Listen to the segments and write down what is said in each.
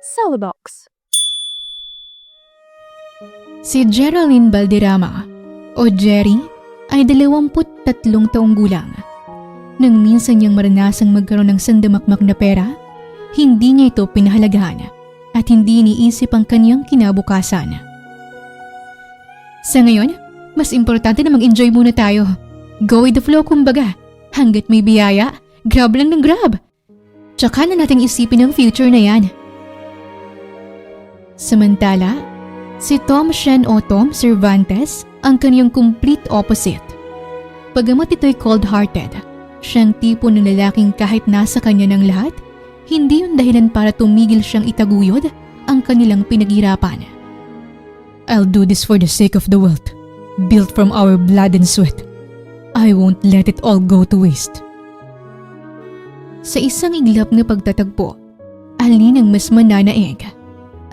Celebox. Si Geraldine Valderrama o Jerry ay 23 taong gulang. Nang minsan niyang maranasang magkaroon ng sandamakmak na pera, hindi niya ito pinahalagahan at hindi iniisip ang kanyang kinabukasan. Sa ngayon, mas importante na mag-enjoy muna tayo. Go with the flow kumbaga. Hanggat may biyaya, grab lang ng grab. Tsaka na nating isipin ang future na yan. Samantala, si Tom Shen o Tom Cervantes ang kanyang complete opposite. Pagamat ito'y cold-hearted, siyang tipo ng lalaking kahit nasa kanya ng lahat, hindi yun dahilan para tumigil siyang itaguyod ang kanilang pinaghirapan. I'll do this for the sake of the wealth, built from our blood and sweat. I won't let it all go to waste. Sa isang iglap na pagtatagpo, alin ang mas mananaig?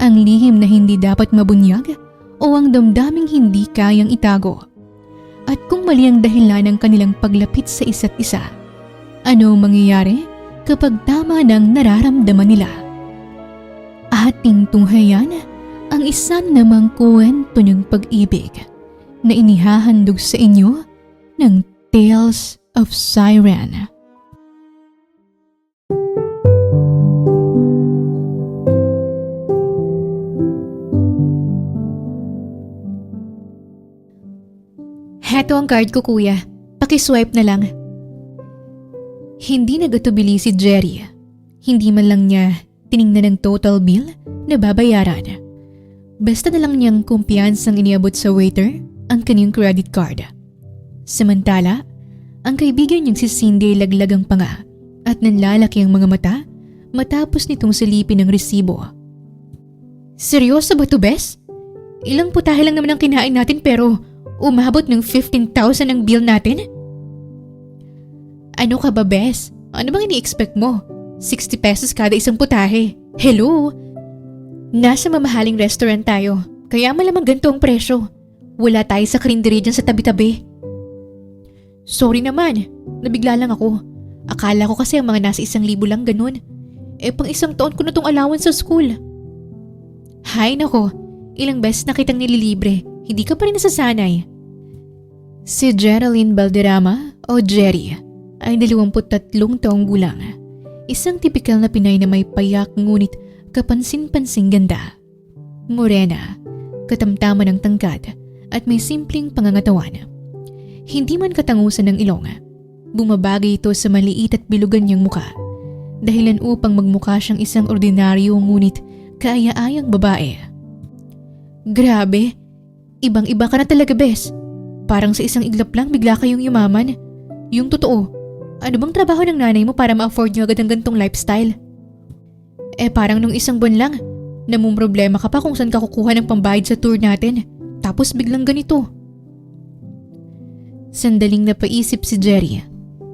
Ang lihim na hindi dapat mabunyag o ang damdaming hindi kayang itago? At kung mali ang dahilan ng kanilang paglapit sa isa't isa, ano ang mangyayari kapag tama ng nararamdaman nila? Ating tunghayan ang isa namang kwento ng pag-ibig na inihahandog sa inyo ng Tales of Siren. Heto ang card ko, kuya. Pakiswipe na lang. Hindi nagatubili si Jerry. Hindi man lang niya tiningnan ang total bill na babayaran. Basta na lang niyang kumpiyansang iniabot sa waiter ang kanyang credit card. Samantala, ang kaibigan niyang si Cindy ay laglag ang panga at nanlalaki ang mga mata matapos nitong silipin ang resibo. Seryoso ba to, Bes? Ilang putahe lang naman ang kinain natin pero umabot ng 15,000 ang bill natin? Ano ka ba, Bes? Ano bang ini-expect mo? 60 pesos kada isang putahe. Hello? Nasa mamahaling restaurant tayo, kaya malamang ganito ang presyo. Wala tayo sa karinderya dyan sa tabi-tabi. Sorry naman, nabigla lang ako. Akala ko kasi ang mga nasa 1,000 lang ganun. Pang isang taon ko na tong allowance sa school. Hay nako, ilang beses na kitang nililibre, hindi ka pa rin nasasanay. Si Geraldine Valderrama o Jerry ay 23 taong gulang. Isang tipikal na Pinay na may payak ngunit kapansin-pansing ganda. Morena, katamtaman ng tangkad at may simpleng pangangatawan. Hindi man katangusan ng ilong, bumabagay ito sa maliit at bilugan niyang muka. Dahilan upang magmukha siyang isang ordinaryo ngunit kaaya-ayang babae. Grabe, ibang-iba ka na talaga, Bes. Parang sa isang iglap lang bigla kayong yumaman. Yung totoo, ano bang trabaho ng nanay mo para ma-afford niyo agad ang gantong lifestyle? Parang nung isang buwan lang, namumroblema ka pa kung saan ka kukuha ng pambayad sa tour natin. Tapos biglang ganito. Sandaling napaisip si Jerry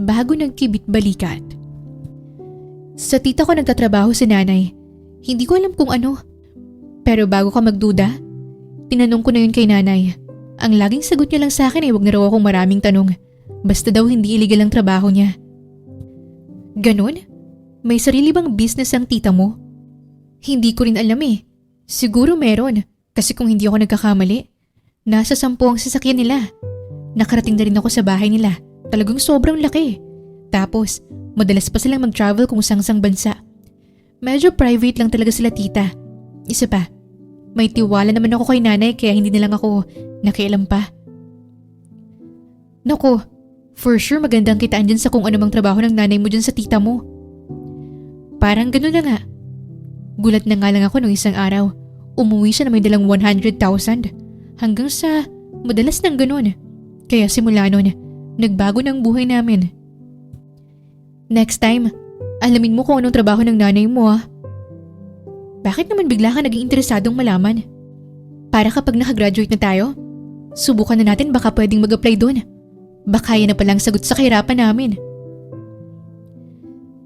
bago nagkibit balikat. Sa tita ko nagtatrabaho si nanay. Hindi ko alam kung ano. Pero bago ka magduda, tinanong ko na yun kay nanay. Ang laging sagot niya lang sa akin ay wag na raw akong maraming tanong. Basta daw hindi illegal ang trabaho niya. Ganon? May sarili bang business ang tita mo? Hindi ko rin alam eh. Siguro meron. Kasi kung hindi ako nagkakamali, nasa 10 ang sasakyan nila. Nakarating na rin ako sa bahay nila. Talagang sobrang laki. Tapos, madalas pa silang mag-travel kung sang-sang bansa. Medyo private lang talaga sila, tita. Isa pa, may tiwala naman ako kay nanay kaya hindi na lang ako nakialam pa. Naku, for sure magandang kitaan dyan sa kung ano mang trabaho ng nanay mo dyan sa tita mo. Parang gano'n na nga. Gulat na nga lang ako nung isang araw. Umuwi siya na may dalang 100,000. Hanggang sa madalas nang gano'n. Kaya simula nun, nagbago ng buhay namin. Next time, alamin mo kung anong trabaho ng nanay mo ah. Bakit naman bigla ka naging interesadong malaman? Para kapag nakagraduate na tayo, subukan na natin baka pwedeng mag-apply doon. Baka yan na palang sagot sa kahirapan namin.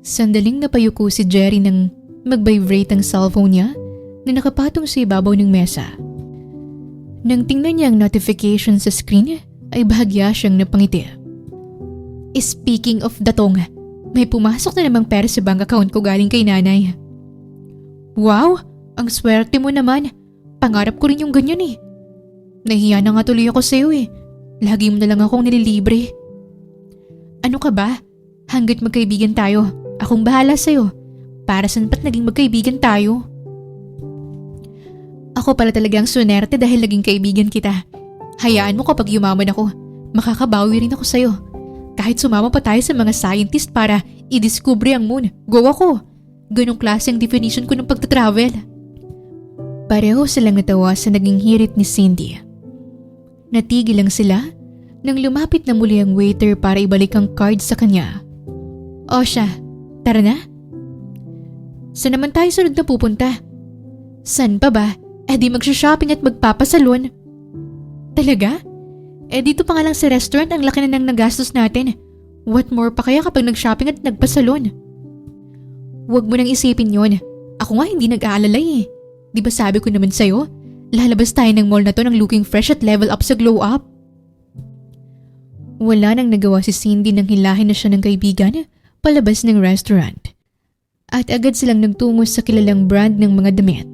Sandaling napayuko si Jerry nang mag-vibrate ang cellphone niya na nakapatong sa ibabaw ng mesa. Nang tingnan niya ang notification sa screen, ay bahagya siyang napangiti. Speaking of datong, may pumasok na namang pera sa bank account ko galing kay nanay. Wow! Ang swerte mo naman. Pangarap ko rin yung ganyan eh. Nahiya na nga tuloy ako sa'yo eh. Lagi mo na lang akong nililibre. Ano ka ba? Hanggat magkaibigan tayo, akong bahala sa'yo. Para saan ba't naging magkaibigan tayo? Ako pala talagang sunerte dahil naging kaibigan kita. Hayaan mo kapag yumaman ako, makakabawi rin ako sa'yo. Kahit sumama pa tayo sa mga scientist para i-discover ang moon, go ako. Ganong klase ang definition ko ng pagtatravel. Pareho silang natawa sa naging hirit ni Cindy. Natigil lang sila nang lumapit na muli ang waiter para ibalik ang card sa kanya. O siya, tara na. Saan naman tayo sunod na pupunta? San pa ba? Di magsha-shopping at magpapasalon. Talaga? Dito pa nga lang sa restaurant ang laki na ng nagastos natin. What more pa kaya kapag nag-shopping at nagpasalon? Huwag mo nang isipin yon. Ako nga hindi nag-aalalay eh. Di ba sabi ko naman sa'yo, lalabas tayo ng mall na to nang looking fresh at level up sa glow up. Wala nang nagawa si Cindy nang hilahin na siya ng kaibigan palabas ng restaurant. At agad silang nagtungo sa kilalang brand ng mga damit.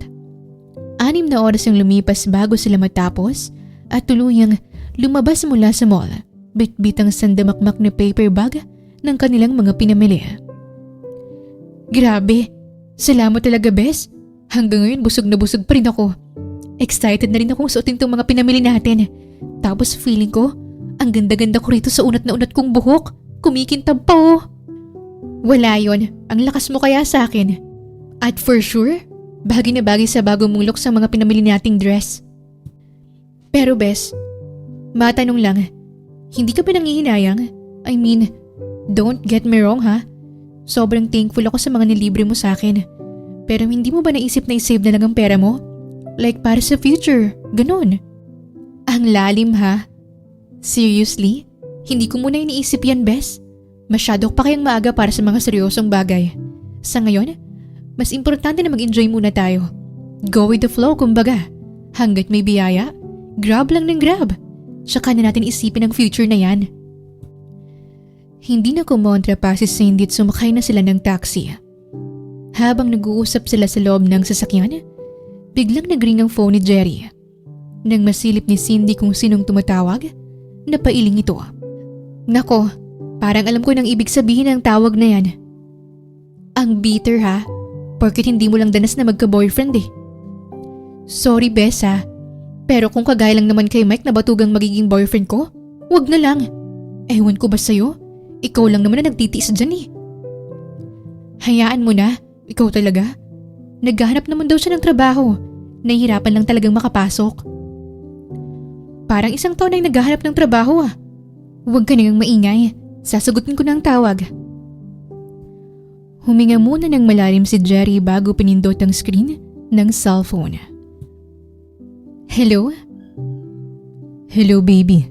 6 na oras ang lumipas bago sila matapos at tuluyang lumabas mula sa mall, bit-bit ang sandamakmak na paper bag ng kanilang mga pinamili. Grabe, salamat talaga bes. Hanggang ngayon busog na busog pa rin ako. Excited na rin akong suotin tong mga pinamili natin. Tapos feeling ko, ang ganda-ganda ko rito sa unat na unat kong buhok. Kumikintab pa oh. Wala yon, ang lakas mo kaya sa akin. At for sure, bagay na bagay sa bagong mong look sa mga pinamili nating dress. Pero bes, matanong lang, hindi ka ba nangihinayang? I mean, don't get me wrong ha. Sobrang thankful ako sa mga nilibre mo sa akin. Pero hindi mo ba naisip na i-save na lang ang pera mo? Like para sa future, ganun. Ang lalim ha. Seriously? Hindi ko muna iniisip yan, bes. Masyado pa kayang maaga para sa mga seryosong bagay. Sa ngayon, mas importante na mag-enjoy muna tayo. Go with the flow kumbaga. Hanggat may biyaya, grab lang ng grab. Tsaka na natin isipin ang future na yan. Hindi na kumontra pa si Cindy at sumakay na sila ng taxi. Habang nag-uusap sila sa loob ng sasakyan, biglang nag-ring ang phone ni Jerry. Nang masilip ni Cindy kung sinong tumatawag, napailing ito. Nako, parang alam ko nang ibig sabihin ng tawag na yan. Ang bitter ha, porket hindi mo lang danas na magka-boyfriend eh. Sorry bes ha, pero kung kagaya lang naman kay Mike na batugang magiging boyfriend ko, wag na lang. Ewan ko ba sa'yo? Ikaw lang naman na nagtitiis dyan eh. Hayaan mo na. Ikaw talaga? Naghahanap naman daw siya ng trabaho. Nahihirapan lang talagang makapasok. Parang isang taon na naghahanap ng trabaho ah. Huwag ka nang maingay. Sasagutin ko na ang tawag. Huminga muna ng malalim si Jerry bago pinindot ang screen ng cellphone. Hello? Hello baby.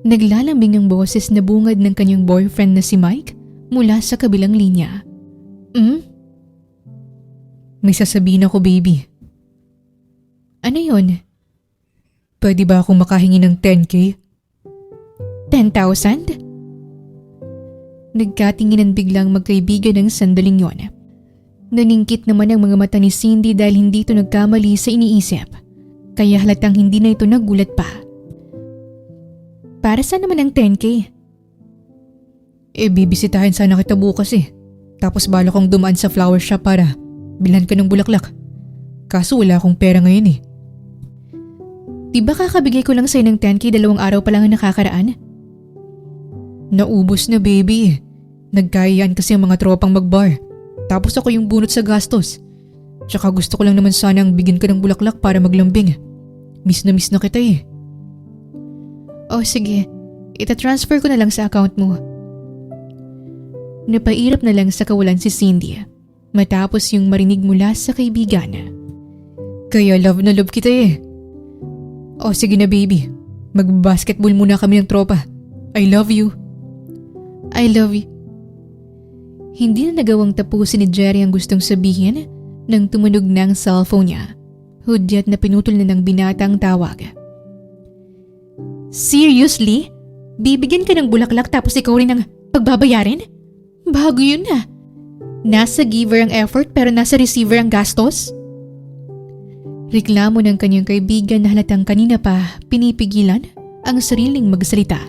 Naglalambing ang boses na bungad ng kanyang boyfriend na si Mike mula sa kabilang linya. May sasabihin ako, baby. Ano yun? Pwede ba akong makahingi ng 10K? 10,000? Nagkatinginan biglang magkaibigan ng sandaling yon. Naningkit naman ang mga mata ni Cindy dahil hindi ito nagkamali sa iniisip. Kaya halatang hindi na ito nagulat pa. Para saan naman ang 10K? Bibisitahin sana kita bukas eh. Tapos bala kong dumaan sa flower shop para bilhan ka ng bulaklak. Kaso wala akong pera ngayon eh. Diba kakabigay ko lang sa'yo ng 10K 2 araw pa lang ang nakakaraan? Naubos na baby. Nagkayaan kasi ang mga tropang magbar. Tapos ako yung bunot sa gastos. Tsaka gusto ko lang naman sanang bigyan ka ng bulaklak para maglambing. Miss na kita eh. Oh sige, itatransfer ko na lang sa account mo. Napairap na lang sa kawalan si Cindy matapos yung marinig mula sa kaibigan. Kaya love na love kita eh. O sige na baby, mag-basketball muna kami ng tropa. I love you. I love you. Hindi na nagawang tapusin ni Jerry ang gustong sabihin nang tumunog na ang cellphone niya. Hudyat na pinutol na ng binatang tawag. Seriously? Bibigyan ka ng bulaklak tapos ikaw rin ang pagbabayarin? Bago yun na. Nasa giver ang effort pero nasa receiver ang gastos? Reklamo ng kanyang kaibigan na halatang kanina pa pinipigilan ang sariling magsalita.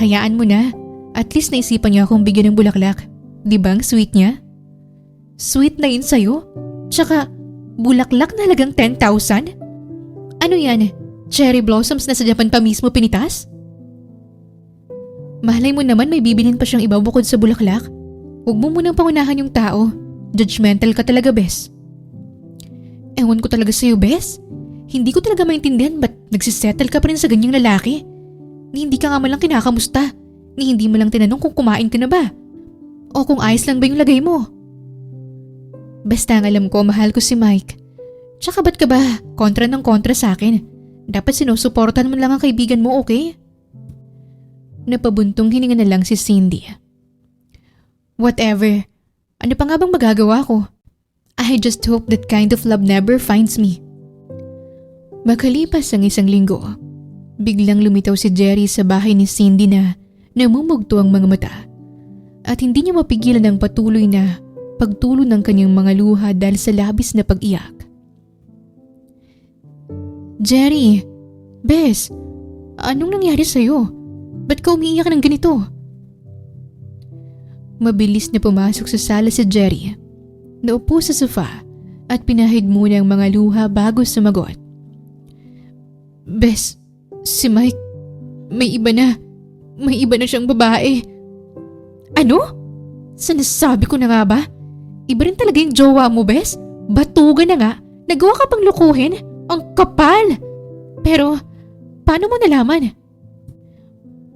Hayaan mo na, at least naisipan niya akong bigyan ng bulaklak. Di ba ang sweet niya? Sweet na yun sa'yo? Tsaka bulaklak na halagang 10,000? Ano yan? Cherry blossoms na sa Japan pa mismo pinitas? Mahalay mo naman may bibilin pa siyang iba bukod sa bulaklak. Huwag mo munang pangunahan yung tao. Judgmental ka talaga, Bes. Ewan ko talaga sa'yo, Bes. Hindi ko talaga maintindihan ba't nagsisettle ka pa rin sa ganyang lalaki. Ni hindi ka nga malang kinakamusta. Ni hindi mo lang tinanong kung kumain ka na ba. O kung ayos lang ba yung lagay mo. Basta ang alam ko, mahal ko si Mike. Tsaka ba't ka ba kontra ng kontra sa akin? Dapat sinusuportahan mo lang ang kaibigan mo, okay? Napabuntong hininga na lang si Cindy. Whatever. Ano pa nga bang magagawa ko? I just hope that kind of love never finds me. Makalipas ang isang linggo, biglang lumitaw si Jerry sa bahay ni Cindy na namumugto ang mga mata at hindi niya mapigilan ang patuloy na pagtulo ng kanyang mga luha dahil sa labis na pag-iyak. Jerry, Bes, anong nangyari sa'yo? Ba't ka umiiyak ng ganito? Mabilis na pumasok sa sala si Jerry. Naupo sa sofa at pinahid muna ang mga luha bago sumagot. Bes, si Mike, may iba na. May iba na siyang babae. Ano? Sinasabi ko na nga ba? Iba rin talaga yung jowa mo, Bes. Batugan na nga. Nagawa ka pang lukuhin? Ang kapal! Pero, paano mo nalaman?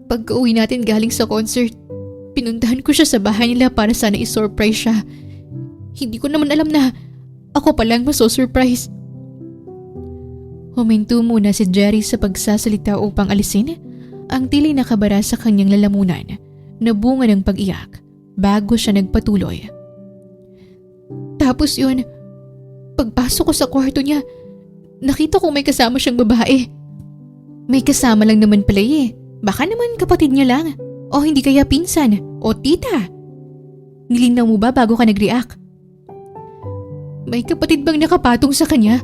Pagka-uwi natin galing sa concert, pinuntahan ko siya sa bahay nila para sana i-surprise siya. Hindi ko naman alam na ako palang maso-surprise. Huminto muna si Jerry sa pagsasalita upang alisin ang tili nakabara sa kanyang lalamunan na bunga ng pag-iyak bago siya nagpatuloy. Tapos yun, pagpasok ko sa kwarto niya, nakita ko may kasama siyang babae. May kasama lang naman pala eh. Baka naman kapatid niya lang. O hindi kaya pinsan o tita. Nilinaw mo ba bago ka nag-react? May kapatid bang nakapatong sa kanya?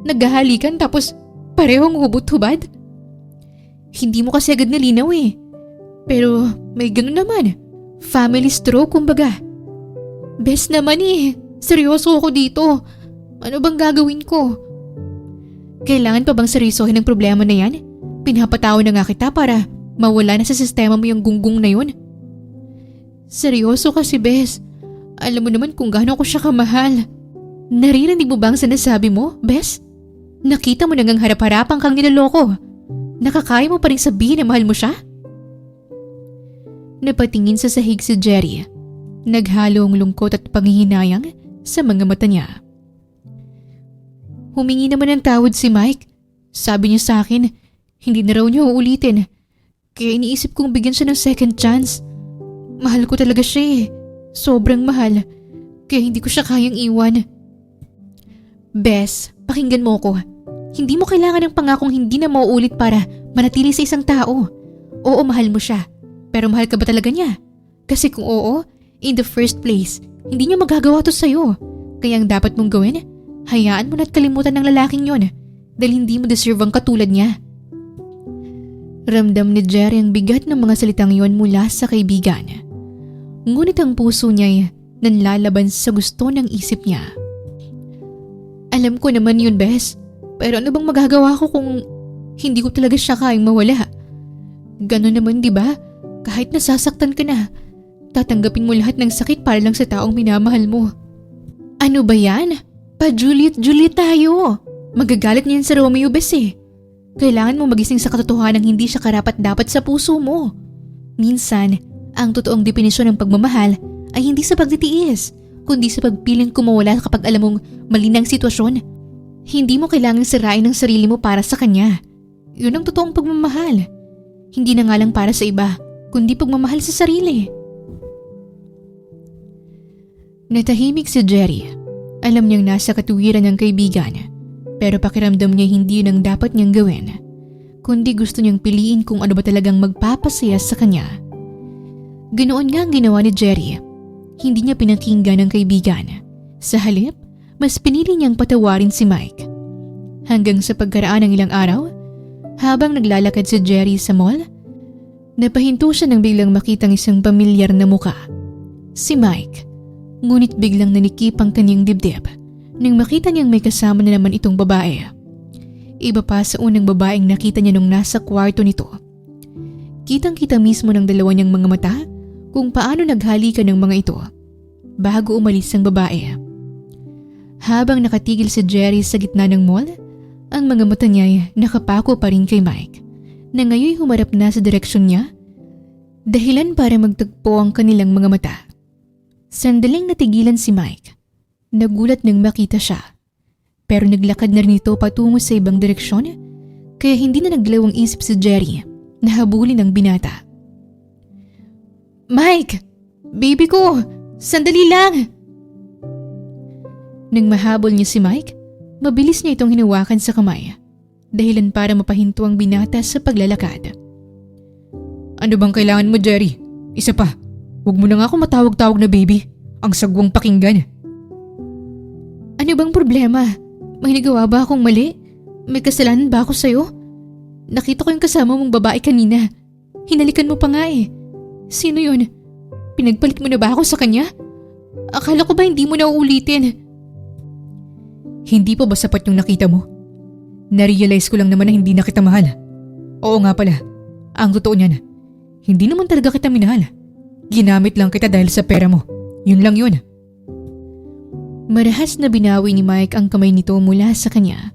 Naghahalikan tapos parehong hubot-hubad? Hindi mo kasi agad nalinaw eh. Pero may ganun naman. Family stroke kumbaga. Best naman eh. Seryoso ako dito. Ano bang gagawin ko? Kailangan pa bang seryosohin ang problema na yan? Pinapatawa na nga kita para mawala na sa sistema mo yung gunggong na yun. Seryoso kasi, Bes. Alam mo naman kung gaano ko siya kamahal. Naririnig mo ba ang sinasabi mo, Bes? Nakita mo nang harap-harapan kang niloloko. Nakakaya mo pa rin sabihin na mahal mo siya? Napatingin sa sahig si Jerry. Naghalo ang lungkot at panghihinayang sa mga mata niya. Humingi naman ng tawad si Mike. Sabi niya sa akin, hindi na raw niya uulitin. Kaya iniisip kong bigyan siya ng second chance. Mahal ko talaga siya eh. Sobrang mahal. Kaya hindi ko siya kayang iwan. Bes, pakinggan mo ko. Hindi mo kailangan ng pangakong hindi na mauulit para manatili sa isang tao. Oo, mahal mo siya. Pero mahal ka ba talaga niya? Kasi kung oo, in the first place, hindi niya magagawa to sa'yo. Kaya ang dapat mong gawin, hayaan mo na't kalimutan ng lalaking yon dahil hindi mo deserve ang katulad niya. Ramdam ni Jerry ang bigat ng mga salitang yon mula sa kaibigan. Ngunit ang puso niya nanlalaban sa gusto ng isip niya. Alam ko naman yun, Bes. Pero ano bang magagawa ko kung hindi ko talaga siya kayang mawala? Ganon naman, di ba? Kahit nasasaktan ka na, tatanggapin mo lahat ng sakit para lang sa taong minamahal mo. Ano ba yan? Pa-Juliet tayo. Magagalit niyan sa Romeo, Bes eh. Kailangan mo magising sa katotohanan ng hindi siya karapat-dapat sa puso mo. Minsan, ang totoong definisyon ng pagmamahal ay hindi sa pagtitiis, kundi sa pagpiling kumawala kapag alam mong mali ng sitwasyon. Hindi mo kailangang sirain ang sarili mo para sa kanya. Yun ang totoong pagmamahal. Hindi na nga lang para sa iba, kundi pagmamahal sa sarili. Natahimik si Jerry. Alam niyang nasa katuwiran ng kaibigan. Pero pakiramdam niya hindi yun ang dapat niyang gawin. Kundi gusto niyang piliin kung ano ba talagang magpapasaya sa kanya. Ganoon nga ang ginawa ni Jerry. Hindi niya pinakinggan ang kaibigan. Sa halip, mas pinili niyang patawarin si Mike. Hanggang sa pagkaraan ng ilang araw, habang naglalakad si Jerry sa mall, napahinto siya nang biglang makitang isang pamilyar na muka. Si Mike. Ngunit biglang nanikip ang kanyang dibdib nang makita niyang may kasama na naman itong babae. Iba pa sa unang babaeng nakita niya nung nasa kwarto nito. Kitang-kita mismo ng dalawa niyang mga mata kung paano naghalikan ng mga ito bago umalis ang babae. Habang nakatigil si Jerry sa gitna ng mall, ang mga mata niya ay nakapako pa rin kay Mike na ngayon humarap na sa direksyon niya, dahilan para magtagpo ang kanilang mga mata. Sandaling natigilan si Mike. Nagulat nang makita siya. Pero naglakad na rin ito patungo sa ibang direksyon, kaya hindi na nagdalawang isip si Jerry na habulin ang binata. "Mike! Baby ko! Sandali lang!" Nang mahabol niya si Mike, mabilis niya itong hinawakan sa kamay, dahilan para mapahinto ang binata sa paglalakad. "Ano bang kailangan mo, Jerry? Isa pa, huwag mo na nga ako matawag-tawag na baby. Ang sagwang pakinggan." "Ano bang problema? May nagawa ba akong mali? May kasalanan ba ako sa'yo? Nakita ko yung kasama mong babae kanina. Hinalikan mo pa nga eh. Sino yun? Pinagpalit mo na ba ako sa kanya? Akala ko ba hindi mo na uulitin?" "Hindi pa ba sapat yung nakita mo? Narealize ko lang naman na hindi na kita mahal. Oo nga pala, ang totoo niyan, hindi naman talaga kita minahal. Ginamit lang kita dahil sa pera mo. Yun lang yun." Marahas na binawi ni Mike ang kamay nito mula sa kanya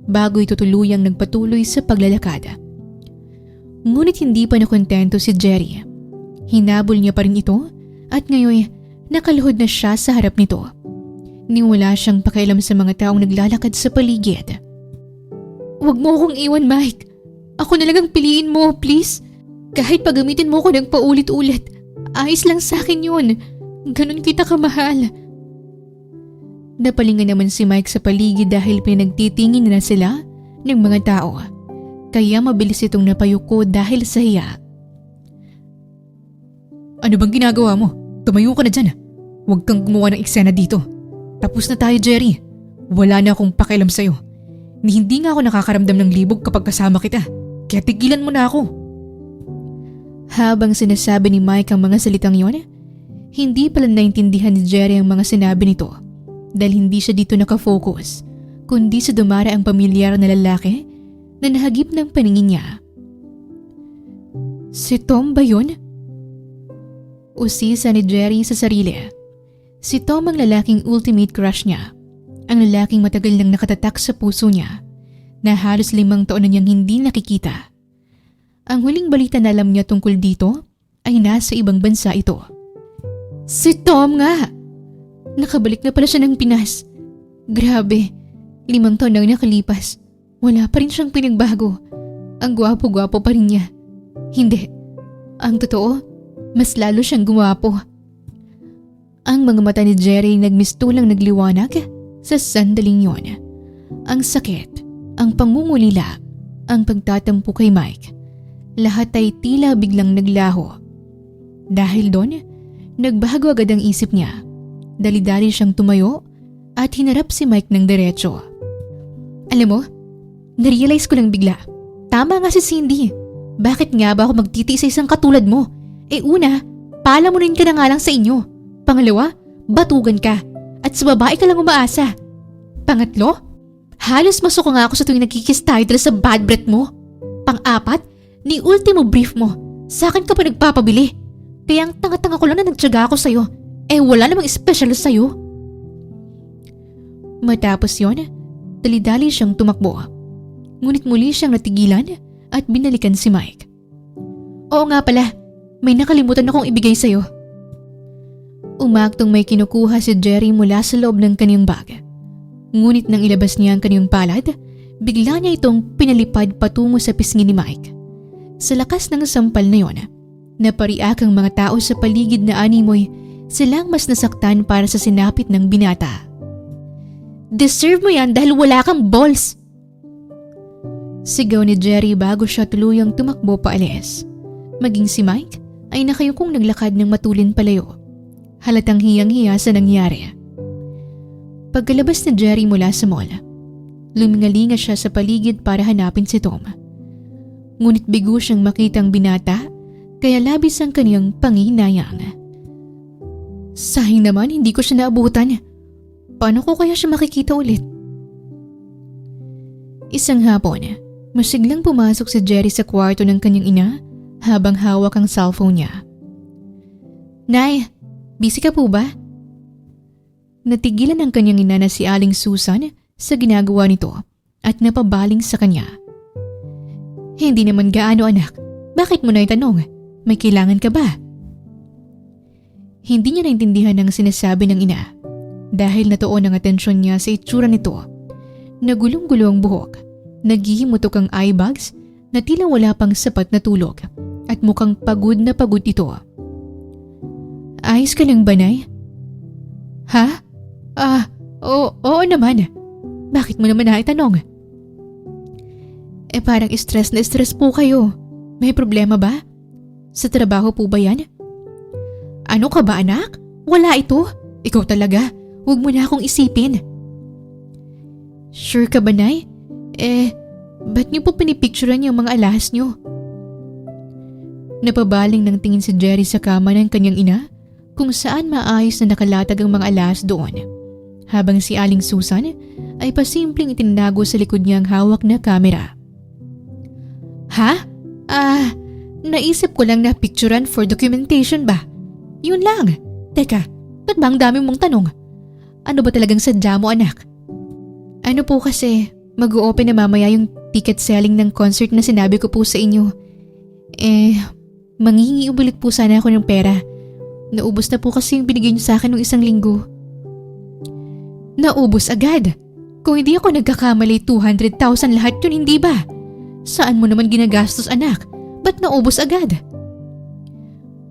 bago ito tuluyang nagpatuloy sa paglalakad. Ngunit hindi pa nakontento si Jerry. Hinabol niya pa rin ito at ngayon nakaluhod na siya sa harap nito. Wala siyang pakialam sa mga taong naglalakad sa paligid. "Huwag mo akong iwan, Mike. Ako na lang ang piliin mo, please. Kahit pagamitin mo ko ng paulit-ulit, ayos lang sa akin yun. Ganon kita kamahal." Napalingan naman si Mike sa paligid dahil pinagtitingin na sila ng mga tao. Kaya mabilis itong napayuko dahil sa hiya. "Ano bang ginagawa mo? Tumayo ka na dyan. Huwag kang gumawa ng eksena dito. Tapos na tayo, Jerry. Wala na akong pakialam sa'yo. Hindi nga ako nakakaramdam ng libog kapag kasama kita. Kaya tigilan mo na ako." Habang sinasabi ni Mike ang mga salitang yon, hindi pala naintindihan ni Jerry ang mga sinabi nito dahil hindi siya dito nakafocus, kundi sa dumara ang pamilyar na lalaki na nahagip ng paningin niya. "Si Tom ba yun?" Usisa ni Jerry sa sarili. Si Tom ang lalaking ultimate crush niya, ang lalaking matagal nang nakatatak sa puso niya na halos 5 taon na niyang hindi nakikita. Ang huling balita na alam niya tungkol dito ay nasa ibang bansa ito. Si Tom nga! Nakabalik na pala siya ng Pinas. Grabe, 5 taon nang nakalipas. Wala pa rin siyang pinagbago. Ang gwapo-gwapo pa rin niya. Hindi. Ang totoo, mas lalo siyang gwapo. Ang mga mata ni Jerry nagmistulang nagliwanag sa sandaling yon. Ang sakit, ang pangungulila, ang pagtatampo kay Mike. Lahat ay tila biglang naglaho. Dahil doon, nagbago agad ang isip niya. Dali-dali siyang tumayo at hinarap si Mike ng diretso. "Alam mo, narealize ko lang bigla. Tama nga si Cindy. Bakit nga ba ako magtitiis sa isang katulad mo? Una, palamunin ka na nga lang sa inyo. Pangalawa, batugan ka. At sa babae ka lang umaasa. Pangatlo, halos masuko nga ako sa tuwing nagkikiss tayo dahil sa bad breath mo. Pang-apat, ni ultimo brief mo. Sa akin ka pa nagpapabili. Kaya ang tanga-tanga ko lang na nagtiyaga ako sa'yo. Wala namang espesyal sa'yo." Matapos yon, dali-dali siyang tumakbo. Ngunit muli siyang natigilan at binalikan si Mike. "Oo nga pala, may nakalimutan akong ibigay sa'yo." Umaktong may kinukuha si Jerry mula sa loob ng kaniyang bag. Ngunit nang ilabas niya ang kaniyang palad, bigla niya itong pinalipad patungo sa pisngi ni Mike. Sa lakas ng sampal na yon, napariak ang mga tao sa paligid na animoy silang mas nasaktan para sa sinapit ng binata. "Deserve mo yan dahil wala kang balls!" Sigaw ni Jerry bago siya tuluyang tumakbo paalis. Maging si Mike ay nakayukong naglakad ng matulin palayo. halatang hiyang-hiya sa nangyari. Pagkalabas ni Jerry mula sa mall, lumingalinga siya sa paligid para hanapin si Tom. Ngunit bigo siyang makitang binata, kaya labis ang kaniyang panghihinayang. Sayang naman, hindi ko siya naabutan. Paano ko kaya siya makikita ulit? Isang hapon, masiglang pumasok si Jerry sa kwarto ng kanyang ina habang hawak ang cellphone niya. Nay, busy ka po ba? Natigilan ang kanyang ina na si Aling Susan sa ginagawa nito at napabaling sa kanya. Hindi naman gaano anak, bakit mo na itanong? May kailangan ka ba? Hindi niya naintindihan ang sinasabi ng ina dahil natuon ang atensyon niya sa itsura nito. Nagulong-gulo ang buhok, naghihimutok ang eye bags na tila wala pang sapat na tulog at mukhang pagod na pagod ito. Ayos ka lang ba, Nay? Ha? Oo naman. Bakit mo naman naitanong? Parang stress na stress po kayo. May problema ba? Sa trabaho po ba yan? Ano ka ba, anak? Wala ito. Ikaw talaga. Huwag mo na akong isipin. Sure ka ba, Nay? Ba't niyo po pinipicturean yung mga alahas niyo? Napabaling ng tingin si Jerry sa kama ng kanyang ina kung saan maayos na nakalatag ang mga alahas doon. Habang si Aling Susan ay pasimpleng itinago sa likod niya ang hawak na kamera. Ha? Naisip ko lang na picturean for documentation ba? Yun lang. Teka, ba't ba ang dami mong tanong? Ano ba talagang sadya mo, anak? Ano po kasi, mag-o-open na mamaya yung ticket selling ng concert na sinabi ko po sa inyo. Manghihingi ulit po sana ako ng pera. Naubos na po kasi yung binigay niyo sa akin ng isang linggo. Naubos agad? Kung hindi ako nagkakamali, 200,000 lahat yun, hindi ba? Saan mo naman ginagastos, anak? Ba't naubos agad?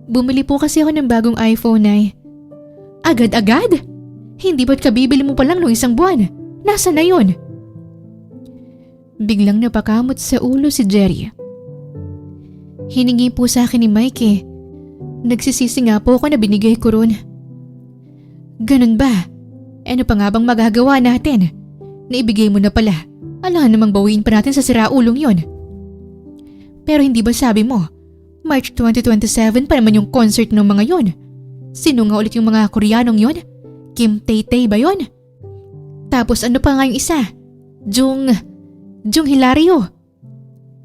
Bumili po kasi ako ng bagong iPhone, Nay. Agad-agad? Hindi ba't kabibili mo pa lang ng isang buwan? Nasaan na yun? Biglang napakamot sa ulo si Jerry. Hiningi po sa akin ni Mike eh. Nagsisisi nga po ako na binigay ko ron. Ganun ba? Ano pa nga bang magagawa natin? Naibigay mo na pala. Alam namang bawiin pa natin sa siraulong yon. Pero hindi ba sabi mo, March 2027 pa naman yung concert ng mga yon? Sino nga ulit yung mga Koreanong yon? Kim Tae-tae ba yon? Tapos ano pa nga yung isa? Jung Hilario.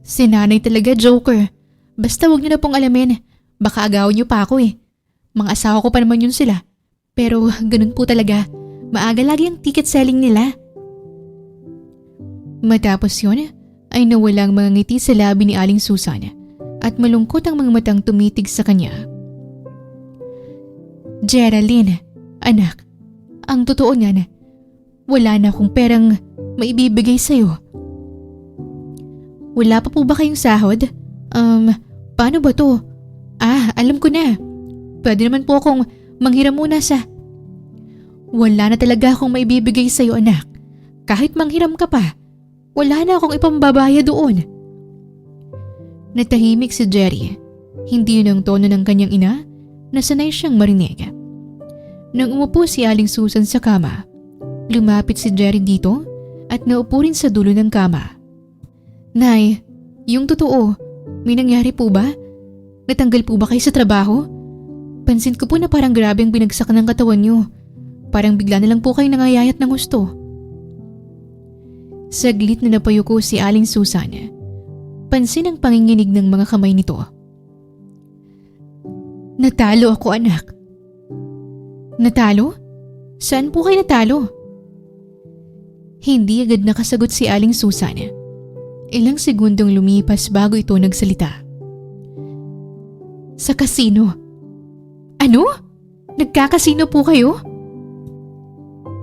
Si nanay talaga, joker. Basta wag niyo na pong alamin. Baka agawin niyo pa ako eh. Mga asawa ko pa naman yun sila. Pero ganun po talaga. Maaga lagi ang ticket selling nila. Matapos yun, ay nawalang mga ngiti sa labi ni Aling Susan at malungkot ang mga matang tumitig sa kanya. Geraldine, anak, ang totoo niyan, wala na akong perang maibibigay sa'yo. Wala pa po ba kayong sahod? Paano ba to? Alam ko na. Pwede naman po akong manghiram muna sa... Wala na talaga akong maibibigay sa'yo, anak. Kahit manghiram ka pa, wala na akong ipambabaya doon. Natahimik si Jerry. Hindi yun ang tono ng kanyang ina na sanay siyang marinig. Nang umupo si Aling Susan sa kama, lumapit si Jerry dito at naupo rin sa dulo ng kama. Nay, yung totoo, may nangyari po ba? Natanggal po ba kayo sa trabaho? Pansin ko po na parang grabe ang binagsak ng katawan niyo. Parang bigla na lang po kayo nangayayat ng gusto. Saglit na napayuko si Aling Susan. Pansin ang panginginig ng mga kamay nito. Natalo ako, anak. Natalo? Saan po kayo natalo? Hindi agad nakasagot si Aling Susan. Ilang segundong lumipas bago ito nagsalita. Sa kasino. Ano? Nagkakasino po kayo?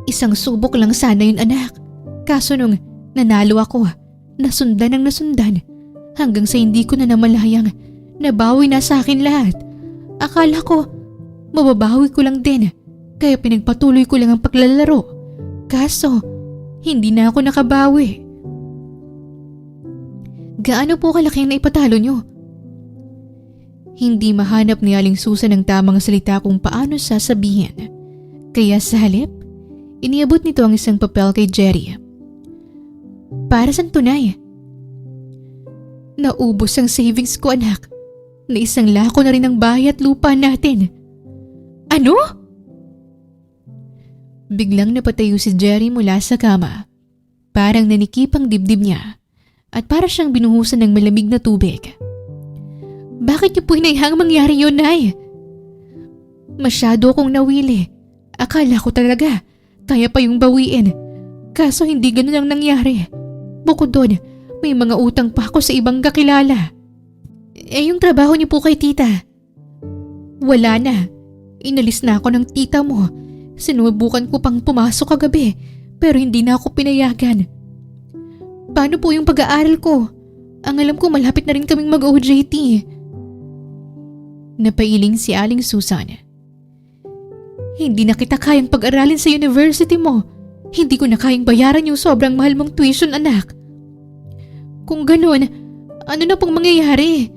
Isang subok lang sana yun, anak. Kaso nung nanalo ako, nasundan ang nasundan. Hanggang sa hindi ko na namalayang nabawi na sa akin lahat. Akala ko, mababawi ko lang din. Kaya pinagpatuloy ko lang ang paglalaro. Kaso, hindi na ako nakabawi. Gaano po kalaki ang naipatalo nyo? Hindi mahanap ni Aling Susan ang tamang salita kung paano sasabihin. Kaya sa halip, iniabot nito ang isang papel kay Jerry. Para sa tunay. Naubos ang savings ko, anak. Na isang lako na rin ang bahay at lupa natin. Ano? Biglang napatayo si Jerry mula sa kama. Parang nanikip ang dibdib niya at para siyang binuhusan ng malamig na tubig. Bakit niyo po hinayang mangyari yun, Nay? Masyado akong nawili. Akala ko talaga kaya pa yung bawiin. Kaso hindi ganun ang nangyari. Bukod doon, may mga utang pa ako sa ibang kakilala. Yung trabaho niyo po kay tita? Wala na. Inalis na ako ng tita mo. Sinubukan ko pang pumasok kagabi pero hindi na ako pinayagan. Paano po yung pag-aaral ko? Ang alam ko malapit na rin kaming mag-OJT. Napailing si Aling Susan. Hindi na kita kayang pag-aralin sa university mo. Hindi ko na kayang bayaran yung sobrang mahal mong tuition, anak. Kung ganun, ano na pong mangyayari?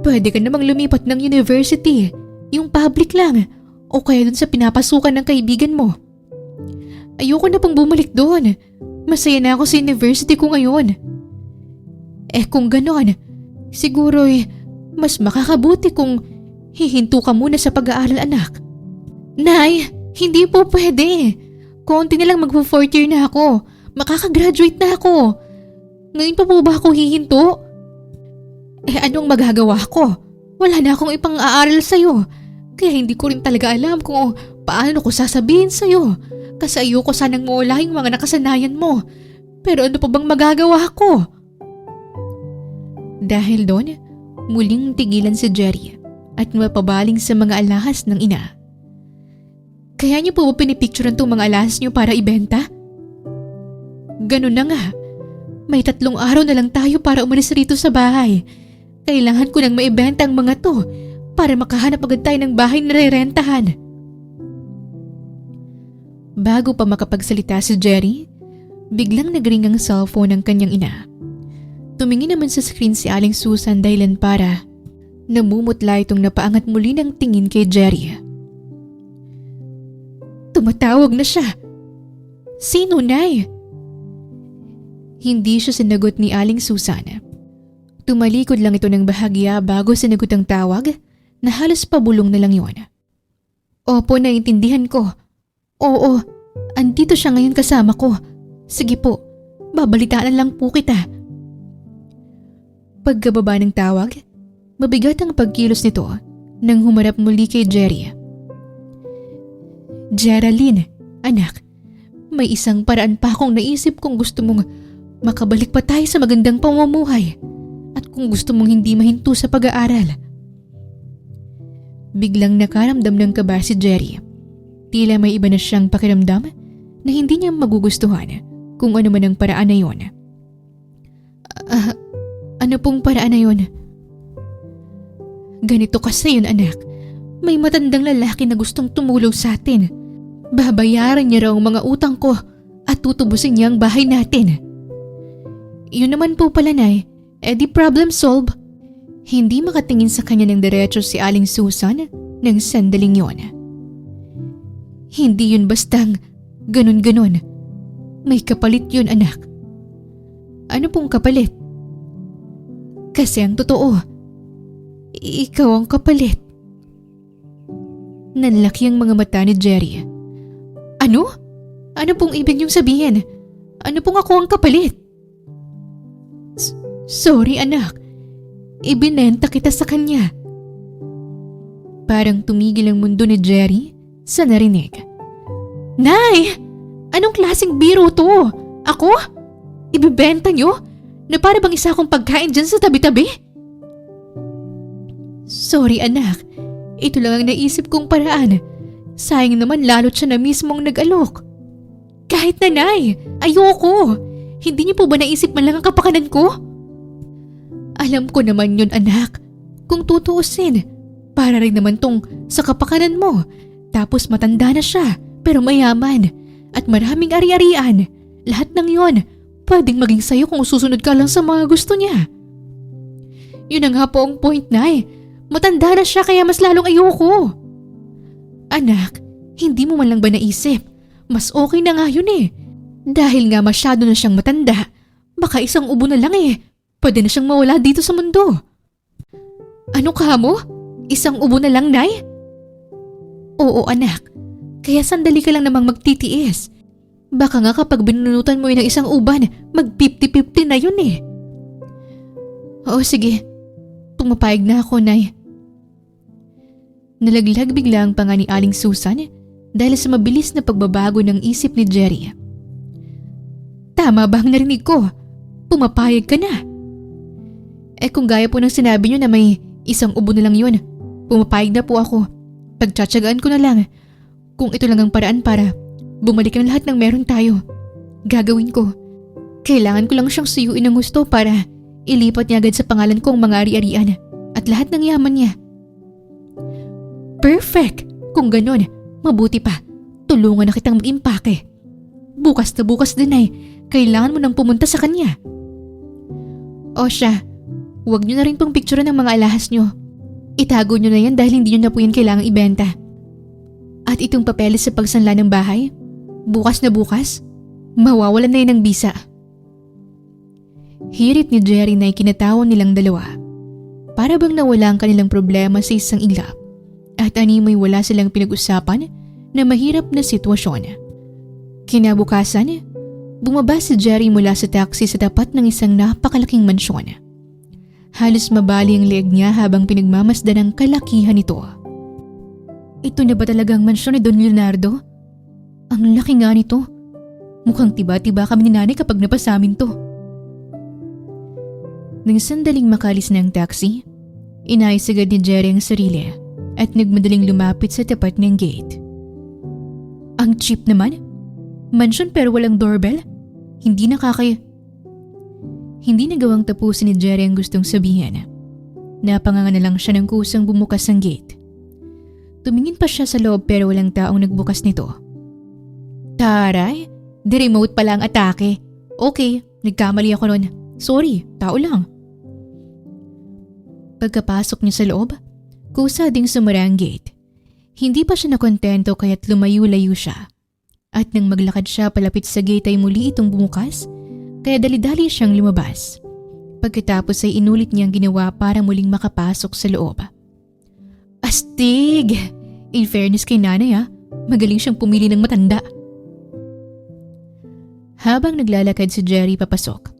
Pwede ka namang lumipat ng university. Yung public lang. O kaya dun sa pinapasukan ng kaibigan mo. Ayoko na pong bumalik doon. Masaya na ako sa university ko ngayon. Kung ganon, siguro mas makakabuti kung hihinto ka muna sa pag-aaral, anak. Nay, hindi po pwede. Konti na lang magpo-4th year na ako. Makakagraduate na ako. Ngayon pa po ba ako hihinto? Anong magagawa ko? Wala na akong ipang-aaral sa'yo. Kaya hindi ko rin talaga alam kung paano ko sasabihin sa'yo. Kasi ayoko sanang mawala yung mga nakasanayan mo. Pero ano pa bang magagawa ko? Dahil doon, muling tigilan si Jerry at mapabaling sa mga alahas ng ina. Kaya niyo po ba pinipicturean tong mga alahas niyo para ibenta? Ganun na nga. May 3 araw na lang tayo para umalis rito sa bahay. Kailangan ko nang maibenta ang mga to para makahanap agad tayo ng bahay na rerentahan. Bago pa makapagsalita si Jerry, biglang nagring ang cellphone ng kanyang ina. Tumingin naman sa screen si Aling Susan dahilan para namumutla itong napaangat muli ng tingin kay Jerry. Tumatawag na siya. Sino, Nay? Hindi siya sinagot ni Aling Susan. Tumalikod lang ito ng bahagya bago sinagot ang tawag na halos pabulong na lang yun. Opo, naiintindihan ko. Oo, andito siya ngayon kasama ko. Sige po, babalitaan lang po kita. Pagkababa ng tawag, mabigat ang pagkilos nito nang humarap muli kay Jerry. Geraldine, anak, may isang paraan pa akong naisip kung gusto mong makabalik pa tayo sa magandang pamumuhay at kung gusto mong hindi mahinto sa pag-aaral. Biglang nakaramdam ng kaba si Jerry. Tila may iba na siyang pakiramdam na hindi niya magugustuhan kung ano man ang paraan na yun. Ano pong paraan na yun? Ganito kasi yun, anak. May matandang lalaki na gustong tumulong sa atin. Babayaran niya raw ang mga utang ko at tutubusin niya ang bahay natin. Yun naman po pala, Nay. Di problem solve. Hindi makatingin sa kanya ng diretso si Aling Susan ng sandaling yon. Hindi yun bastang ganun-ganun. May kapalit yun, anak. Ano pong kapalit? Kasi ang totoo, ikaw ang kapalit. Nanlaki ang mga mata ni Jerry. Ano? Ano pong ibig niyong sabihin? Ano pong ako ang kapalit? Sorry, anak. Ibinenta kita sa kanya. Parang tumigil ang mundo ni Jerry sa narinig. Nay! Anong klaseng biro to? Ako? Ibibenta niyo? Na para bang isa akong pagkain dyan sa tabi-tabi? Sorry, anak. Ito lang ang naisip kong paraan. Sayang naman lalo't siya na mismong nag-alok. Kahit na, Nay, ayoko. Hindi niyo po ba naisip man lang ang kapakanan ko? Alam ko naman yun, anak. Kung tutuusin, para rin naman tong sa kapakanan mo. Tapos matanda na siya, pero mayaman. At maraming ari-arian. Lahat ng yon, pwedeng maging sayo kung susunod ka lang sa mga gusto niya. Yun na nga po ang point, Nay. Matanda na siya kaya mas lalong ayoko. Anak, hindi mo man lang ba naisip? Mas okay na nga yun eh. Dahil nga masyado na siyang matanda, baka isang ubo na lang eh. Pwede na siyang mawala dito sa mundo. Ano ka mo? Isang ubo na lang, Nay? Oo, anak. Kaya sandali ka lang namang magtitiis. Baka nga kapag binunutan mo yun ng isang uban, mag-50-50 na yun eh. Oo, sige. Pumapayag na ako, Nay. Nalaglag bigla ang panga ni Aling Susan dahil sa mabilis na pagbabago ng isip ni Jerry. Tama ba ang narinig ko? Pumapayag ka na. Kung gaya po ng sinabi niyo na may isang ubo na lang yun, pumapayag na po ako. Pagtsatsagaan ko na lang. Kung ito lang ang paraan para bumalik ang lahat ng meron tayo, gagawin ko. Kailangan ko lang siyang suyuin ng gusto para ilipat niya agad sa pangalan kong mga ari-arian at lahat ng yaman niya. Perfect! Kung ganon, mabuti pa. Tulungan na kitang mag-impake. Bukas na bukas din ay kailangan mo nang pumunta sa kanya. O siya, huwag niyo na rin pong picture ng mga alahas niyo. Itago niyo na yan dahil hindi niyo na po yan kailangang ibenta. At itong papeles sa pagsanla ng bahay, bukas na bukas, mawawalan na yan ng bisa. Hirit ni Jerry na ikinatawan nilang dalawa. Para bang nawala ang kanilang problema sa isang ilap. At animoy wala silang pinag-usapan na mahirap na sitwasyon. Kinabukasan, bumaba si Jerry mula sa taxi sa tapat ng isang napakalaking mansyon. Halos mabali ang leeg niya habang pinagmamasdan ang kalakihan nito. Ito na ba talaga ang mansyon ni Don Leonardo? Ang laki nga nito. Mukhang tiba-tiba kami ni nanay kapag napasamin to. Nang sandaling makalis na ang taxi, inayos agad ni Jerry ang sarili at nagmadaling lumapit sa tapat ng gate. Ang cheap naman? Mansyon pero walang doorbell? Hindi nagawang tapusin ni Jerry ang gustong sabihin. Napanganga na lang siya ng kusang bumukas ang gate. Tumingin pa siya sa loob pero walang taong nagbukas nito. Taray, di remote pala ang atake. Okay, nagkamali ako nun. Sorry, tao lang. Pagkapasok niya sa loob, kusa ding sumara ang gate. Hindi pa siya nakontento kaya't lumayo-layo siya. At nang maglakad siya palapit sa gate ay muli itong bumukas, kaya dali-dali siyang lumabas. Pagkatapos ay inulit niyang ginawa para muling makapasok sa loob. Astig! In fairness kay nanay magaling siyang pumili ng matanda. Habang naglalakad si Jerry papasok,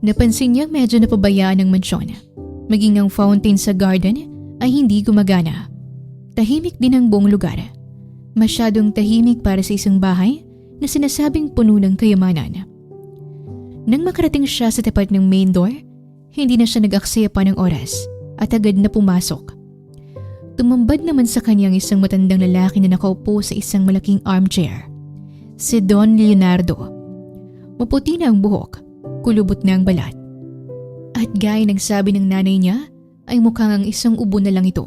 napansin niya medyo napabayaan ang mansyon. Maging ang fountain sa garden ay hindi gumagana. Tahimik din ang buong lugar. Masyadong tahimik para sa isang bahay na sinasabing puno ng kayamanan. Nang makarating siya sa tapat ng main door, hindi na siya nag-aksaya pa ng oras at agad na pumasok. Tumambad naman sa kanyang isang matandang lalaki na nakaupo sa isang malaking armchair. Si Don Leonardo. Maputi na ang buhok, kulubot na ang balat. At gaya ng sabi ng nanay niya, ay mukhang ang isang ubo na lang ito.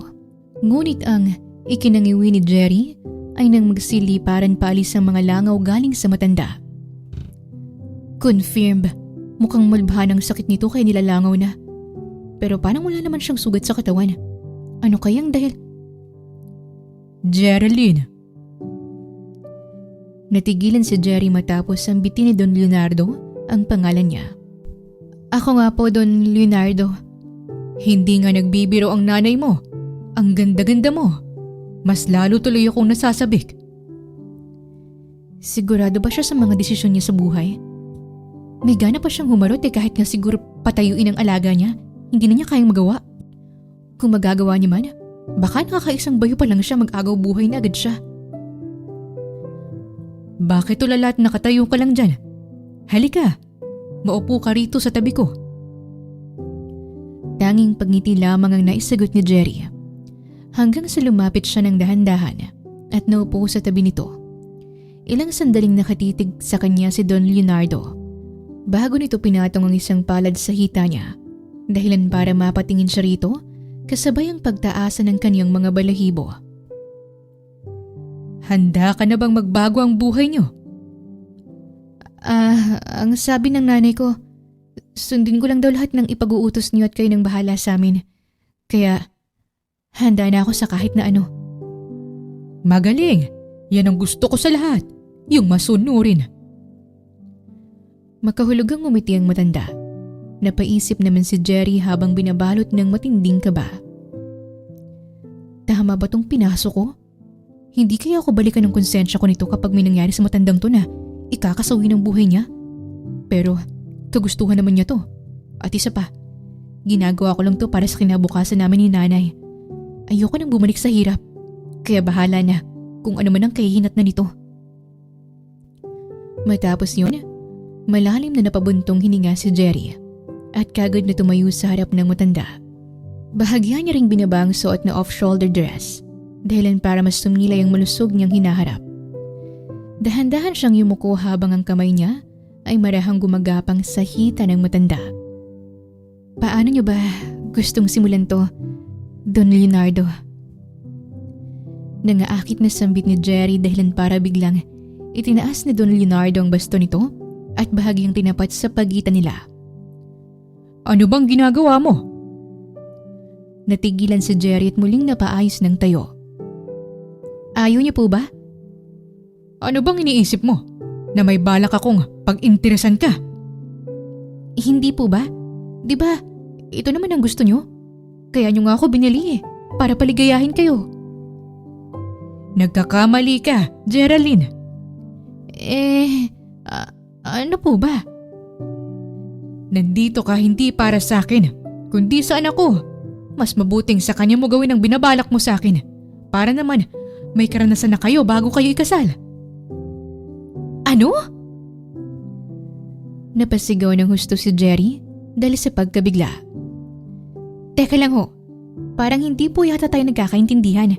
Ngunit ang ikinangiwi ni Jerry ay nang magsiliparan paalis ang mga langaw galing sa matanda. Confirmed, mukhang malbahan ang sakit nito kaya nilalangaw na. Pero parang wala naman siyang sugat sa katawan. Ano kayang dahil? Geraldine. Natigilan si Jerry matapos ambitin ni Don Leonardo ang pangalan niya. Ako nga po, Don Leonardo. Hindi nga nagbibiro ang nanay mo. Ang ganda-ganda mo. Mas lalo tuloy akong nasasabik. Sigurado ba siya sa mga desisyon niya sa buhay? May gana pa siyang humarot kahit nga siguro patayuin ang alaga niya, hindi na niya kayang magawa. Kung magagawa niya man, baka nakakaisang bayo pa lang siya mag-agaw buhay na agad siya. Bakit tulala at nakatayo ka lang dyan? Halika, maupo ka rito sa tabi ko. Tanging pagngiti lamang ang naisagot ni Jerry. Hanggang sa lumapit siya ng dahan-dahan at naupo sa tabi nito. Ilang sandaling nakatitig sa kanya si Don Leonardo. Bago nito pinatong ang isang palad sa hita niya, dahilan para mapatingin siya rito kasabay ang pagtaasan ng kanyang mga balahibo. Handa ka na bang magbago ang buhay niyo? Ang sabi ng nanay ko, Sundin ko lang daw lahat ng ipag-uutos niyo at kayo nang bahala sa amin. Kaya, handa na ako sa kahit na ano. Magaling! Yan ang gusto ko sa lahat. Yung masunurin. Makahulugang ngumiti ang matanda. Napaisip naman si Jerry habang binabalot ng matinding kaba. Tama ba tong pinasok ko? Hindi kaya ako balikan ng konsensya ko nito kapag may nangyari sa matandang to na ikakasawi ng buhay niya? Pero kagustuhan naman niya to. At isa pa, ginagawa ko lang to para sa kinabukasan namin ni nanay. Ayoko nang bumalik sa hirap. Kaya bahala na kung ano man ang kahihinat na nito. Matapos yun, malalim na napabuntong hininga si Jerry at kagad na tumayo sa harap ng matanda. Bahagya niya ring binaba ang suot na off-shoulder dress dahilan para mas tumilay ang malusog niyang hinaharap. Dahan-dahan siyang yumuko habang ang kamay niya ay marahang gumagapang sa hita ng matanda. Paano niyo ba gustong simulan to, Don Leonardo? Nangaakit na sambit ni Jerry dahilan para biglang itinaas ni Don Leonardo ang baston nito at bahagyang tinapat sa pagitan nila. Ano bang ginagawa mo? Natigilan si Jerry at muling napaayos ng tayo. Ayaw niyo po ba? Ano bang iniisip mo? Na may balak akong pag-interesan ka? Hindi po ba? Di ba, ito naman ang gusto niyo? Kaya niyo nga ako binili para paligayahin kayo. Nagkakamali ka, Geraldine. Ano po ba? Nandito ka hindi para sa akin, kundi sa anak ko. Mas mabuting sa kanya mo gawin ang binabalak mo sa akin. Para naman, may karanasan na kayo bago kayo ikasal. Ano? Napasigaw ng husto si Jerry dahil sa pagkabigla. Teka lang ho, parang hindi po yata tayo nagkakaintindihan.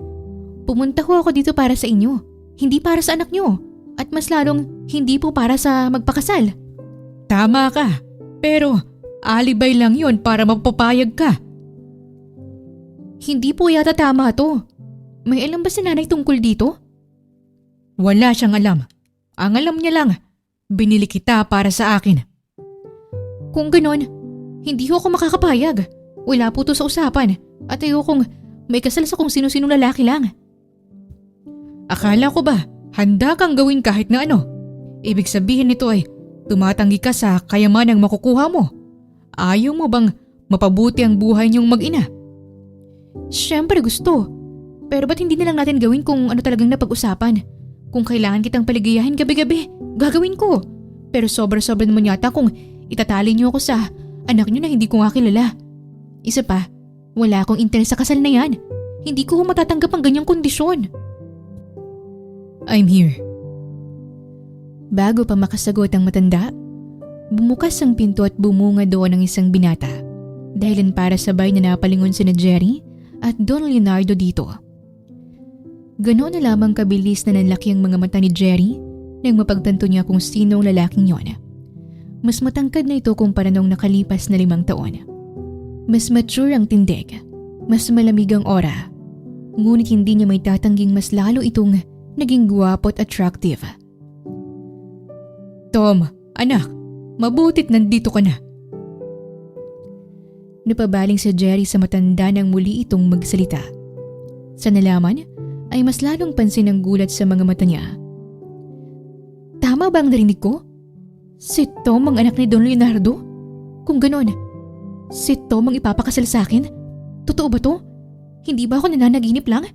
Pumunta ho ako dito para sa inyo, hindi para sa anak nyo. At mas lalong hindi po para sa magpakasal. Tama ka, pero alibay lang yon para magpapayag ka. Hindi po yata tama to. May alam ba si nanay tungkol dito? Wala siyang alam. Ang alam niya lang, binili kita para sa akin. Kung ganon, hindi ho ako makakapayag. Wala po to sa usapan at ayokong may kasal sa kung sino-sino lalaki lang. Akala ko ba handa kang gawin kahit na ano? Ibig sabihin nito ay tumatanggi ka sa kayamanang makukuha mo. Ayaw mo bang mapabuti ang buhay niyong mag-ina? Siyempre gusto. Pero ba't hindi na lang natin gawin kung ano talagang napag-usapan? Kung kailangan kitang paligayahin gabi-gabi, gagawin ko. Pero sobra-sobra naman yata kung itatali niyo ako sa anak niyo na hindi ko nga kilala. Isa pa, wala akong interes sa kasal na yan. Hindi ko matatanggap ang ganyang kondisyon. I'm here. Bago pa makasagot ang matanda, bumukas ang pinto at bumunga doon ang isang binata. Dahilan para sabay na napalingon sina Jerry at Don Leonardo dito. Ganoon na lamang kabilis na nanlaki ang mga mata ni Jerry nang mapagtanto niya kung sino ang lalaking yon. Mas matangkad na ito kumpara noong nakalipas na 5 taon. Mas mature ang tindig, mas malamig ang aura. Ngunit hindi niya may tatangging mas lalo itong naging gwapo at attractive. Tom, anak, mabutit nandito ka na. Napabaling si Jerry sa matanda nang muli itong magsalita. Sa nalaman ay mas lalong pansin ang gulat sa mga mata niya. Tama ba ang narinig ko? Si Tom ang anak ni Don Leonardo? Kung ganon, si Tom ang ipapakasal sa akin? Totoo ba to? Hindi ba ako nananaginip lang?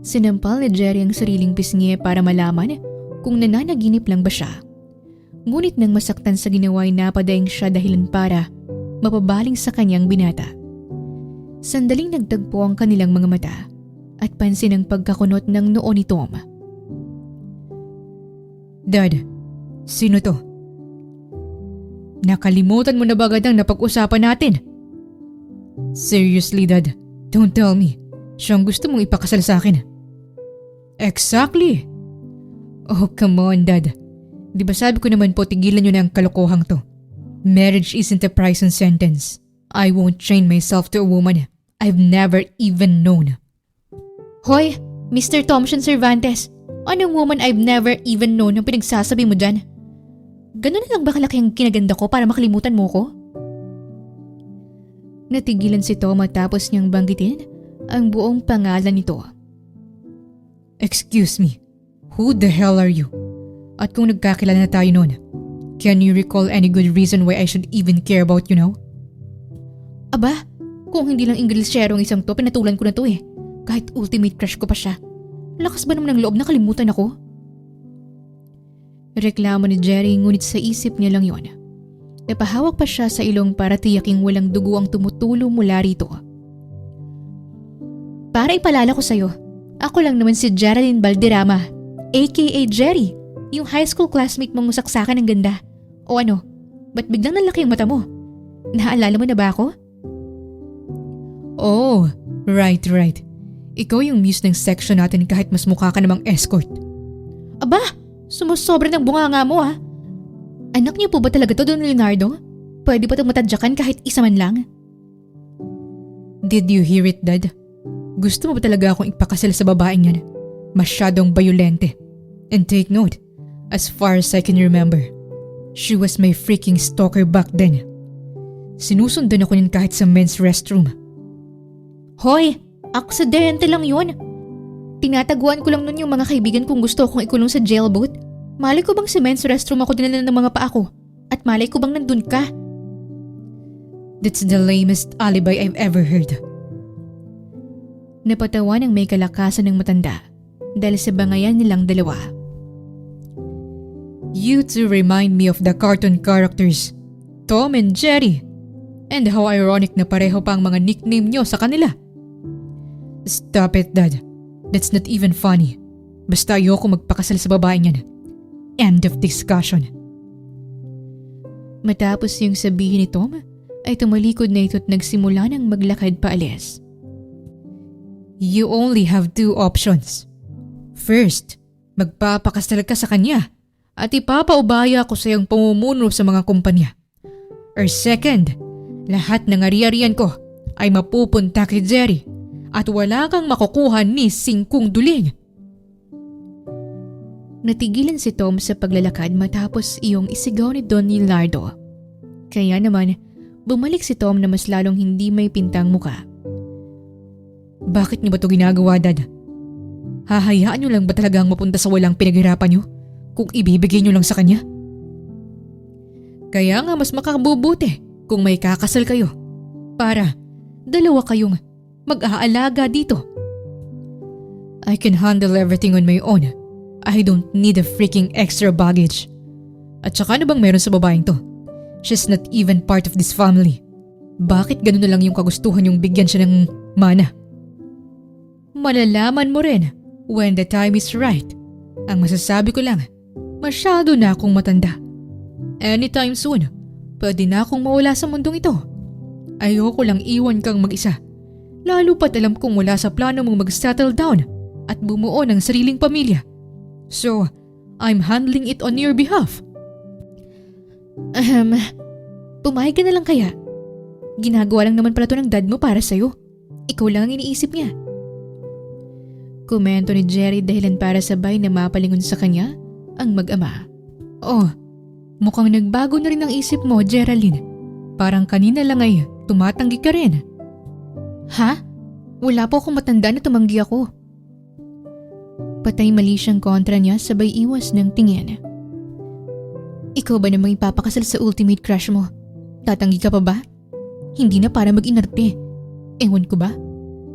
Sinampal ni Jerry ang sariling pisngi para malaman kung nananaginip lang ba siya. Ngunit nang masaktan sa ginawa ay napadaing siya dahilan para mapabaling sa kanyang binata. Sandaling nagtagpo ang kanilang mga mata at pansin ang pagkakunot ng noo ni Tom. Dad, sino to? Nakalimutan mo na ba agad ang napag-usapan natin? Seriously, Dad, don't tell me. Siyang gusto mong ipakasal sa akin. Exactly. Oh, come on, Dad. Di ba sabi ko naman po tigilan nyo na ang kalokohang to? Marriage isn't a prison sentence. I won't chain myself to a woman I've never even known. Hoy, Mr. Thompson Cervantes, anong woman I've never even known ang pinagsasabi mo dyan? Ganun na lang ba kalaki ang kinaganda ko para makalimutan mo ko? Natigilan si Tom matapos niyang banggitin ang buong pangalan nito. Excuse me, who the hell are you? At kung nagkakilala na tayo noon, can you recall any good reason why I should even care about you now? Aba, kung hindi lang Inglesyero ang isang to, pinatulan ko na to eh. Kahit ultimate crush ko pa siya. Lakas ba naman ng loob na kalimutan ako? Reklamo ni Jerry ngunit sa isip niya lang yon. Napahawak pa siya sa ilong para tiyaking walang dugo ang tumutulo mula rito. Para ipalala ko sa'yo, ako lang naman si Geraldine Valderrama, aka Jerry, yung high school classmate mong saksakan ng ganda. O ano, ba't biglang nalaki ang mata mo? Naalala mo na ba ako? Oh, right. Ikaw yung muse ng section natin kahit mas mukha ka namang escort. Aba, sumusobra ng bunganga mo ah. Anak niyo po ba talaga to, Don Leonardo? Pwede ba itong matadyakan kahit isa man lang? Did you hear it, Dad? Gusto mo ba talaga akong ipakasal sa babaeng yan? Masyadong bayolente. And take note, as far as I can remember, she was my freaking stalker back then. Sinusundan ako niyan kahit sa men's restroom. Hoy, aksidente lang yun. Tinataguan ko lang nun yung mga kaibigan kong gusto kong ikulong sa jailboat. Malay ko bang sa men's restroom ako dinala ng mga paa ko? At malay ko bang nandun ka? That's the lamest alibi I've ever heard. Napatawa ng may kalakasan ng matanda dahil sa bangayan nilang dalawa. You two remind me of the cartoon characters, Tom and Jerry. And how ironic na pareho pa ang mga nickname nyo sa kanila. Stop it, Dad. That's not even funny. Basta ayoko magpakasal sa babaeng yan. End of discussion. Matapos yung sabihin ni Tom, ay tumalikod na ito at nagsimula ng maglakad paalis. You only have two options. First, magpapakasal ka sa kanya at ipapaubaya ko sa iyong pamumuno sa mga kumpanya. Or second, lahat ng ari-arian ko ay mapupunta kay Jerry at wala kang makukuha ni singkung duling. Natigilan si Tom sa paglalakad matapos iyong isigaw ni Don Leonardo. Kaya naman, bumalik si Tom na mas lalong hindi may pintang muka. Bakit niyo ba ito ginagawa, Dad? Hahayaan niyo lang ba talagang mapunta sa walang pinaghirapan niyo kung ibibigay niyo lang sa kanya? Kaya nga mas makakabubuti kung may kakasal kayo para dalawa kayong mag-aalaga dito. I can handle everything on my own. I don't need a freaking extra baggage. At saka ano bang meron sa babaeng to? She's not even part of this family. Bakit ganun na lang yung kagustuhan yung bigyan siya ng mana? Malalaman mo rin when the time is right. Ang masasabi ko lang, masyado na akong matanda. Anytime soon, pwede na akong mawala sa mundong ito. Ayoko lang iwan kang mag-isa. Lalo pat alam kong wala sa plano mong mag-settle down at bumuo ng sariling pamilya. So, I'm handling it on your behalf. Pumayag ka na lang kaya? Ginagawa lang naman pala to ng dad mo para sa'yo. Ikaw lang ang iniisip niya. Komento ni Jerry dahilan para sabay na mapalingon sa kanya ang mag-ama. Oh, mukhang nagbago na rin ang isip mo, Geraldine. Parang kanina lang ay tumatanggi ka rin. Ha? Wala po akong matanda na tumanggi ako. Patay mali siyang kontra niya sabay iwas ng tingin. Ikaw ba namang ipapakasal sa ultimate crush mo? Tatanggi ka pa ba? Hindi na para mag-inarte. Ewan ko ba?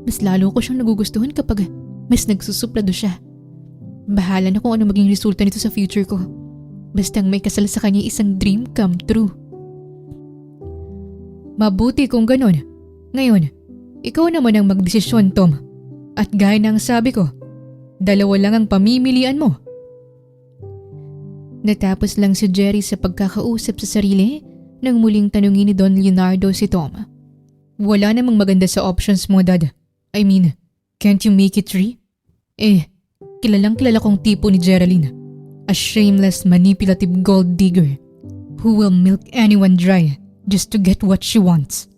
Mas lalo ko siyang nagugustuhan kapag mas nagsusuplado siya. Bahala na kung ano maging resulta nito sa future ko. Bastang may kasal sa kanya isang dream come true. Mabuti kung ganon. Ngayon, ikaw naman ang magdesisyon, Tom. At gaya ng sabi ko, dalawa lang ang pamimilian mo. Natapos lang si Jerry sa pagkakausap sa sarili nang muling tanungin ni Don Leonardo si Tom. Wala namang maganda sa options mo, Dad. I mean, can't you make it 3? Kilalang kilala kong tipo ni Geraldine. A shameless, manipulative gold digger who will milk anyone dry just to get what she wants.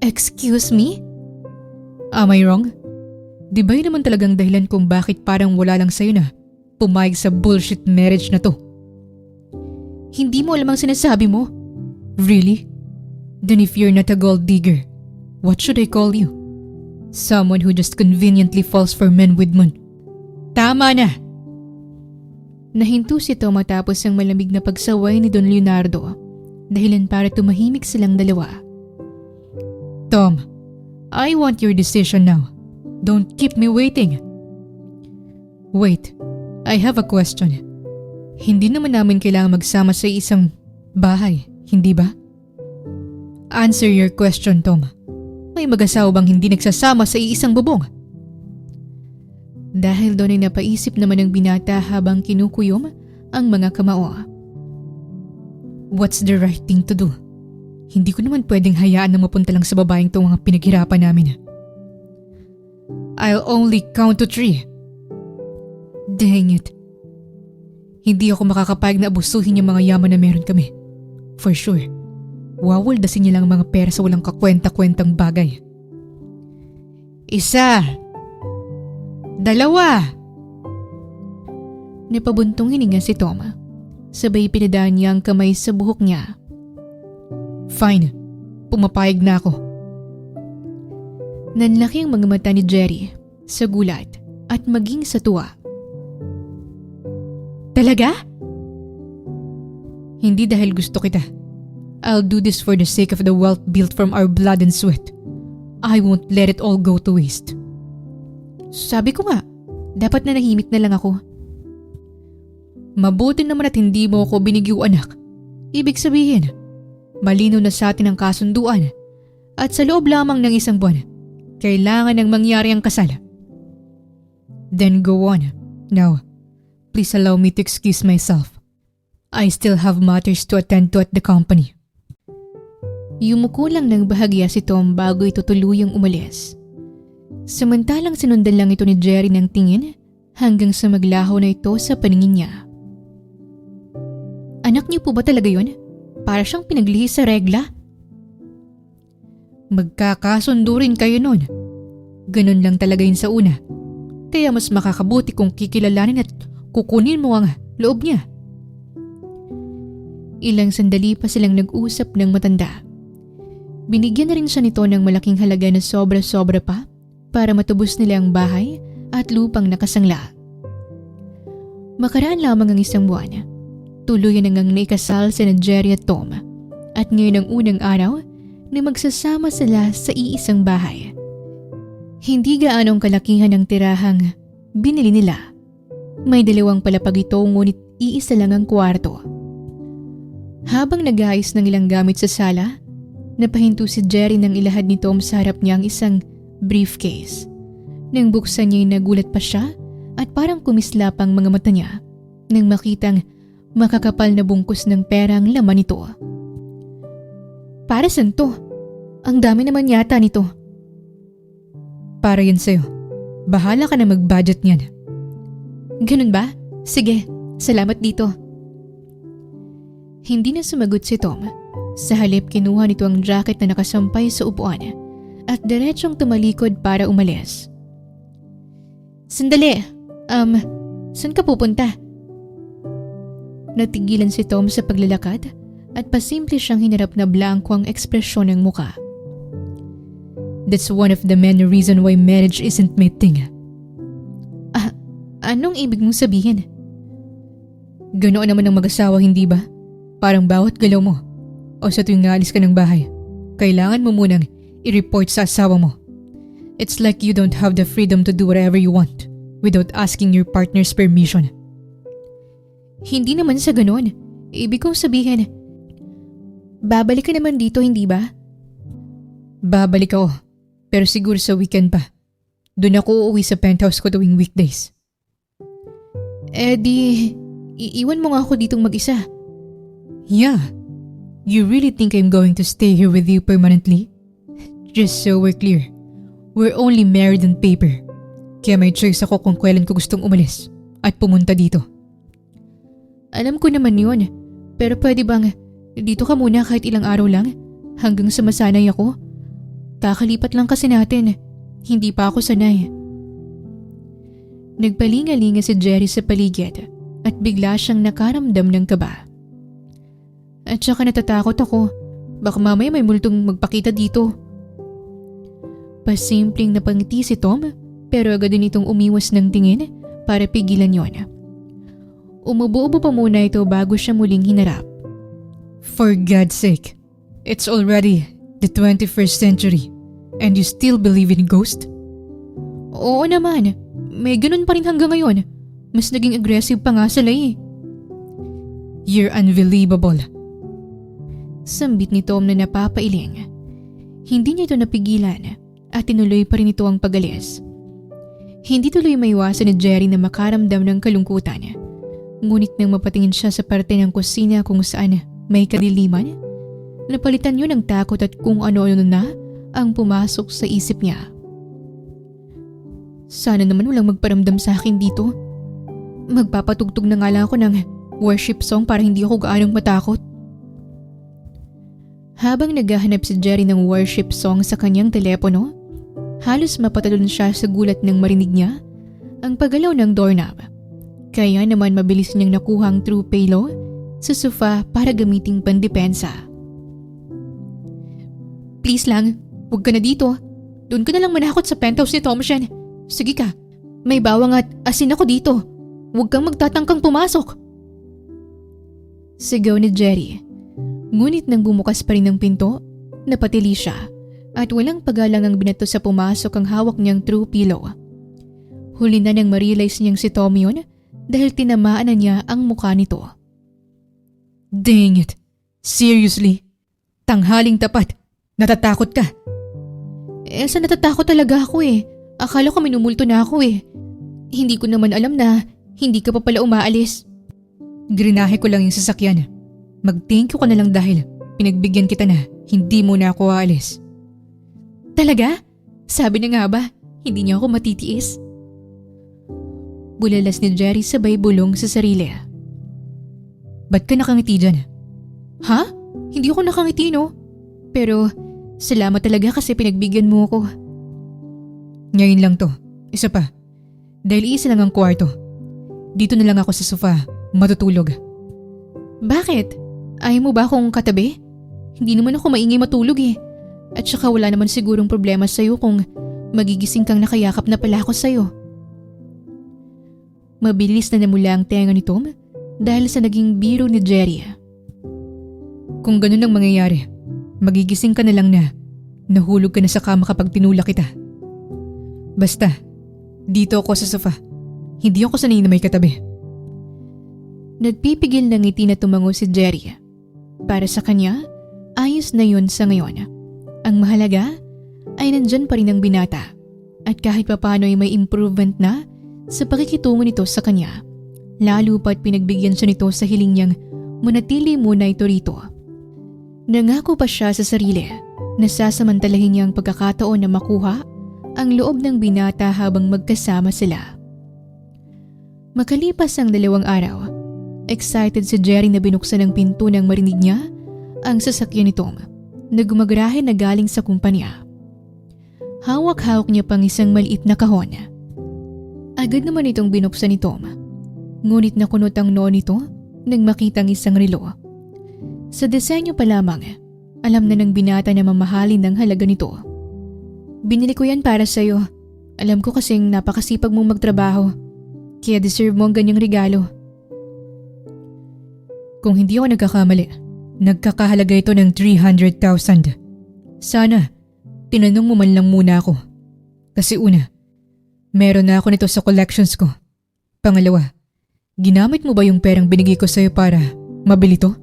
Excuse me? Am I wrong? Di ba yun naman talagang dahilan kung bakit parang wala lang sa'yo na pumayag sa bullshit marriage na to? Hindi mo alam ang sinasabi mo. Really? Then if you're not a gold digger, what should I call you? Someone who just conveniently falls for men with money. Tama na! Nahinto si Tom matapos ang malamig na pagsaway ni Don Leonardo, dahilan para tumahimik silang dalawa. Tom, I want your decision now. Don't keep me waiting. Wait, I have a question. Hindi naman namin kailangan magsama sa isang bahay, hindi ba? Answer your question, Tom. May mag-asawa bang hindi nagsasama sa iisang bubong? Dahil doon ay napaisip naman ng binata habang kinukuyom ang mga kamao. What's the right thing to do? Hindi ko naman pwedeng hayaan na mapunta lang sa babaeng itong mga pinaghirapan namin. I'll only count to 3. Dang it. Hindi ako makakapayag na abusuhin yung mga yaman na meron kami. For sure. Wawaldasin niya lang ang mga pera sa walang kakwenta-kwentang bagay. 1. 2. Napabuntong hininga si Tom. Sabay pinadaan niya ang kamay sa buhok niya. Fine. Pumapayag na ako. Nanlaki ang mga mata ni Jerry sa gulat at maging sa tuwa. Talaga? Hindi dahil gusto kita. I'll do this for the sake of the wealth built from our blood and sweat. I won't let it all go to waste. Sabi ko nga, dapat na nahimik na lang ako. Mabuti naman at hindi mo ako binigyo, anak. Ibig sabihin, malino na sa atin ang kasunduan at sa loob lamang ng 1 buwan, kailangan nang mangyari ang kasal. Then go on. Now, please allow me to excuse myself. I still have matters to attend to at the company. Yumuko lang ng bahagya si Tom bago ito tuluyang umalis. Samantalang sinundan lang ito ni Jerry ng tingin hanggang sa maglaho na ito sa paningin niya. Anak niyo po ba talaga yun? Para siyang pinaglihis sa regla? Magkakasundo rin kayo nun. Ganun lang talaga yun sa una. Kaya mas makakabuti kung kikilalanin at kukunin mo ang loob niya. Ilang sandali pa silang nag-usap ng matanda. Binigyan na rin siya nito ng malaking halaga na sobra-sobra pa para matubos nila ang bahay at lupang nakasangla. Makaraan lamang ang 1 buwan. Tuluyan nang naikasal si Jerry at Tom at ngayon ang unang araw na magsasama sila sa iisang bahay. Hindi gaanong kalakihan ang tirahang binili nila. May 2 palapag ito ngunit iisa lang ang kwarto. Habang nag-aayos ng ilang gamit sa sala, napahinto si Jerry nang ilahad ni Tom sa harap niya ang isang briefcase. Nang buksan niya ay nagulat pa siya at parang kumislap ang mga mata niya nang makitang makakapal na bungkus ng pera ang laman nito. Para saan to? Ang dami naman yata nito. Para yan sa'yo. Bahala ka na mag-budget niyan. Ganun ba? Sige, salamat dito. Hindi na sumagot si Tom. Sa halip kinuha nito ang jacket na nakasampay sa upuan at diretsong tumalikod para umalis. Sandali, saan ka pupunta? Natigilan si Tom sa paglalakad at pasimple siyang hinarap na blanko ang ekspresyon ng muka. That's one of the many reasons why marriage isn't my thing. Anong ibig mong sabihin? Ganoon naman ang mag-asawa, hindi ba? Parang bawat galaw mo o sa tuwing naalis ka ng bahay, kailangan mo munang i-report sa asawa mo. It's like you don't have the freedom to do whatever you want without asking your partner's permission. Hindi naman sa ganoon. Ibig kong sabihin, babalik ka naman dito, hindi ba? Babalik ako, pero siguro sa weekend pa. Doon ako uuwi sa penthouse ko tuwing weekdays. Iiwan mo nga ako ditong mag-isa. Yeah. You really think I'm going to stay here with you permanently? Just so we're clear, we're only married on paper. Kaya may choice ako kung kailan ko gustong umalis at pumunta dito. Alam ko naman yun, pero pwede bang dito ka muna kahit ilang araw lang hanggang sa masanay ako? Kakalipat lang kasi natin, hindi pa ako sanay. Nagpalinga-linga si Jerry sa paligid at bigla siyang nakaramdam ng kaba. At saka natatakot ako. Baka mamaya may multong magpakita dito. Pasimpleng napangiti si Tom pero agad din itong umiwas ng tingin para pigilan yon. Umubo-ubo pa muna ito bago siya muling hinarap. For God's sake, it's already the 21st century and you still believe in ghosts? Oo naman, may ganun pa rin hanggang ngayon. Mas naging aggressive pa nga sila eh. You're unbelievable. Sambit ni Tom na napapailing. Hindi niya ito napigilan at tinuloy pa rin ito ang pag-alis. Hindi tuloy maiwasan ni Jerry na makaramdam ng kalungkutan. Ngunit nang mapatingin siya sa parte ng kusina kung saan may kadiliman, napalitan yun ng takot at kung ano-ano na ang pumasok sa isip niya. Sana naman walang magparamdam sa akin dito. Magpapatugtog na nga lang ako ng worship song para hindi ako gaanong matakot. Habang naghahanap si Jerry ng worship song sa kanyang telepono, halos mapatalon siya sa gulat nang marinig niya ang paggalaw ng doorknob. Kaya naman mabilis niyang nakuha ang true pillow sa sofa para gamiting pandepensa. Please lang, huwag ka na dito. Doon ka na lang manakot sa penthouse ni Tomshan. Sige ka, may bawang at asin ako dito. Huwag kang magtatangkang pumasok. Sigaw ni Jerry. Ngunit nang bumukas pa rin ang pinto, napatili siya at walang pagalang ang binato sa pumasok ang hawak niyang true pillow. Huli na nang ma-realize niyang si Tom yun dahil tinamaan na niya ang mukha nito. Dang it! Seriously? Tanghaling tapat, natatakot ka? Sa natatakot talaga ako eh. Akala ko minumulto na ako eh. Hindi ko naman alam na hindi ka pa pala umaalis. Grinahe ko lang yung sasakyan. Mag-thank you ka na lang dahil pinagbigyan kita na hindi mo na ako aalis. Talaga? Sabi na nga ba, hindi niya ako matitiis? Bulalas ni Jerry sabay bulong sa sarili. Ba't ka nakangiti dyan? Ha? Hindi ako nakangiti no? Pero salamat talaga kasi pinagbigyan mo ako. Ngayon lang to. Isa pa. Dahil isa lang ang kwarto. Dito na lang ako sa sofa, matutulog. Bakit? Ayaw mo ba akong katabi? Hindi naman ako maingay matulog eh. At saka wala naman sigurong problema sa'yo kung magigising kang nakayakap na pala ako sa'yo. Mabilis na namula ang tenga ni Tom dahil sa naging biro ni Jerry. Kung ganun ang mangyayari, magigising ka na lang na nahulog ka na sa kama kapag tinulak kita. Basta, dito ako sa sofa. Hindi ako sanay na may katabi. Nagpipigil ng ngiti na tumango si Jerry. Para sa kanya, ayos na yun sa ngayon. Ang mahalaga ay nandyan pa rin ang binata at kahit papano ay may improvement na sa pakikitungo nito sa kanya. Lalo pa't pinagbigyan siya nito sa hiling niyang manatili muna ito rito. Nangako pa siya sa sarili na sasamantalahin niya ang pagkakataon na makuha ang loob ng binata habang magkasama sila. Makalipas ang 2 araw, excited si Jerry na binuksan ang pinto nang marinig niya ang sasakyan ni Tom na gumagarahe na galing sa kumpanya. Hawak-hawak niya pang isang maliit na kahon. Agad naman itong binuksan ni Tom. Ngunit nakunot ang noo nito nang makita ang isang relo. Sa disenyo pa lamang, alam na ng binata na mamahalin ng halaga nito. Binili ko yan para sa'yo. Alam ko kasing napakasipag mong magtrabaho. Kaya deserve mo ang ganyang regalo. Kung hindi ako nagkakamali, nagkakahalaga ito ng 300,000. Sana, tinanong mo man lang muna ako. Kasi una, meron na ako nito sa collections ko. Pangalawa, ginamit mo ba yung perang binigay ko sa'yo para mabili to?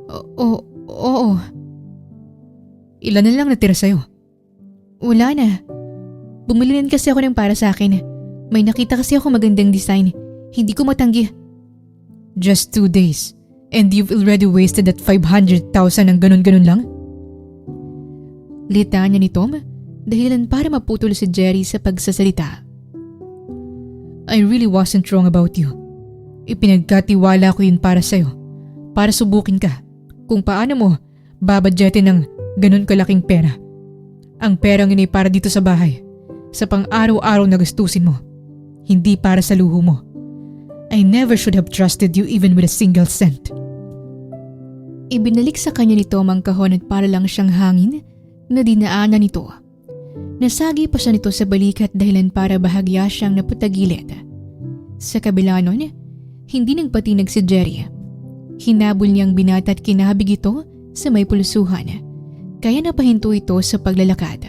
Oo. Ilan na lang natira sa'yo? Wala na. Bumili rin kasi ako ng para sa akin. May nakita kasi ako magandang design. Hindi ko matanggi. Just 2 days and you've already wasted that 500,000 ng ganun-ganun lang? Litaan niya ni Tom dahilan para maputol si Jerry sa pagsasalita. I really wasn't wrong about you. Ipinagkatiwala ko yun para sa'yo. Para subukin ka kung paano mo babadgetin ng ganun kalaking pera. Ang perang yun ay para dito sa bahay, sa pang-araw-araw na gastusin mo, hindi para sa luho mo. I never should have trusted you even with a single cent. Ibinalik sa kanya ni Tom ang kahon at para lang siyang hangin na dinaanan nito. Nasagi pa siya nito sa balikat dahilan para bahagya siyang naputagilid. Sa kabila nun, hindi nagpatinag si Jerry. Hinabol niyang binata at kinabig ito sa may pulsuhan, kaya napahinto ito sa paglalakad.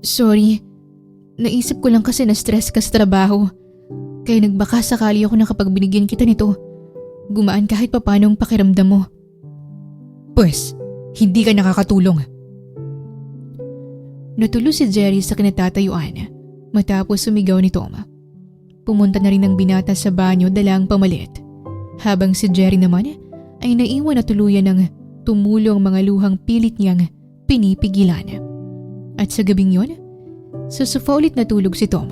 Sorry, naisip ko lang kasi na stress ka sa trabaho, kaya nagbaka sakali ako na kapag binigyan kita nito, gumaan kahit papano ang pakiramdam mo. Pwes, hindi ka nakakatulong. Natulo si Jerry sa kinatatayuan matapos sumigaw ni Tom. Pumunta na rin ang binata sa banyo dala ang pamalit, habang si Jerry naman ay naiwan na tuluyan ng tumulo ang mga luhang pilit niyang pinipigilan. At sa gabing yon, sa sofa ulit natulog si Tom.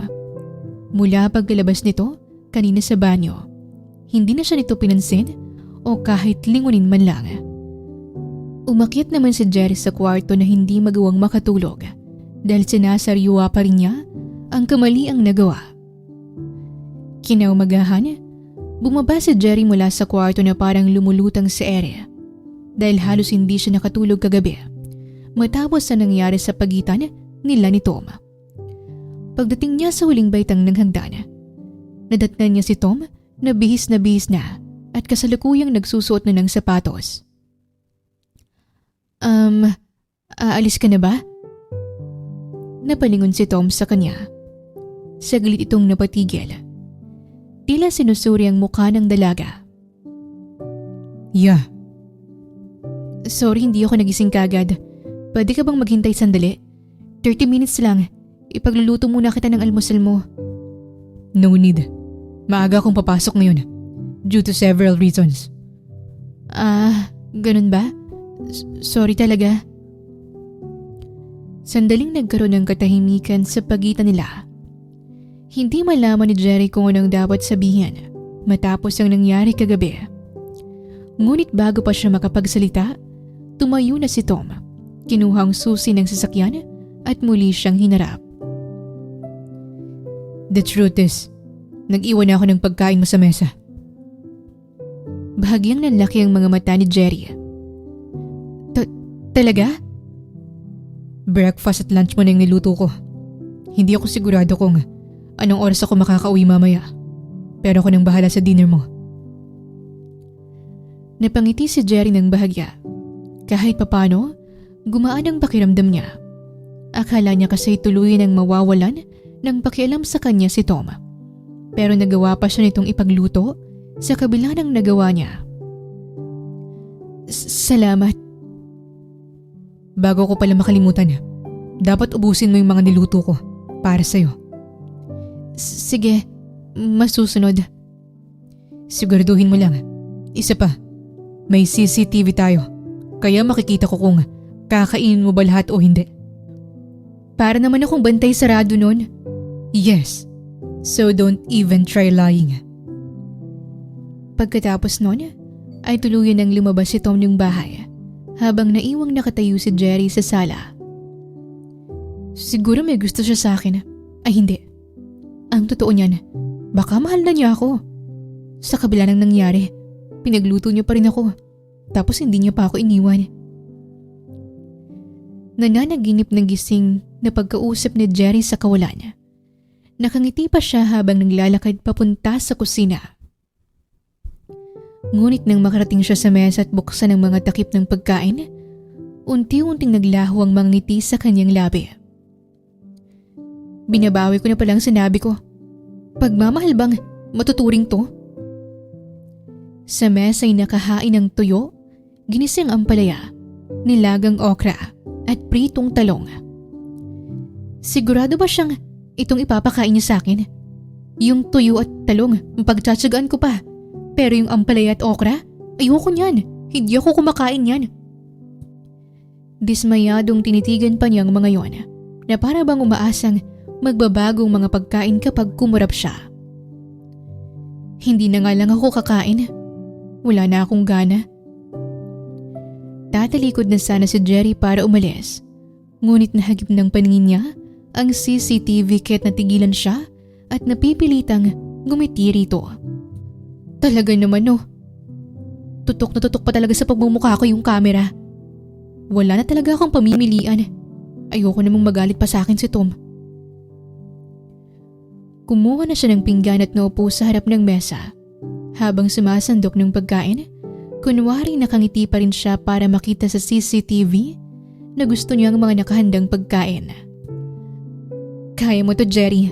Mula pagkalabas nito kanina sa banyo, hindi na siya nito pinansin o kahit lingunin man lang. Umakyat naman si Jerry sa kwarto na hindi magawang makatulog dahil sinasariwa pa rin niya ang kamaliang nagawa. Kinaumagahan, bumaba si Jerry mula sa kwarto na parang lumulutang sa ere dahil halos hindi siya nakatulog kagabi matapos na nangyari sa pagitan nila ni Tom. Pagdating niya sa huling baitang ng hagdan, nadatnan niya si Tom na bihis na at kasalukuyang nagsusuot na ng sapatos. Aalis ka na ba? Napalingon si Tom sa kanya. Saglit itong napatigil. Tila sinusuri ang mukha ng dalaga. Yeah. Sorry, hindi ako nagising kagad. Pwede ka bang maghintay sandali? 30 minutes lang. Ipagluluto muna kita ng almusal mo. No need. Maaga akong papasok ngayon due to several reasons. Ganun ba? Sorry talaga. Sandaling nagkaroon ng katahimikan sa pagitan nila. Hindi malaman ni Jerry kung anong dapat sabihin matapos ang nangyari kagabi. Ngunit bago pa siya makapagsalita, tumayo na si Tom. Kinuha ang susi ng sasakyan at muli siyang hinarap. The truth is, nag-iwan ako ng pagkain mo sa mesa. Bahagyang nanlaki ang mga mata ni Jerry. Talaga? Breakfast at lunch mo na yung niluto ko. Hindi ako sigurado kung anong oras ako makakauwi mamaya. Pero ako nang bahala sa dinner mo. Napangiti si Jerry ng bahagya. Kahit papano, gumaan ang pakiramdam niya. Akala niya kasi tuluyan ang mawawalan ng pakialam sa kanya si Tom. Pero nagawa pa siya nitong ipagluto sa kabila ng nagawa niya. Salamat. Bago ko pala makalimutan, dapat ubusin mo yung mga niluto ko para sa'yo. Sige, masusunod. Siguraduhin mo lang. Isa pa, may CCTV tayo. Kaya makikita ko kung kakainin mo ba lahat o hindi. Para naman akong bantay sarado nun. Yes, so don't even try lying. Pagkatapos nun, ay tuluyan ng lumabas si Tom ng bahay habang naiwang nakatayo si Jerry sa sala. Siguro may gusto siya sa akin. Ay hindi. Ang totoo niyan, baka mahal na niya ako. Sa kabila ng nangyari, pinagluto niya pa rin ako. Tapos hindi niya pa ako iniwan. Nananaginip ng gising na pagkausap ni Jerry sa kawalan. Nakangiti pa siya habang naglalakad papunta sa kusina. Ngunit nang makarating siya sa mesa at buksan ang mga takip ng pagkain, unti-unting naglaho ang mga ngiti sa kanyang labi. Binabawi ko na palang sinabi ko. Pagmamahal bang matuturing to? Sa mesa ay nakahain ng tuyo, ginising ampalaya, nilagang okra at pritong talong. Sigurado ba siyang itong ipapakain niya sa akin? Yung tuyo at talong, pagtsatsagaan ko pa. Pero yung ampalaya at okra, ayoko niyan. Hindi ako kumakain yan. Dismayadong tinitigan pa niyang mga yon na para bang umaasang magbabagong mga pagkain kapag kumurap siya. Hindi na nga lang ako kakain. Wala na akong gana. Tatalikod na sana si Jerry para umalis. Ngunit nahagip ng paningin niya ang CCTV kaya't natigilan siya at napipilitang ngumiti rito. Talaga naman no. Tutok na tutok pa talaga sa pagmumukha ko yung camera. Wala na talaga akong pamimilian. Ayoko namang magalit pa sa akin si Tom. Kumuha na siya ng pinggan at naupo sa harap ng mesa. Habang sumasandok ng pagkain, kunwari nakangiti pa rin siya para makita sa CCTV na gusto niya ang mga nakahandang pagkain. Kaya mo to, Jerry.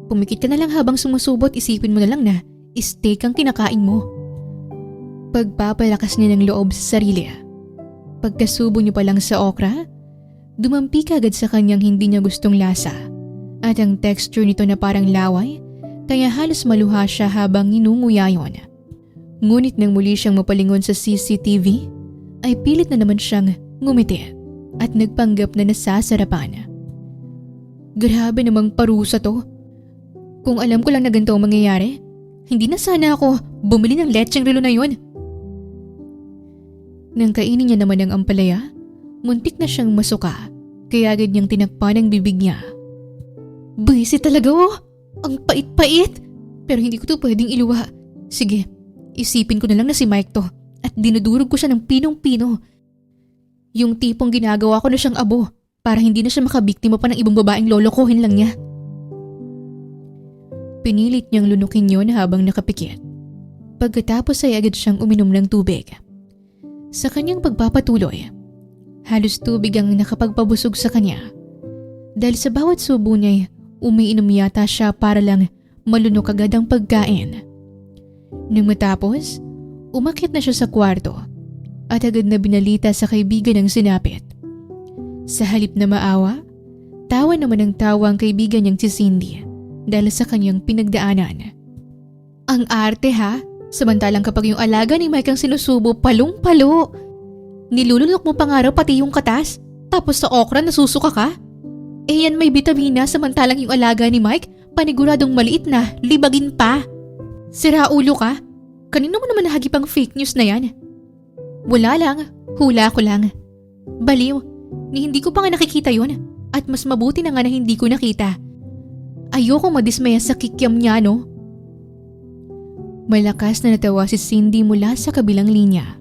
Pumikit ka na lang habang sumusubot, isipin mo na lang na steak ang kinakain mo. Pagpapalakas niya ng loob sa sarili. Pagkasubo niyo pa lang sa okra, dumampi ka agad sa kanyang hindi niya gustong lasa at ang texture nito na parang laway kaya halos maluha siya habang inunguya yon. Ngunit nang muli siyang mapalingon sa CCTV ay pilit na naman siyang ngumiti at nagpanggap na nasasarapan. Grabe namang parusa to. Kung alam ko lang na ganito ang mangyayari, hindi na sana ako bumili ng lecheng relo na yon. Nang kainin niya naman ang ampalaya, muntik na siyang masuka kaya agad niyang tinakpan ang bibig niya. Buwisit talaga oh! Ang pait-pait! Pero hindi ko to pwedeng iluwa. Sige, isipin ko na lang na si Mike to at dinudurog ko siya ng pinong-pino. Yung tipong ginagawa ko na siyang abo para hindi na siya makabiktima pa ng ibang babaeng lolokohin lang niya. Pinilit niyang lunukin yon habang nakapikit. Pagkatapos ay agad siyang uminom ng tubig. Sa kanyang pagpapatuloy, halos tubig ang nakapagpabusog sa kanya. Dahil sa bawat subo niya, umiinom yata siya para lang malunok agad ang pagkain. Nang matapos, umakyat na siya sa kwarto at agad na binalita sa kaibigan ang sinapit. Sa halip na maawa, tawa naman ang tawa ang kaibigan niyang si Cindy dahil sa kanyang pinagdaanan. Ang arte ha? Samantalang kapag yung alaga ni Mike ang sinusubo, palong-palo. Nilulunok mo pa nga raw pati yung katas, tapos sa okra nasusuka ka? Eh yan may bitamina samantalang yung alaga ni Mike, paniguradong maliit na, libagin pa. Sira ulo ka? Kanino mo naman nahagip ang fake news na yan? Wala lang, hula ko lang. Baliw, ni hindi ko pa nga nakikita yun at mas mabuti na nga na hindi ko nakita. Ayoko madismaya sa kikiam niya no? Malakas na natawa si Cindy mula sa kabilang linya.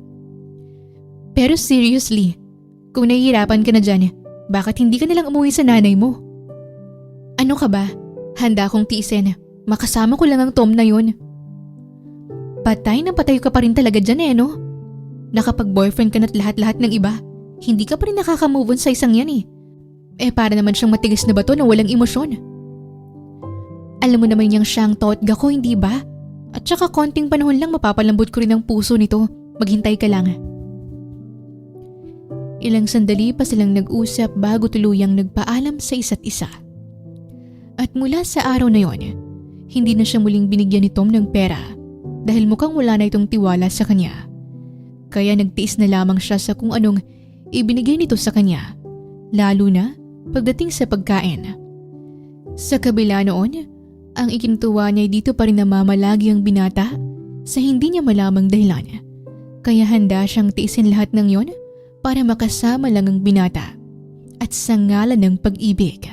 Pero seriously, kung nahihirapan ka na dyan, bakit hindi ka nalang umuwi sa nanay mo? Ano ka ba? Handa akong tiisin. Makasama ko lang ang Tom na yun. Patay na patay ka pa rin talaga dyan no? Nakapag-boyfriend ka na't lahat-lahat ng iba. Hindi ka pa rin nakaka-move on sa isang yan Eh para naman siyang matigas na bato na walang emosyon. Alam mo naman niyang siyang totga ko, hindi ba? At saka konting panahon lang mapapalambot ko rin ang puso nito. Maghintay ka lang. Ilang sandali pa silang nag-usap bago tuluyang nagpaalam sa isa't isa. At mula sa araw na yon, hindi na siya muling binigyan ni Tom ng pera dahil mukhang wala na itong tiwala sa kanya. Kaya nagtiis na lamang siya sa kung anong ibinigay nito sa kanya, lalo na pagdating sa pagkain. Sa kabila noon, ang ikintuwa niya dito pa rin namamalagi ang binata sa hindi niya malamang dahilan. Kaya handa siyang tiisin lahat ng yon para makasama lang ang binata at sa ngalan ng pag-ibig.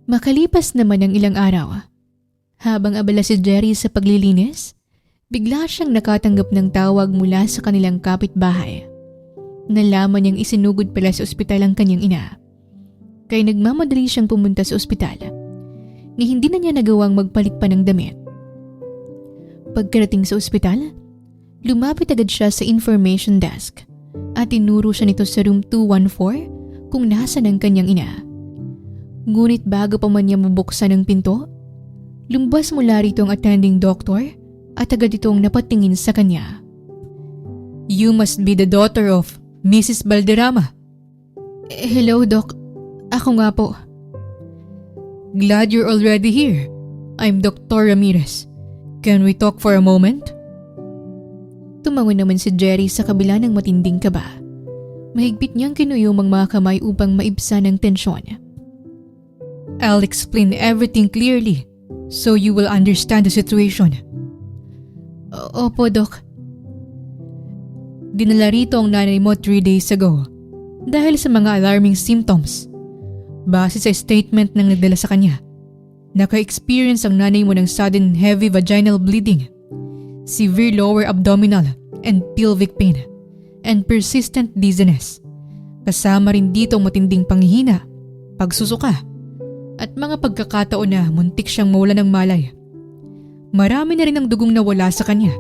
Makalipas naman ang ilang araw, habang abala si Jerry sa paglilinis, bigla siyang nakatanggap ng tawag mula sa kanilang kapitbahay. Nalaman niyang isinugod pala sa ospital ang kanyang ina. Kaya nagmamadali siyang pumunta sa ospital ni hindi na niya nagawang magpalit pa ng damit. Pagkarating sa ospital, lumapit agad siya sa information desk at tinuro siya nito sa room 214 kung nasa ng kanyang ina. Ngunit bago pa man niya mabuksan ang pinto, lumabas mula rito ang attending doctor at agad itong napatingin sa kanya. You must be the daughter of Mrs. Valderrama. Hello, Doc. Ako nga po. Glad you're already here. I'm Dr. Ramirez. Can we talk for a moment? Tumangon naman si Jerry sa kabila ng matinding kaba. Mahigpit niyang kinuyom ang mga kamay upang maibsan ang tensyon. I'll explain everything clearly so you will understand the situation. Opo, Doc. Dinala rito ang nanay mo 3 days ago dahil sa mga alarming symptoms. Base sa statement ng nagdala sa kanya, naka-experience ang nanay mo ng sudden heavy vaginal bleeding. severe lower abdominal and pelvic pain, and persistent dizziness. Kasama rin dito ang matinding panghihina, pagsusuka, at mga pagkakataon na muntik siyang mawala ng malay. Marami na rin ang dugong nawala sa kanya.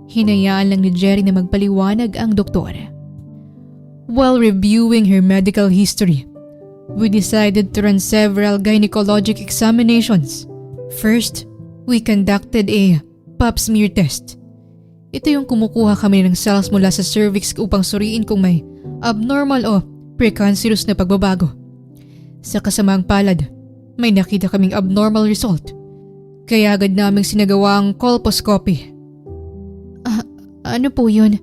Hinayaan lang ni Jerry na magpaliwanag ang doktor. While reviewing her medical history, we decided to run several gynecologic examinations. First, we conducted a pap smear test. Ito yung kumukuha kami ng cells mula sa cervix upang suriin kung may abnormal o precancerous na pagbabago. Sa kasamaang palad, may nakita kaming abnormal result. Kaya agad naming sinagawa ang colposcopy. Ano po yun?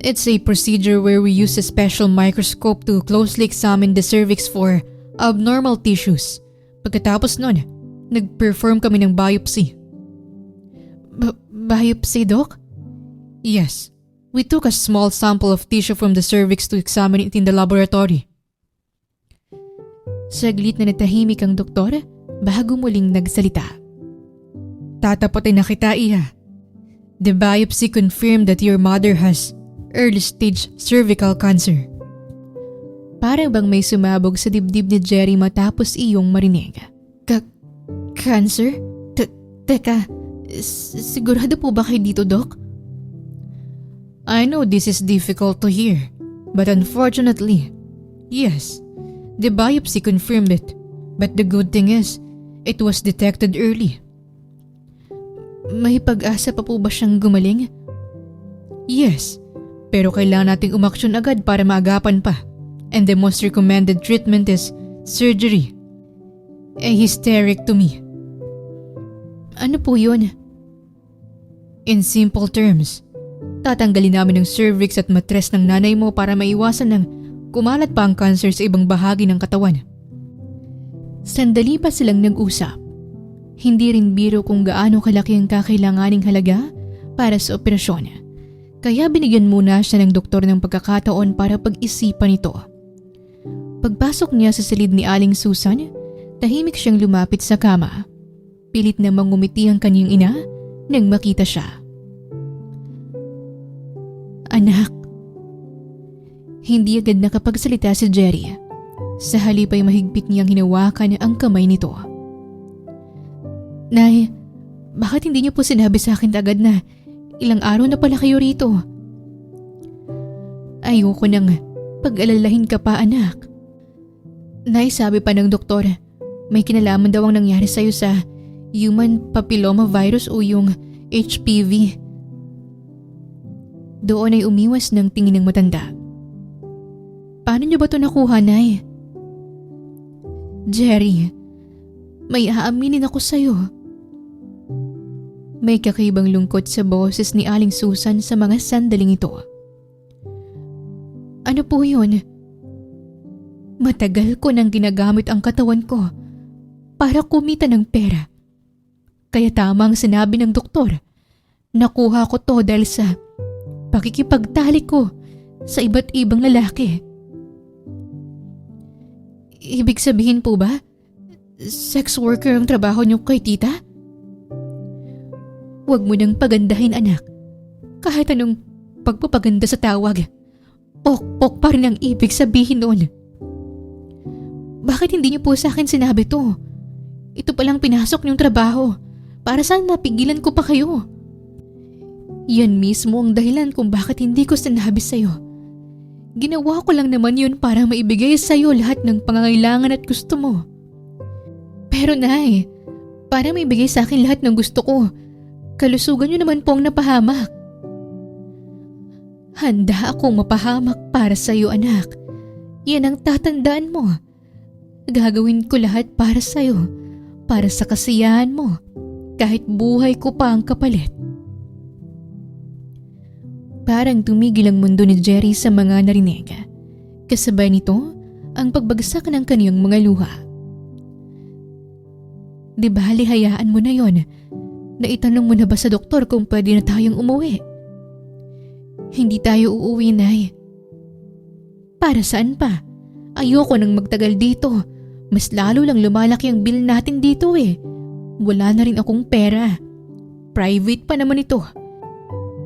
It's a procedure where we use a special microscope to closely examine the cervix for abnormal tissues. Pagkatapos nun, nag-perform kami ng biopsy. Biopsy, Doc? Yes, we took a small sample of tissue from the cervix to examine it in the laboratory. Saglit na natahimik ang doktor bago muling nagsalita. Tatapatin na kita, Iha. The biopsy confirmed that your mother has early-stage cervical cancer. Parang bang may sumabog sa dibdib ni Jerry matapos iyong marinig. Cancer? Teka, sigurado po ba kayo dito, Doc? I know this is difficult to hear, but unfortunately, yes, the biopsy confirmed it. But the good thing is, it was detected early. May pag-asa pa po ba siyang gumaling? Yes, pero kailangan nating umaksyon agad para maagapan pa. And the most recommended treatment is surgery. A hysterectomy. Ano po yun? In simple terms, tatanggalin namin ang cervix at matres ng nanay mo para maiwasan ng kumalat pa ang cancer sa ibang bahagi ng katawan. Sandali pa silang nag-usap. Hindi rin biro kung gaano kalaki ang kakailanganing halaga para sa operasyon. Kaya binigyan muna siya ng doktor ng pagkakataon para pag-isipan ito. Pagpasok niya sa silid ni Aling Susan, tahimik siyang lumapit sa kama. Pilit na mangumiti ang kanyang ina nang makita siya. Anak. Hindi agad nakapagsalita si Jerry. Sa halip ay mahigpit niyang hinawakan ang kamay nito. Nay, bakit hindi niyo po sinabi sa akin agad na ilang araw na pala kayo rito? Ayoko nang pag-alalahin ka pa, anak. Nay, sabi pa ng doktor, may kinalaman daw ang nangyari sa'yo sa human papilloma virus o yung HPV. Doon ay umiwas ng tingin ng matanda. Paano niyo ba ito nakuha, Nay? Jerry, may aaminin ako sa'yo. May kakaibang lungkot sa boses ni Aling Susan sa mga sandaling ito. Ano po yun? Matagal ko nang ginagamit ang katawan ko para kumita ng pera. Kaya tama ang sinabi ng doktor. Nakuha ko to dahil sa pakikipagtalik ko sa iba't ibang lalaki. Ibig sabihin po ba, sex worker ang trabaho niyo kay tita? Huwag mo nang pagandahin, anak. Kahit anong pagpapaganda sa tawag, pok-pok pa rin ang ibig sabihin noon. Bakit hindi niyo po sa akin sinabi to? Ito palang pinasok niyong trabaho. Para saan napigilan ko pa kayo? Yan mismo ang dahilan kung bakit hindi ko sinabi sa'yo. Ginawa ko lang naman yun para maibigay sa'yo lahat ng pangangailangan at gusto mo. Pero Nay, para maibigay sa akin lahat ng gusto ko, kalusugan niyo naman po ang napahamak. Handa akong mapahamak para sa'yo, anak. Yan ang tatandaan mo. Gagawin ko lahat para sa'yo, para sa kasiyahan mo, kahit buhay ko pa ang kapalit. Parang tumigil ang mundo ni Jerry sa mga narinig. Kasabay nito, ang pagbagsak ng kaniyang mga luha. Di ba hayaan mo na yon? Naitanong mo na ba sa doktor kung pwede na tayong umuwi? Hindi tayo uuwi, Nay. Para saan pa? Ayoko nang magtagal dito. Mas lalo lang lumalaki ang bill natin dito eh. Wala na rin akong pera. Private pa naman ito.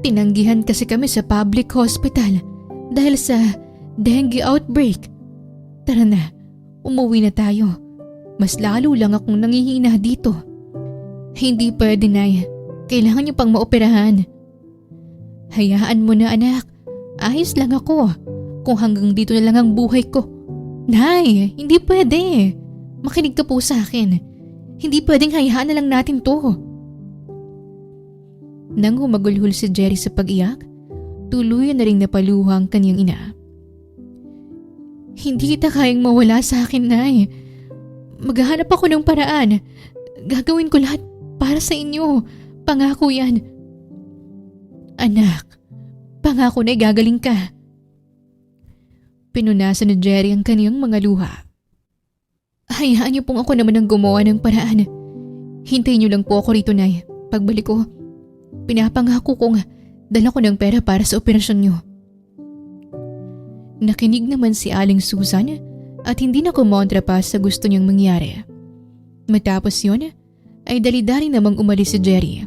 Tinanggihan kasi kami sa public hospital dahil sa dengue outbreak. Tara na, umuwi na tayo. Mas lalo lang akong nangihina dito. Hindi pwede, Nay. Kailangan niyo pang maoperahan. Hayaan mo na, anak. Ayos lang ako. Kung hanggang dito na lang ang buhay ko. Nay, hindi pwede. Makinig ka po sa akin. Hindi pwedeng hayaan na lang natin to. Nang humagulhol si Jerry sa pag-iyak, tuluyan na ring napaluha ang kanyang ina. Hindi kita kayang mawala sa akin, Nay. Maghahanap ako ng paraan. Gagawin ko lahat para sa inyo. Pangako yan. Anak, pangako na gagaling ka. Pinunasan ni Jerry ang kaniyang mga luha. Hayaan niyo pong ako naman ang gumawa ng paraan. Hintayin niyo lang po ako rito, Nay. Pagbalik ko, pinapangako kong dala ko ng pera para sa operasyon niyo. Nakinig naman si Aling Susan at hindi na kumontra pa sa gusto niyang mangyari. Matapos yun, ay dali-dali namang umalis si Jerry.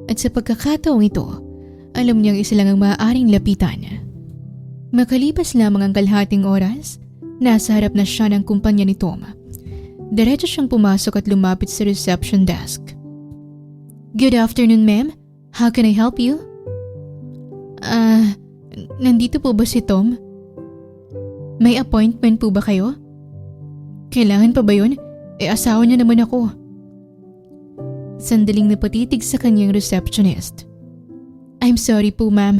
At sa pagkakataong ito, alam niyang isa lang ang maaaring lapitan. Makalipas lamang ang kalahating oras, nasa harap na siya ng kumpanya ni Tom. Diretso siyang pumasok at lumapit sa reception desk. Good afternoon, ma'am. How can I help you? Nandito po ba si Tom? May appointment po ba kayo? Kailangan pa ba yun? Asawa niya naman ako. Sandaling napatitig sa kanyang receptionist. I'm sorry po, ma'am.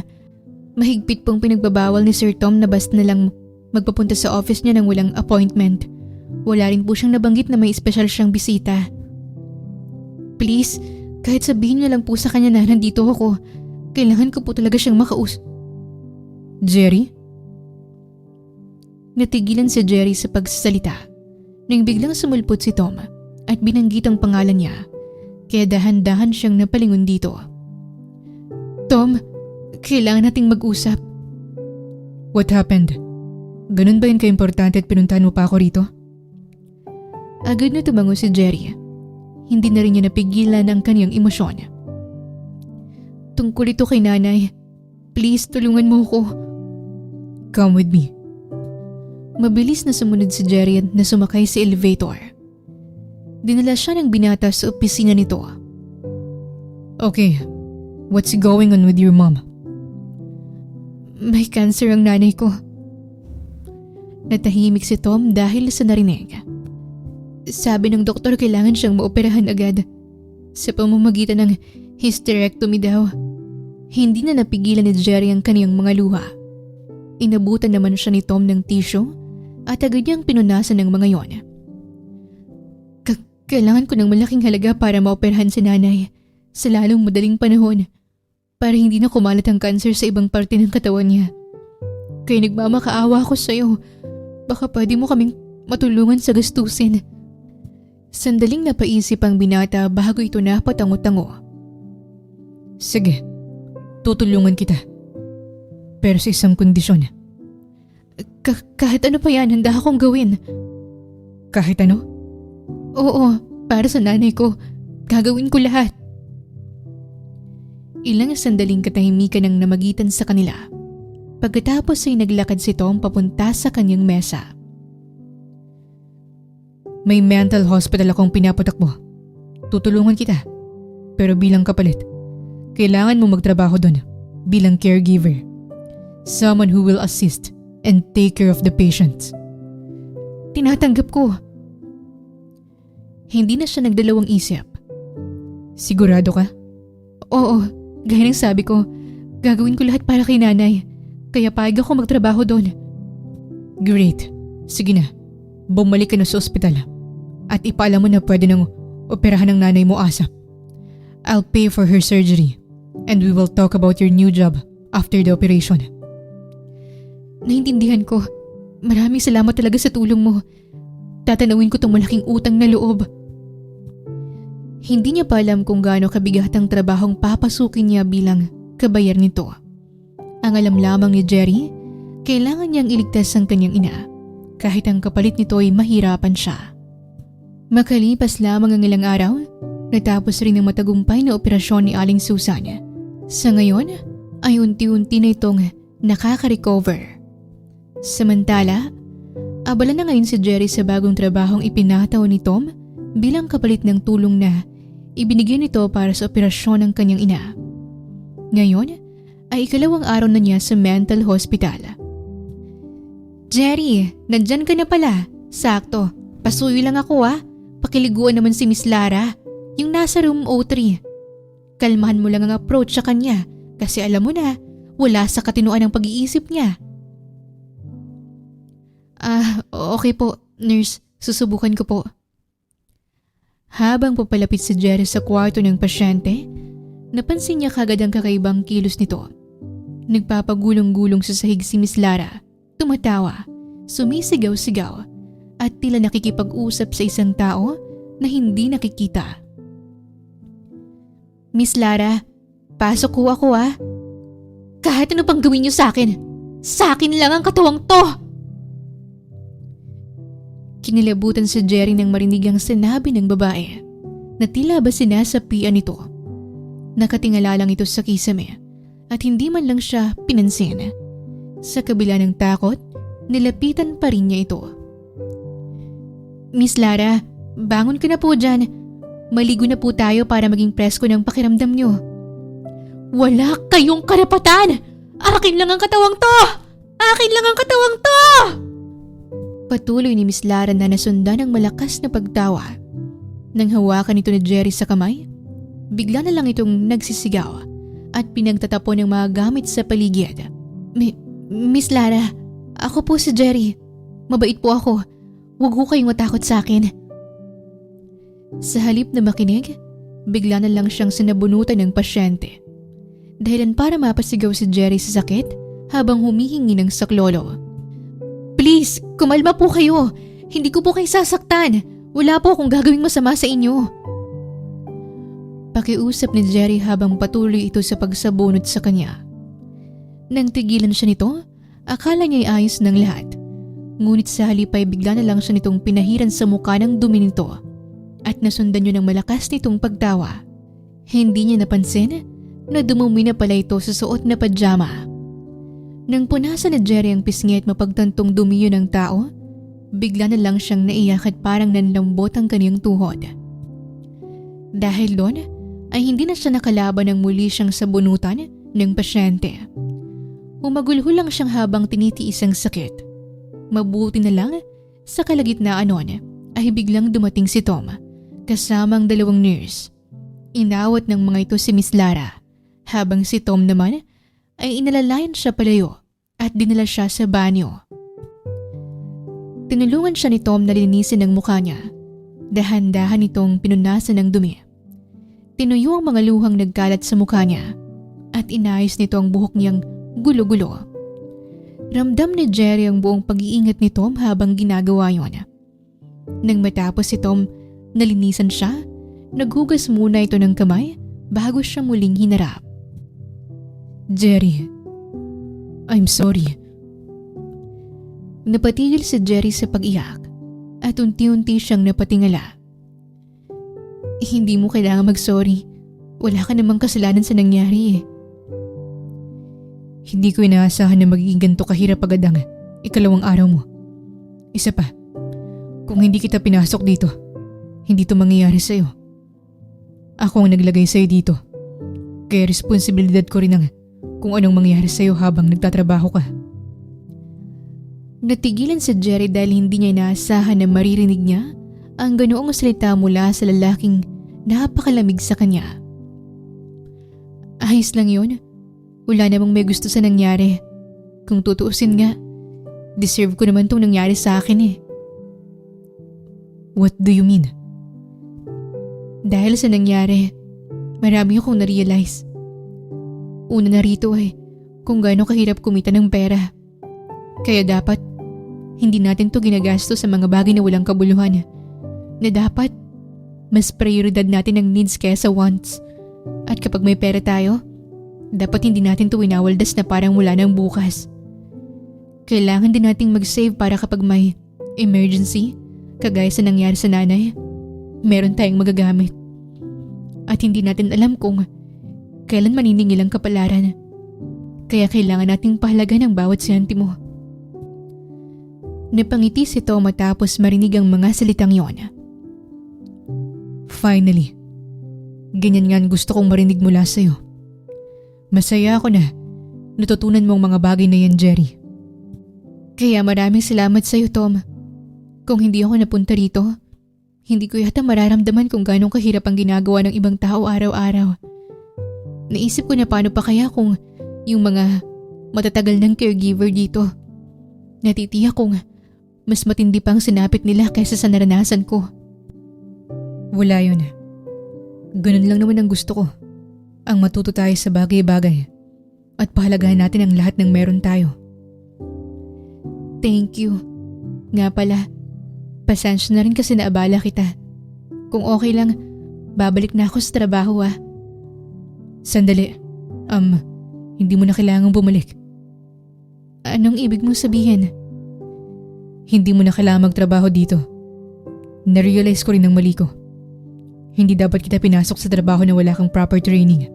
Mahigpit pong pinagbabawal ni Sir Tom na basta na lang magpapunta sa office niya nang walang appointment. Wala rin po siyang nabanggit na may espesyal siyang bisita. Please, kahit sabihin niyo lang po sa kanya na nandito ako. Kailangan ko po talaga siyang Jerry? Natigilan si Jerry sa pagsasalita nang biglang sumulpot si Tom at binanggit ang pangalan niya. Kaya dahan-dahan siyang napalingon dito. Tom, kailangan nating mag-usap. What happened? Ganun ba yun ka-importante at pinuntahan mo pa ako rito? Agad na tumango si Jerry. Hindi na rin niya napigilan ang kanyang emosyon. Tungkol ito kay nanay. Please, tulungan mo ako. Come with me. Mabilis na sumunod si Jerry na sumakay sa elevator. Dinala siya ng binata sa opisina nito. Okay, what's going on with your mom? May cancer ang nanay ko. Natahimik si Tom dahil sa narinig. Sabi ng doktor kailangan siyang maoperahan agad. Sa pamamagitan ng hysterectomy daw. Hindi na napigilan ni Jerry ang kaniyang mga luha. Inabutan naman siya ni Tom ng tissue at agad niyang pinunasan ng mga yon. Kailangan ko ng malaking halaga para maoperahan si nanay sa lalong madaling panahon para hindi na kumalat ang cancer sa ibang parte ng katawan niya. Kaya nagmamakaawa ako sa'yo. Baka pwede mo kaming matulungan sa gastusin. Sandaling napaisip ang binata bago ito napatango-tango. Sige, tutulungan kita. Pero sa isang kondisyon. Kahit ano pa yan, handa akong gawin. Kahit ano? Oo, para sa nanay ko. Gagawin ko lahat. Ilang sandaling katahimikan ang namagitan sa kanila. Pagkatapos ay naglakad si Tom papunta sa kanyang mesa. May mental hospital akong pinapatakbo. Tutulungan kita. Pero bilang kapalit, kailangan mo magtrabaho doon bilang caregiver. Someone who will assist and take care of the patients. Tinatanggap ko. Hindi na siya nagdalawang isip. Sigurado ka? Oo, gaya ng sabi ko, gagawin ko lahat para kay nanay. Kaya payag ako magtrabaho doon. Great. Sige na. Bumalik ka na sa ospital. At ipaalam mo na pwede nang operahan ng nanay mo ASAP. I'll pay for her surgery. And we will talk about your new job after the operation. Naintindihan ko. Maraming salamat talaga sa tulong mo. Tatanawin ko tong malaking utang na loob. Hindi niya pa alam kung gaano kabigat ang trabahong papasukin niya bilang kabayar nito. Ang alam lamang ni Jerry, kailangan niyang iligtas ang kanyang ina kahit ang kapalit nito ay mahirapan siya. Makalipas lamang ang ilang araw, Natapos rin ang matagumpay na operasyon ni Aling Susan. Sa ngayon ay unti-unti na itong nakaka-recover. Samantala, abala na ngayon si Jerry sa bagong trabahong ipinataw ni Tom bilang kapalit ng tulong na ibinigay nito para sa operasyon ng kanyang ina. Ngayon ay ikalawang araw na niya sa mental hospital. Jerry, nandyan ka na pala. Sakto, pasuyo lang ako Pakiliguan naman si Miss Lara, yung nasa room O3. Kalmahan mo lang ang approach sa kanya kasi alam mo na, wala sa katinuan ang pag-iisip niya. Okay po, nurse. Susubukan ko po. Habang papalapit si Jerry sa kwarto ng pasyente, napansin niya kagad ang kakaibang kilos nito. Nagpapagulong-gulong sa sahig si Miss Lara, tumatawa, sumisigaw-sigaw, at tila nakikipag-usap sa isang tao na hindi nakikita. Miss Lara, pasok ko ako Kahit ano pang gawin niyo sa akin lang ang katawang to! Kinilabutan si Jerry nang marinig ang sinabi ng babae na tila ba sinasapian nito. Nakatingala lang ito sa kisame at hindi man lang siya pinansin. Sa kabila ng takot, nilapitan pa rin niya ito. Miss Lara, bangon ka na po dyan. Maligo na po tayo para maging presko ng pakiramdam niyo. Wala kayong karapatan! Akin lang ang katawang to! Akin lang ang katawang to! Patuloy ni Miss Lara na nasundan ng malakas na pagtawa. Nang hawakan ito ni Jerry sa kamay, bigla na lang itong nagsisigaw at pinagtatapon ng mga gamit sa paligid. Miss Lara, ako po si Jerry. Mabait po ako. Huwag ko kayong matakot sa akin. Sa halip na makinig, bigla na lang siyang sinabunutan ng pasyente. Dahilan para mapasigaw si Jerry sa sakit habang humihingi ng saklolo. Please, kumalma po kayo. Hindi ko po kayo sasaktan. Wala po akong gagawing masama sa inyo. Pakiusap ni Jerry habang patuloy ito sa pagsabunot sa kanya. Nang tigilan siya nito, akala niya'y ayos ng lahat. Ngunit sa halip ay bigla na lang siya nitong pinahiran sa mukha ng dumi nito at nasundan niyo ng malakas nitong pagtawa. Hindi niya napansin na dumumi na pala ito sa suot na pajama. Nang punasan ni Jerry ang pisngi at mapagtantong dumi yun ng tao, bigla na lang siyang naiyak at parang nanlambot ang kaniyang tuhod. Dahil doon ay hindi na siya nakalaban ng muli siyang sabunutan ng pasyente. Umagulho lang siyang habang tinitiis ang sakit. Mabuti na lang sa kalagitnaan nun ay biglang dumating si Tom kasama ang dalawang nurse. Inawat ng mga ito si Miss Lara habang si Tom naman ay inalalayan siya palayo at dinala siya sa banyo. Tinulungan siya ni Tom na linisin ang mukha niya. Dahan-dahan itong pinunasan ng dumi. Tinuyo ang mga luhang nagkalat sa mukha niya at inayos nito ang buhok niyang gulo-gulo. Ramdam ni Jerry ang buong pag-iingat ni Tom habang ginagawa yon. Nang matapos si Tom nalinisan siya, naghugas muna ito ng kamay bago siya muling hinarap. Jerry, I'm sorry. Napatigil si Jerry sa pag-iyak at unti-unti siyang napatingala. Hindi mo kailangan mag-sorry. Wala ka namang kasalanan sa nangyari . Hindi ko inaasahan na magiging ganito kahirap agad ang ikalawang araw mo. Isa pa, kung hindi kita pinasok dito, hindi ito mangyayari sa'yo. Ako ang naglagay sa'yo dito. Kaya responsibilidad ko rin ang kung anong mangyayari sa'yo habang nagtatrabaho ka. Natigilan si Jerry dahil hindi niya inaasahan na maririnig niya ang ganoong salita mula sa lalaking napakalamig sa kanya. Ayos lang yun. Wala namang may gusto sa nangyari. Kung tutuusin nga, deserve ko naman itong nangyari sa akin . What do you mean? Dahil sa nangyari, marami akong na-realize. Una na rito ay kung gaano kahirap kumita ng pera. Kaya dapat, hindi natin to ginagasto sa mga bagay na walang kabuluhan. Na dapat, mas prioridad natin ang needs kaysa wants. At kapag may pera tayo, dapat hindi natin to winawaldas na parang wala nang bukas. Kailangan din nating mag-save para kapag may emergency, kagaya sa nangyari sa nanay, meron tayong magagamit. At hindi natin alam kung kailan maniningil ang kapalaran. Kaya kailangan nating pahalagahan ang bawat sentimo. Napangiti si Tom matapos marinig ang mga salitang yon. Finally, ganyan nga ang gusto kong marinig mula sa'yo. Masaya ako na natutunan mo ang mga bagay na yan, Jerry. Kaya maraming salamat sa'yo, Tom. Kung hindi ako napunta rito, hindi ko yata mararamdaman kung gaano kahirap ang ginagawa ng ibang tao araw-araw. Naisip ko na paano pa kaya kung yung mga matatagal ng caregiver dito. Natitiyak kong mas matindi pang sinapit nila kaysa sa naranasan ko. Wala yun. Ganun lang naman ang gusto ko. Ang matuto tayo sa bagay-bagay at pahalagahan natin ang lahat ng meron tayo. Thank you. Nga pala, pasensya na rin kasi naabala kita. Kung okay lang, babalik na ako sa trabaho ah. Sandali. Hindi mo na kailangang bumalik. Anong ibig mong sabihin? Hindi mo na kailangang magtrabaho dito. Narealize ko rin ang mali ko. Hindi dapat kita pinasok sa trabaho na wala kang proper training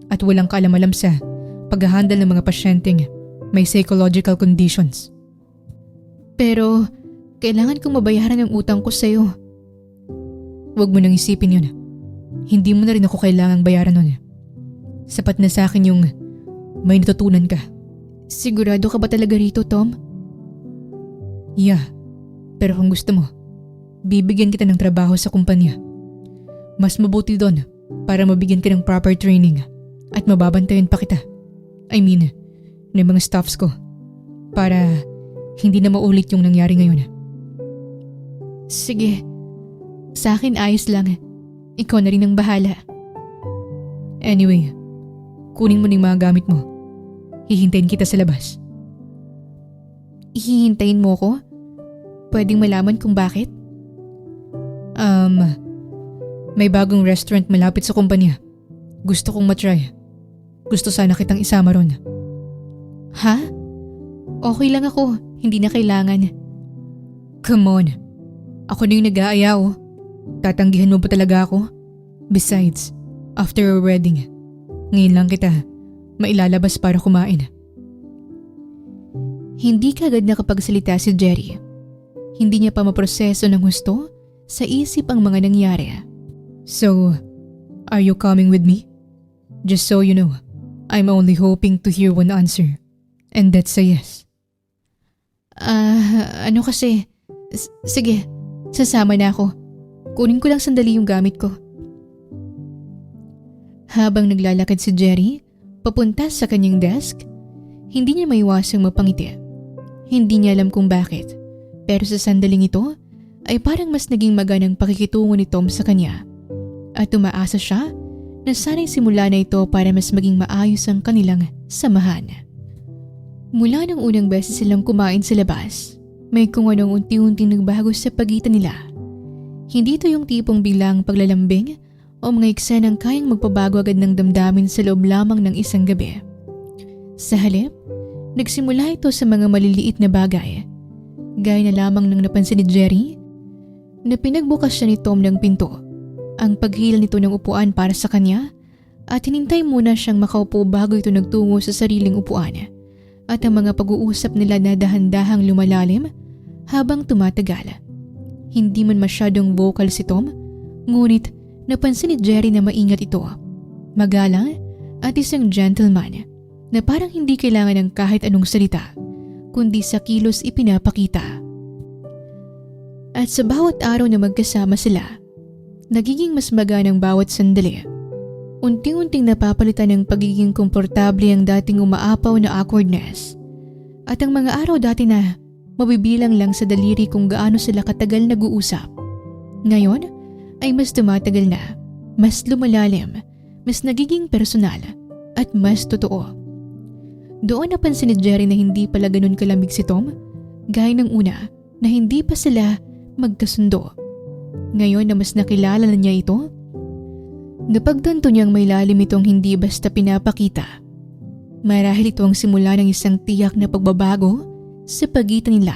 at walang kaalam-alam sa pag-handle ng mga pasyenteng may psychological conditions. Pero, kailangan kong mabayaran ang utang ko sa'yo. Huwag mo nang isipin yun. Hindi mo na rin ako kailangang bayaran nun. Sapat na sa akin yung may natutunan ka. Sigurado ka ba talaga rito, Tom? Yeah, pero kung gusto mo, bibigyan kita ng trabaho sa kumpanya. Mas mabuti doon para mabigyan ka ng proper training at mababantayan pa kita. I mean, ng mga staffs ko para hindi na maulit yung nangyari ngayon. Sige, sa akin ayos lang. Ikaw na rin ang bahala. Anyway, kunin mo ng mga gamit mo. Hihintayin kita sa labas. Hihintayin mo ko? Pwedeng malaman kung bakit? May bagong restaurant malapit sa kumpanya. Gusto kong matry. Gusto sana kitang isama ron. Ha? Okay lang ako. Hindi na kailangan. Come on. Ako na yung nag-aaya oh. Tatanggihan mo ba talaga ako? Besides, after our wedding, ngayon lang kita mailalabas para kumain. Hindi kagad nakapagsalita si Jerry. Hindi niya pa maproseso ng husto sa isip ang mga nangyari. So, are you coming with me? Just so you know, I'm only hoping to hear one answer. And that's a yes. Ano kasi? Sige, sasama na ako. Kunin ko lang sandali yung gamit ko. Habang naglalakad si Jerry, papunta sa kanyang desk, hindi niya maiwasang mapangiti. Hindi niya alam kung bakit, pero sa sandaling ito ay parang mas naging maganang pakikitungo ni Tom sa kanya. At umaasa siya na sana'y simula na ito para mas maging maayos ang kanilang samahan. Mula nang unang beses silang kumain sa labas, may kung anong unti-unting nagbago sa pagitan nila. Hindi ito yung tipong biglang paglalambing o mga eksenang kayang magpabago agad ng damdamin sa loob lamang ng isang gabi. Sa halip, nagsimula ito sa mga maliliit na bagay. Gaya na lamang nang napansin ni Jerry na pinagbukas siya ni Tom ng pinto. Ang paghila nito ng upuan para sa kanya at hinintay muna siyang makaupo bago ito nagtungo sa sariling upuan. At ang mga pag-uusap nila na dahan-dahang lumalalim habang tumatagal. Hindi man masyadong vocal si Tom, ngunit napansin ni Jerry na maingat ito. Magalang at isang gentleman na parang hindi kailangan ng kahit anong salita, kundi sa kilos ipinapakita. At sa bawat araw na magkasama sila, nagiging mas maganang bawat sandali. Unti-unting napapalitan ng pagiging komportable ang dating umaapaw na awkwardness. At ang mga araw dati na mabibilang lang sa daliri kung gaano sila katagal nag-uusap. Ngayon ay mas tumatagal na, mas lumalalim, mas nagiging personal at mas totoo. Doon napansin ni Jerry na hindi pala ganun kalamig si Tom, gaya ng una na hindi pa sila magkasundo. Ngayon na mas nakilala na niya ito, napagtanto niyang may lalim itong hindi basta pinapakita. Marahil ito ang simula ng isang tiyak na pagbabago sa pagitan nila.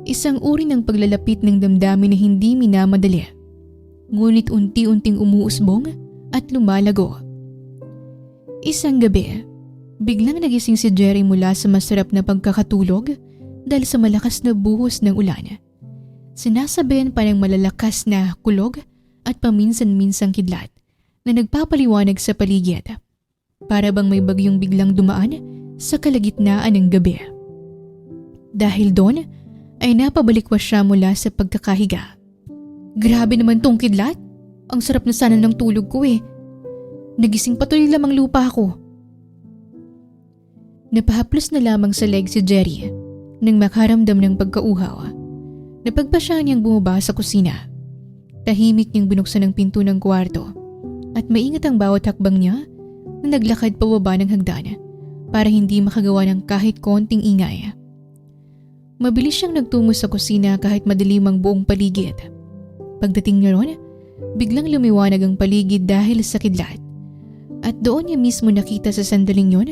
Isang uri ng paglalapit ng damdamin na hindi minamadali. ngunit unti-unting umuusbong at lumalago. Isang gabi, biglang nagising si Jerry mula sa masarap na pagkakatulog dahil sa malakas na buhos ng ulan. Sinasabayan pa ng malalakas na kulog at paminsan-minsang kidlat na nagpapaliwanag sa paligid. Para bang may bagyong biglang dumaan sa kalagitnaan ng gabi. Dahil doon ay napabalikwas siya mula sa pagkakahiga. Grabe naman tong kidlat. Ang sarap na sana ng tulog ko eh. Nagising patuloy lamang lupa ako. Napahaplos na lamang sa leg si Jerry nang makaramdam ng pagkauhaw. Napagpasya niyang bumaba sa kusina. Tahimik niyang binuksan ang pinto ng kwarto at maingat ang bawat hakbang niya na naglakad pababa ng hagdan para hindi makagawa ng kahit konting ingay. Mabilis siyang nagtungo sa kusina kahit madilim ang buong paligid. Pagdating niya ron, biglang lumiwanag ang paligid dahil sa kidlat. At doon niya mismo nakita sa sandaling yon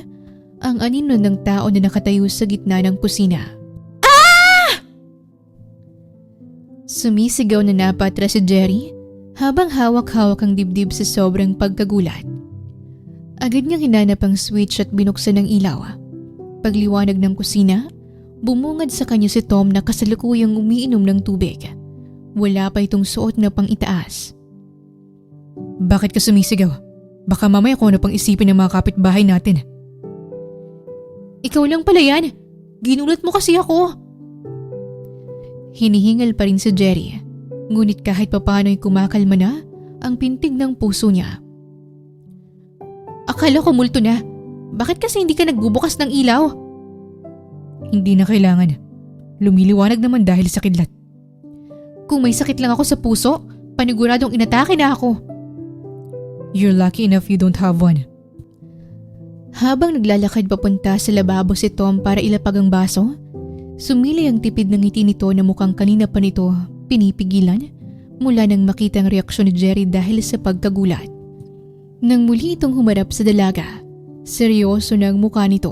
ang anino ng tao na nakatayo sa gitna ng kusina. Ah! Sumisigaw na napatras si Jerry habang hawak-hawak ang dibdib sa sobrang pagkagulat. Agad niyang hinanap ang switch at binuksan ang ilaw. Pagliwanag ng kusina, bumungad sa kanya si Tom na kasalukuyang umiinom ng tubig. Wala pa itong suot na pang itaas. Bakit ka sumisigaw? Baka mamaya kung ano pang isipin ng mga kapitbahay natin. Ikaw lang pala yan. Ginulat mo kasi ako. Hinihingal pa rin si Jerry. Ngunit kahit papano'y kumakalma na ang pintig ng puso niya. Akala ko multo na. Bakit kasi hindi ka nagbubukas ng ilaw? Hindi na kailangan. Lumiliwanag naman dahil sa kidlat. Kung may sakit lang ako sa puso, paniguradong inatake na ako. You're lucky enough you don't have one. Habang naglalakad papunta sa lababo si Tom para ilapag ang baso, sumilay ang tipid ng ngiti nito na mukhang kanina pa nito pinipigilan mula nang makita ang reaksyon ni Jerry dahil sa pagkagulat. Nang muli itong humarap sa dalaga, seryoso na ang mukha nito.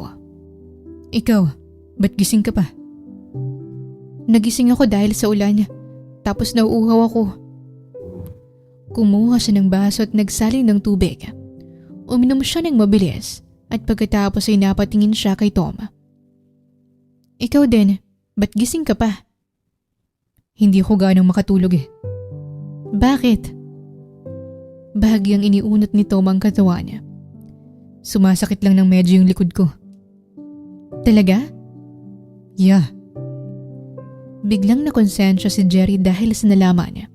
Ikaw, ba't gising ka pa? Nagising ako dahil sa ulan, tapos nauuhaw ako. Kumuha siya ng baso at nagsalin ng tubig. Uminom siya ng mabilis at pagkatapos ay napatingin siya kay Tom. Ikaw din, ba't gising ka pa? Hindi ako ganong makatulog eh. Bakit? Bahagyang iniunat ni Tom ang katawan niya. Sumasakit lang ng medyo yung likod ko. Talaga? Yeah. Biglang nakonsensya si Jerry dahil sa nalaman niya.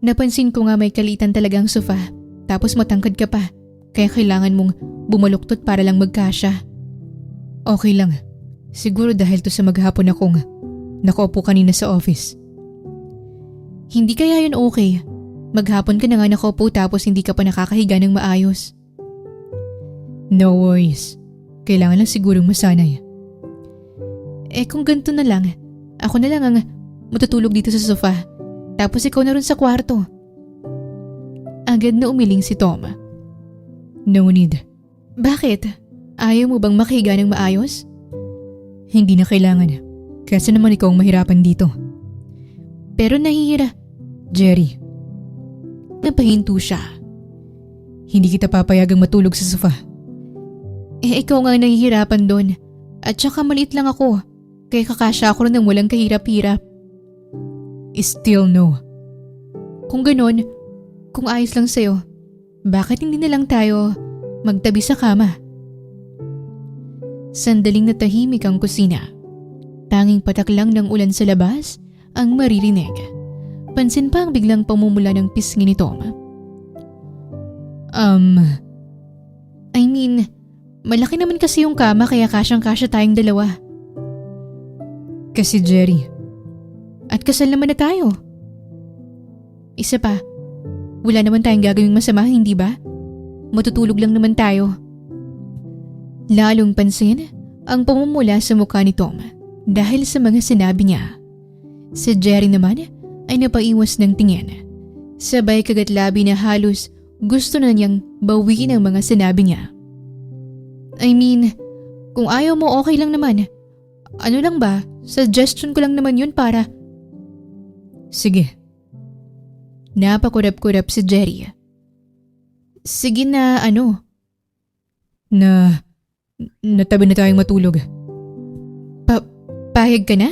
Napansin ko nga may kalitan talagang sofa, tapos matangkad ka pa, kaya kailangan mong bumaluktot para lang magkasya. Okay lang. Siguro dahil to sa maghapon akong nakaupo kanina sa office. Hindi kaya yun okay? Maghapon ka na nga nakaupo tapos hindi ka pa nakakahiga ng maayos. No worries. Kailangan lang sigurong masanay. Kung ganito na lang, ako na lang ang matutulog dito sa sofa. Tapos ikaw na rin sa kwarto. Agad na umiling si Tom. No need. Bakit? Ayaw mo bang makahiga ng maayos? Hindi na kailangan. Kasi naman ikaw ang mahirapan dito. Pero nahihira. Jerry. Napahinto siya. Hindi kita papayagang matulog sa sofa. Ikaw nga nahihirapan doon. At saka maliit lang ako. Kaya kakasya ako rin ng walang kahirap-hirap. Still no. Kung ganon, kung ayos lang sa'yo, bakit hindi na lang tayo magtabi sa kama? Sandaling natahimik ang kusina. Tanging patak lang ng ulan sa labas ang maririnig. Pansin pa ang biglang pamumula ng pisngi ni Tom. Malaki naman kasi yung kama kaya kasyang-kasya tayong dalawa. Kasi Jerry. At kasal naman na tayo. Isa pa, wala naman tayong gagawing masama, hindi ba? Matutulog lang naman tayo. Lalong pansin ang pamumula sa mukha ni Tom dahil sa mga sinabi niya. Si Jerry naman ay napaiwas ng tingin. Sabay kagatlabi na halos gusto na niyang bawiin ang mga sinabi niya. Kung ayaw mo okay lang naman. Ano lang ba? Suggestion ko lang naman yun para... Sige. Napakurap-kurap si Jerry. Sige na Natabi na tayong matulog. pahig ka na?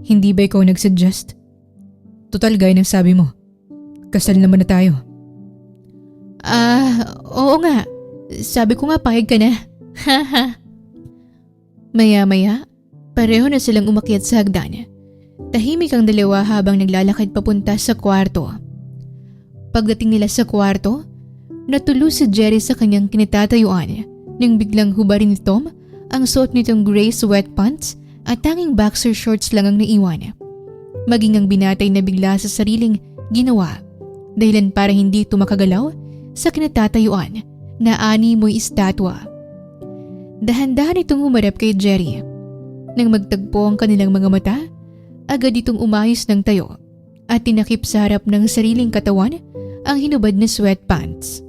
Hindi ba ikaw nagsuggest? Total gaya ng sabi mo. Kasal naman na tayo. Oo nga. Sabi ko nga pahig ka na. Haha. Maya-maya, pareho na silang umakyat sa hagdan. Tahimik ang dalawa habang naglalakad papunta sa kwarto. Pagdating nila sa kwarto, natulo si Jerry sa kanyang kinatatayuan nang biglang hubarin ni Tom ang suot nitong gray sweatpants at tanging boxer shorts lang ang naiwan. Maging ang binatay na bigla sa sariling ginawa dahilan para hindi ito makagalaw sa kinatatayuan na animoy estatwa. Dahan-dahan itong humarap kay Jerry. Nang magtagpo ang kanilang mga mata, agad itong umayos ng tayo at tinakip sa harap ng sariling katawan ang hinubad na sweatpants.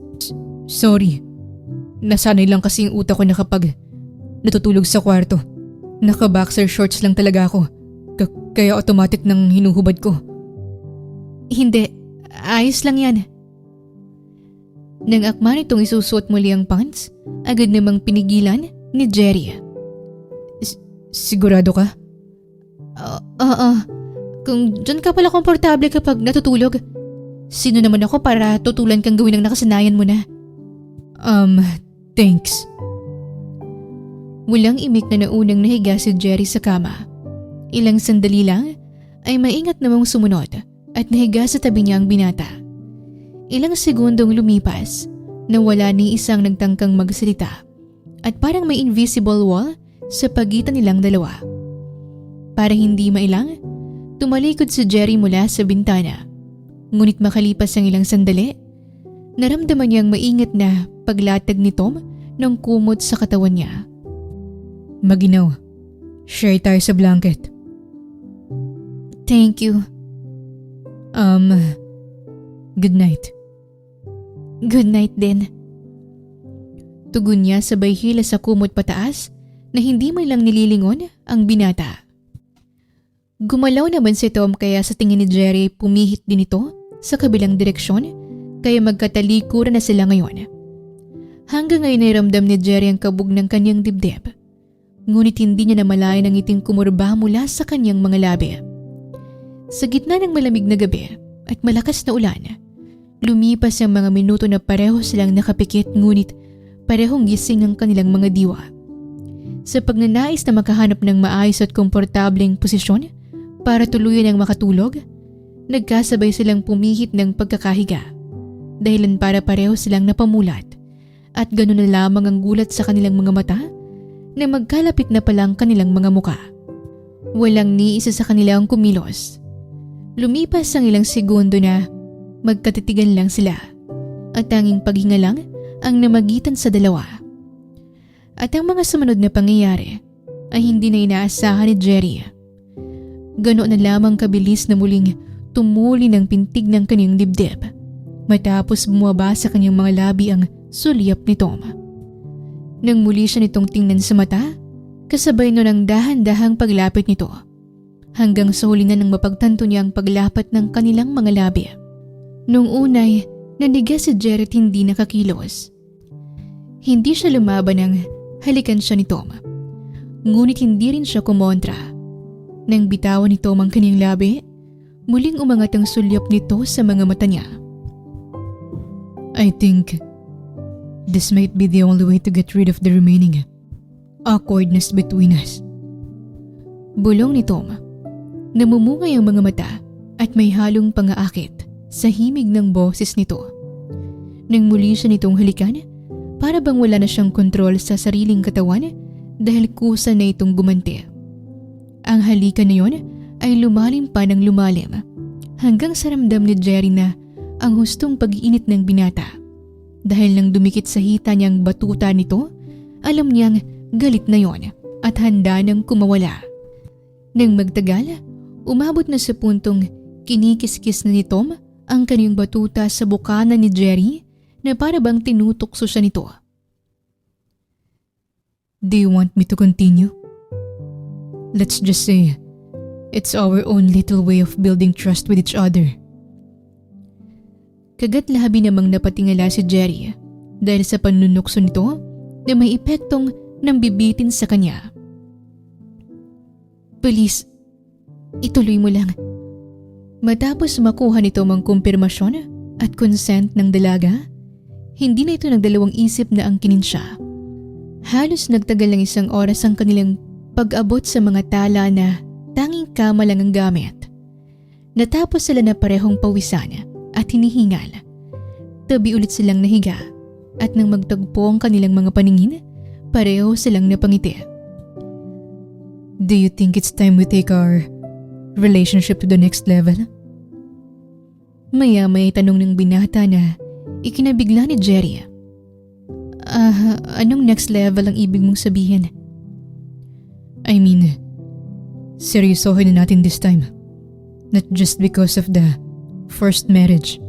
Sorry. Nasanay lang kasi yung utak ko na kapag natutulog sa kwarto. Naka-boxer shorts lang talaga ako. Kaya automatic nang hinuhubad ko. Hindi, ayos lang yan. Nang akma nitong isusuot muli ang pants, agad namang pinigilan ni Jerry. Sigurado ka? Oo. Kung dyan ka pala komportable kapag natutulog, sino naman ako para tutulan kang gawin ang nakasanayan mo na? Thanks. Walang imik na naunang nahiga si Jerry sa kama. Ilang sandali lang ay maingat namang sumunod at nahiga sa tabi niya ang binata. Ilang segundong lumipas na wala ni isang nagtangkang magsalita at parang may invisible wall sa pagitan nilang dalawa. Para hindi mailang, tumalikod si Jerry mula sa bintana. Ngunit makalipas ang ilang sandali, naramdaman niyang maingat na paglatag ni Tom ng kumot sa katawan niya. Maginaw. Share tayo sa blanket. Thank you. Good night. Good night din. Tugon niya sabay hila sa kumot pataas na hindi man lang nililingon ang binata. Gumalaw naman si Tom kaya sa tingin ni Jerry pumihit din ito sa kabilang direksyon kaya magkatalikuran na sila ngayon. Hanggang ngayon ay ramdam ni Jerry ang kabog ng kanyang dibdib. Ngunit hindi niya namalayan ang ngiting kumurba mula sa kanyang mga labi. Sa gitna ng malamig na gabi at malakas na ulan, lumipas ang mga minuto na pareho silang nakapikit ngunit parehong gising ang kanilang mga diwa. Sa pagnanais na makahanap ng maayos at komportableng posisyon para tuluyan ang makatulog, nagkasabay silang pumihit ng pagkakahiga dahilan para pareho silang napamulat at ganoon na lamang ang gulat sa kanilang mga mata na magkalapit na palang kanilang mga muka. Walang ni isa sa kanila ang kumilos. Lumipas ang ilang segundo na magkatitigan lang sila at tanging paghinga lang ang namagitan sa dalawa. At ang mga sumunod na pangyayari ay hindi na inaasahan ni Jerry. Ganoon na lamang kabilis na muling tumuli ng pintig ng kanyang dibdib matapos bumaba sa kanyang mga labi ang sulyap ni Tom. Nang muli siya nitong tingnan sa mata, kasabay nun ang dahan-dahang paglapit nito hanggang sa huli na nang mapagtanto niya ang paglapat ng kanilang mga labi. Nung unay, nanigas si Jerry at hindi nakakilos. Hindi siya lumaban ng halikan siya ni Tom. Ngunit hindi rin siya kumontra. Nang bitawan ni Tom ang kanyang labi, muling umangat ang sulyap nito sa mga mata niya. I think this might be the only way to get rid of the remaining awkwardness between us. Bulong ni Tom. Namumungay ang mga mata at may halong pangaakit sa himig ng boses nito. Nang muli siya nitong halikan, para bang wala na siyang kontrol sa sariling katawan dahil kusa na itong gumanti. Ang halikan na yon ay lumalim pa ng lumalim hanggang sa ramdam ni Jerry na ang hustong pag-iinit ng binata. Dahil nang dumikit sa hita niyang batuta nito, alam niyang galit na yon at handa nang kumawala. Nang magtagal, umabot na sa puntong kinikis-kis na ni Tom ang kanyang batuta sa bukana ni Jerry na para bang tinutukso siya nito. Do you want me to continue? Let's just say, it's our own little way of building trust with each other. Kagat labi namang napatingala si Jerry dahil sa panunukso nito na may epektong nambibitin sa kanya. Please, ituloy mo lang. Matapos makuha nito ang kumpirmasyon at consent ng dalaga, hindi na ito nagdalawang isip na angkinin siya. Halos nagtagal ng 1 oras ang kanilang pag-abot sa mga tala na tanging kama lang ang gamit. Natapos sila na parehong pawisan at hinihingal. Tabi ulit silang nahiga at nang magtagpo ang kanilang mga paningin, pareho silang napangiti. Do you think it's time we take our relationship to the next level? Maya-may tanong ng binata na ikinabigla ni Jerry. Anong next level ang ibig mong sabihin? I mean, seryosohin na natin this time. Not just because of the first marriage.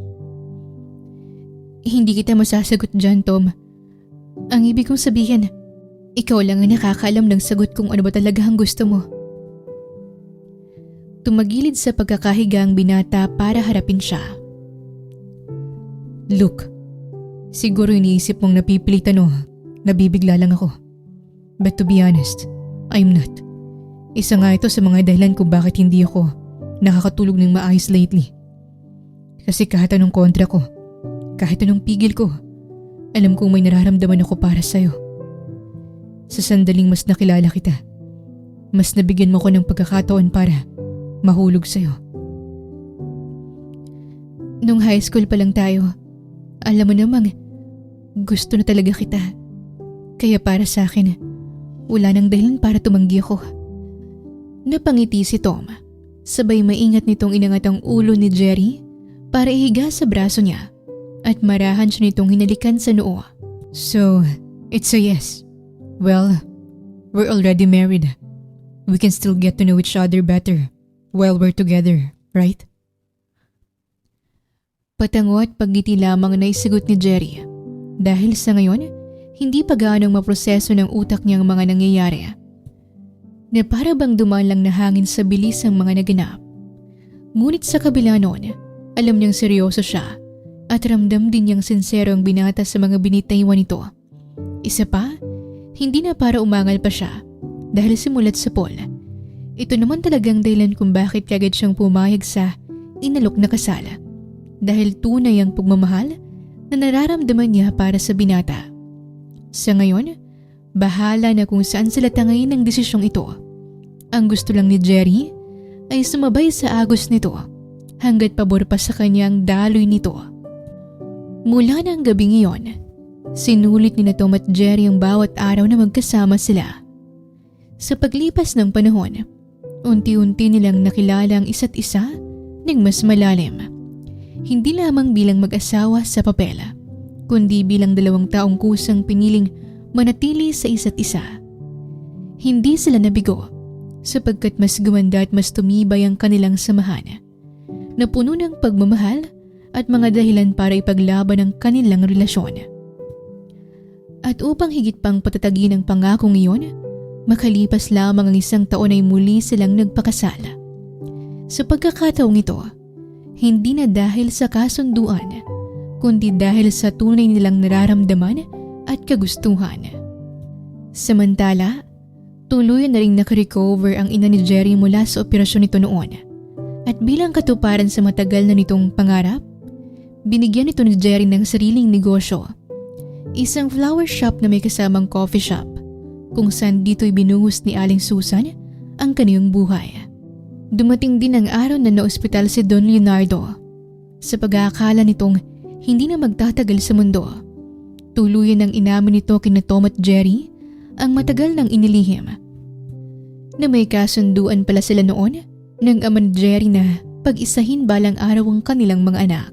Hindi kita masasagot dyan, Tom. Ang ibig kong sabihin, ikaw lang ang nakakaalam ng sagot kung ano ba talaga ang gusto mo. Tumagilid sa pagkakahiga ang binata para harapin siya. Look, siguro iniisip mong napipilitan o nabibigla lang ako. But to be honest, I'm not. Isa nga ito sa mga dahilan kung bakit hindi ako nakakatulog ng maayos lately. Kasi kahit anong kontra ko, kahit anong pigil ko, alam kong may nararamdaman ako para sa'yo. Sa sandaling mas nakilala kita, mas nabigyan mo ko ng pagkakataon para mahulog sa'yo. Nung high school pa lang tayo, alam mo namang gusto na talaga kita. Kaya para sa akin, wala nang dahilan para tumanggi ako. Napangiti si Tom. Sabay maingat nitong inangat ang ulo ni Jerry para ihiga sa braso niya at marahan siya nitong hinalikan sa noo. So, it's a yes. Well, we're already married. We can still get to know each other better while we're together, right? Patango at paggiti lamang na isagot ni Jerry dahil sa ngayon, hindi pa gaanong maproseso ng utak niya ang mga nangyayari. Na para bang dumaan lang na hangin sa bilis ang mga naganap. Ngunit sa kabila noon, alam niyang seryoso siya at ramdam din niyang sincero ang binata sa mga binitaywan nito. Isa pa, hindi na para umangal pa siya dahil simulat sa Paul. Ito naman talagang dahilan kung bakit kagad siyang pumayag sa inalok na kasal dahil tunay ang pagmamahal na nararamdaman niya para sa binata. Sa ngayon, bahala na kung saan sila tangayin ng desisyong ito. Ang gusto lang ni Jerry ay sumabay sa agos nito hanggat pabor pa sa kanyang daloy nito. Mula ng gabing iyon, sinulit ni Tom at Jerry ang bawat araw na magkasama sila. Sa paglipas ng panahon, unti-unti nilang nakilala ang isa't isa ng mas malalim. Hindi lamang bilang mag-asawa sa papel, kundi bilang 2 taong kusang piniling manatili sa isa't isa. Hindi sila nabigo sapagkat mas gumanda at mas tumibay ang kanilang samahan na puno ng pagmamahal at mga dahilan para ipaglaban ang kanilang relasyon. At upang higit pang patatagin ang pangakong iyon, makalipas lamang ang 1 taon ay muli silang nagpakasal. Sa pagkakataong ito, hindi na dahil sa kasunduan, kundi dahil sa tunay nilang nararamdaman at kagustuhan. Samantala, tuluyan na rin nakarecover ang ina ni Jerry mula sa operasyon nito noon. At bilang katuparan sa matagal na nitong pangarap, binigyan nito ni Jerry ng sariling negosyo. Isang flower shop na may kasamang coffee shop, kung saan dito'y binuhos ni Aling Susan ang kaniyang buhay. Dumating din ang araw na naospital si Don Leonardo. Sa pag-aakala nitong hindi na magtatagal sa mundo, tuluyan ng inamin nito kina Tom at Jerry ang matagal nang inilihim. Na may kasunduan pala sila noon ng ama ni Jerry na pag-isahin balang araw ang kanilang mga anak.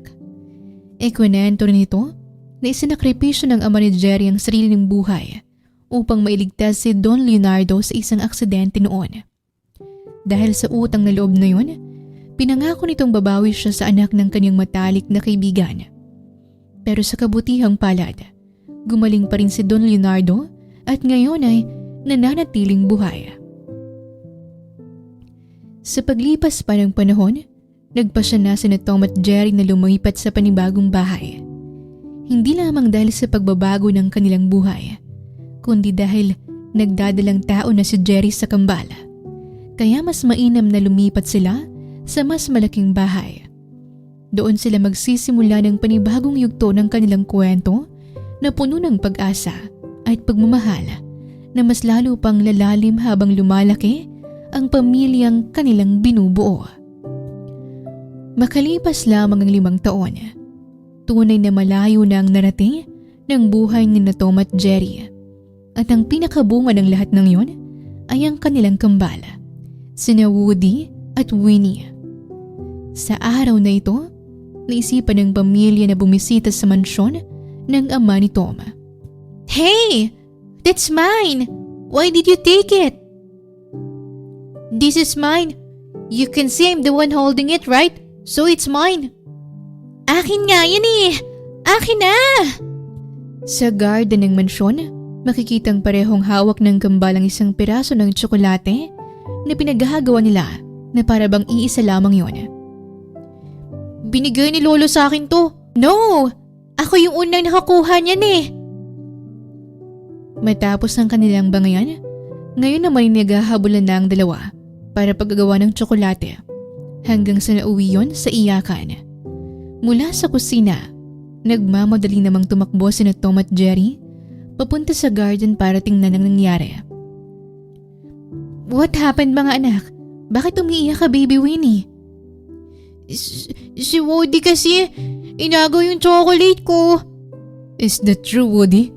Ikwento rin ito na isinakripisyo ng ama ni Jerry ang sarili ng buhay upang mailigtas si Don Leonardo sa isang aksidente noon. Dahil sa utang na loob na yun, pinangako nitong babawi siya sa anak ng kanyang matalik na kaibigan. Pero sa kabutihang palad, gumaling pa rin si Don Leonardo at ngayon ay nananatiling buhay. Sa paglipas pa ng panahon, nagpasya na sina Tom at Jerry na lumipat sa panibagong bahay. Hindi lamang dahil sa pagbabago ng kanilang buhay, kundi dahil nagdadalang tao na si Jerry sa kambal. Kaya mas mainam na lumipat sila sa mas malaking bahay. Doon sila magsisimula ng panibagong yugto ng kanilang kwento na puno ng pag-asa at pagmamahal na mas lalo pang lalalim habang lumalaki ang pamilyang kanilang binubuo. Makalipas lamang ang 5 taon, tunay na malayo na ang narating ng buhay ni Tom at Jerry. At ang pinakabunga ng lahat ng yon ay ang kanilang kambal, sina Woody at Winnie. Sa araw na ito, naisipan ng pamilya na bumisita sa mansyon ng ama ni Tom. Hey! That's mine! Why did you take it? This is mine. You can see I'm the one holding it, right? So it's mine. Akin nga yan eh! Akin na! Sa garden ng mansyon, makikitang parehong hawak ng kambal ang isang piraso ng tsokolate na pinaghahagawa nila na para bang iisa lamang yon. Binigay ni Lolo sa akin to. No! Ako yung unang nakakuha niyan eh. Matapos ang kanilang bangayan, ngayon naman naghahabulan na ang dalawa para paggagawa ng tsokolate hanggang sa nauwi yon sa iyakan. Mula sa kusina, nagmamadali namang tumakbo sina Tom at Jerry papunta sa garden para tingnan ang nangyari. What happened mga anak? Bakit umiiyak ka, Baby Winnie? Si Woody kasi, inagaw yung chocolate ko. Is that true, Woody?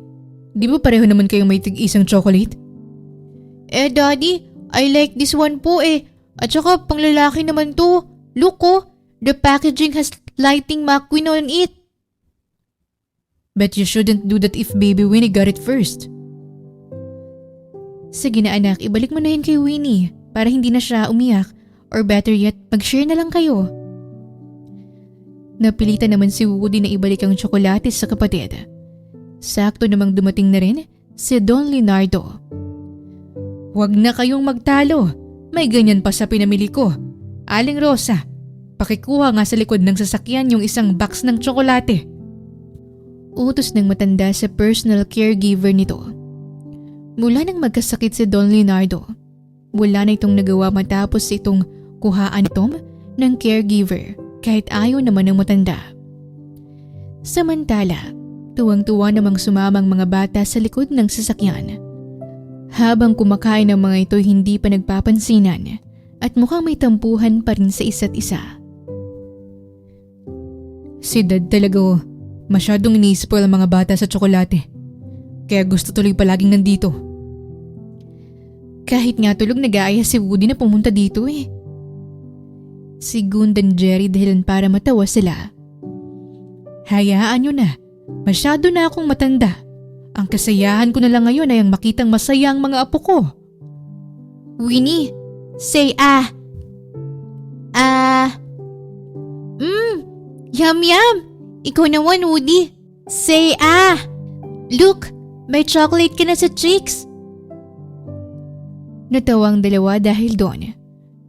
Di ba pareho naman kayong may tig-isang chocolate? Daddy, I like this one po eh. At saka panglalaki naman to. Look oh, the packaging has Lightning McQueen on it. But you shouldn't do that if Baby Winnie got it first. Sige na anak, ibalik mo na yun kay Winnie para hindi na siya umiyak, or better yet, mag-share na lang kayo. Napilitan naman si Woody na ibalik ang tsokolate sa kapatid. Sakto namang dumating na rin si Don Leonardo. Huwag na kayong magtalo. May ganyan pa sa pinamili ko. Aling Rosa, pakikuha nga sa likod ng sasakyan yung isang box ng tsokolate. Utos ng matanda sa personal caregiver nito. Mula nang magkasakit si Don Leonardo, wala na itong nagawa matapos itong kuhaan ni Tom ng caregiver kahit ayaw naman ng matanda. Samantala, tuwang-tuwa namang sumamang mga bata sa likod ng sasakyan. Habang kumakain ang mga ito hindi pa nagpapansinan at mukhang may tampuhan pa rin sa isa't isa. Si Dad talaga masyadong ini-spoil ang mga bata sa tsokolate. Kaya gusto tuloy palaging nandito. Kahit nga tulog nag-aaya si Woody na pumunta dito eh. Sigundan Jerry dahilan para matawa sila. Hayaan nyo na. Masyado na akong matanda. Ang kasayahan ko na lang ngayon ay ang makitang masaya ang mga apo ko. Winnie, say ah. Yum yum. Ikaw naman, Woody. Say ah. Look, may chocolate ka na sa cheeks. Natawang dalawa dahil doon.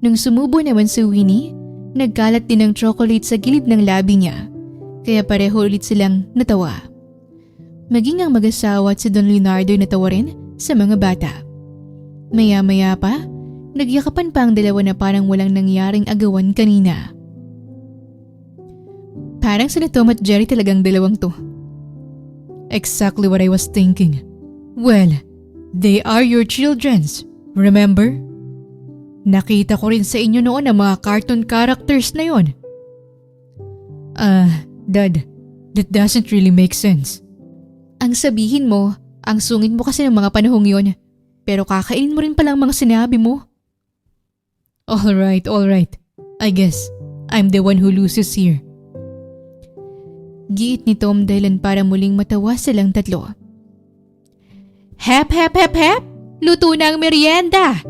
Nung sumubo naman si Winnie, nagkalat din ng chocolate sa gilid ng labi niya. Kaya pareho ulit silang natawa. Maging ang mag-asawa at si Don Leonardo ay natawa rin sa mga bata. Maya-maya pa, nagyakapan pa ang dalawa na parang walang nangyaring agawan kanina. Parang sila Tom at Jerry talagang dalawang to. Exactly what I was thinking. Well, they are your children's, remember? Nakita ko rin sa inyo noon ang mga cartoon characters na yon. Dad, that doesn't really make sense. Ang sabihin mo, ang sungit mo kasi ng mga panahong yon. Pero kakainin mo rin palang mga sinabi mo. Alright. I guess I'm the one who loses here. Giit ni Tom dahilan para muling matawa silang tatlo. Hep! Luto na ang merienda!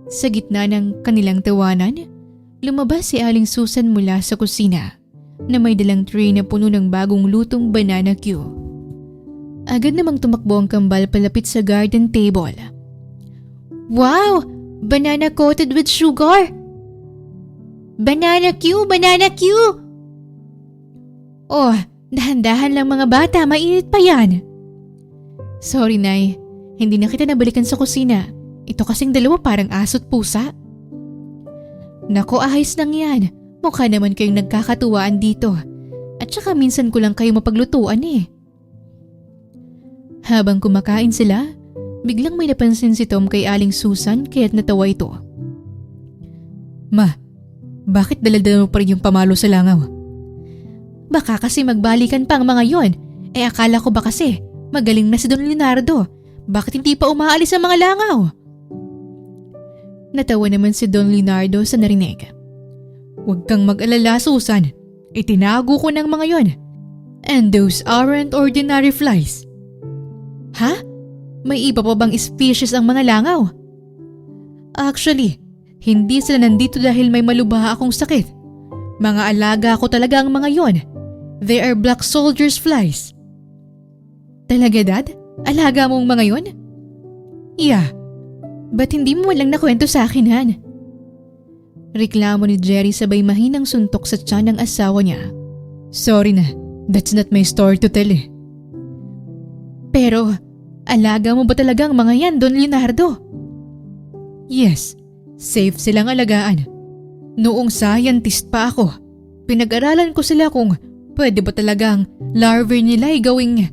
Sa gitna ng kanilang tawanan, lumabas si Aling Susan mula sa kusina na may dalang tray na puno ng bagong lutong banana Q. Agad namang tumakbo ang kambal palapit sa garden table. Wow! Banana coated with sugar! Banana Q! Banana Q! Oh, dahan-dahan lang mga bata, mainit pa yan. Sorry, Nay. Hindi na kita nabalikan sa kusina. Ito kasing dalawa parang aso't pusa. Nako, ahis lang yan. Mukha naman kayong nagkakatuwaan dito. At saka minsan ko lang kayo mapaglutuan eh. Habang kumakain sila, biglang may napansin si Tom kay Aling Susan kaya't natawa ito. Ma, bakit dala-dala mo pa rin yung pamalo sa langaw? Baka kasi magbalikan pa ang mga yon. Akala ko ba kasi magaling na si Don Leonardo. Bakit hindi pa umaalis ang mga langaw? Natawa naman si Don Leonardo sa narinig. Huwag kang mag-alala, Susan. Itinago ko ng mga yon. And those aren't ordinary flies. Ha? May iba pa bang species ang mga langaw? Actually, hindi sila nandito dahil may malubha akong sakit. Mga alaga ko talaga ang mga yon. They are black soldiers flies. Talaga, Dad? Alaga mong mga yon? Yeah. Ba't hindi mo lang nakwento sa akin, Han? Reklamo ni Jerry sabay mahinang suntok sa tiyan ng asawa niya. Sorry na, that's not my story to tell eh. Pero, alaga mo ba talaga ang mga yan, Don Leonardo? Yes, safe silang alagaan. Noong scientist pa ako, pinag-aralan ko sila kung pwede ba talagang larvae nila ay gawing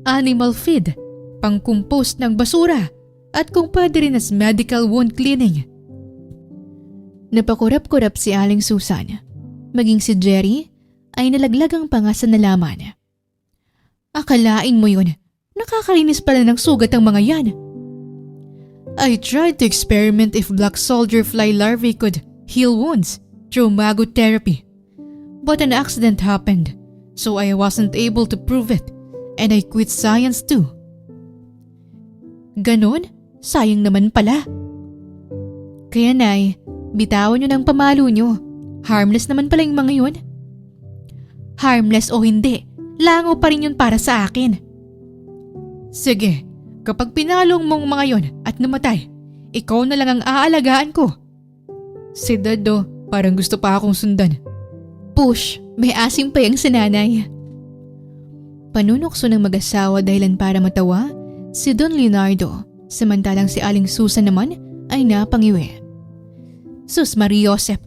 animal feed, pang-compost ng basura, at kung pwede rin as medical wound cleaning. Napakurap-kurap si Aling Susan. Maging si Jerry ay nalaglagang panga sa nalaman. Akalain mo yun, nakakalinis pala ng sugat ang mga yan. I tried to experiment if black soldier fly larvae could heal wounds through magotherapy. But an accident happened, so I wasn't able to prove it, and I quit science too. Ganon? Sayang naman pala. Kaya Nay, bitawan nyo ng pamalo nyo. Harmless naman pala yung mga yun. Harmless o hindi, lango pa rin yun para sa akin. Sige, kapag pinalong mong mga yon at namatay, ikaw na lang ang aalagaan ko. Si Dado, parang gusto pa akong sundan. Push, may asim pa yung sinanay. Panunokso ng mag-asawa dahilan para matawa si Don Leonardo, samantalang si Aling Susan naman ay napangiwi. Sus Mariosep,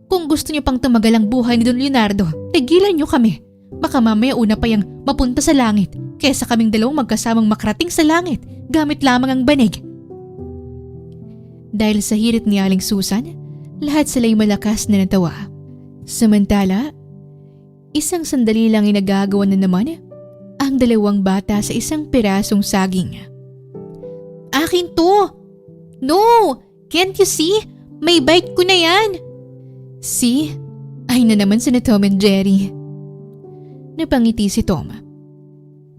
kung gusto niyo pang tumagal ang buhay ni Don Leonardo, tigilan niyo kami. Baka mamaya una pa yung mapunta sa langit kesa kaming dalawang magkasamang makarating sa langit gamit lamang ang banig. Dahil sa hirit ni Aling Susan, lahat sila'y malakas na natawa. Samantala, isang sandali lang ay nagagawa na naman ang dalawang bata sa isang pirasong saging. Akin to! No! Can't you see? May bite ko na yan! See? Ay na naman sina Tom and Jerry. Napangiti si Tom.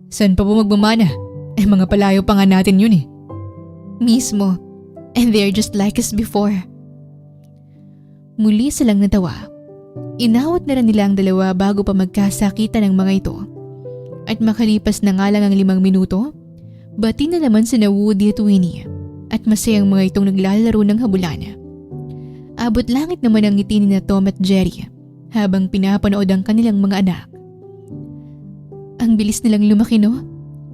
Saan pa po magmamana? Mga palayo pa nga natin yun eh. Mismo. And they're just like us before. Muli silang natawa. Inawat na rin nila ang dalawa bago pa magkasakitan ng mga ito. At makalipas na nga lang ang 5 minuto, bati na naman sina Woody at Winnie at masayang mga itong naglalaro ng habulan. Abot langit naman ang ngiti ni na Tom at Jerry habang pinapanood ang kanilang mga anak. Ang bilis nilang lumaki, no?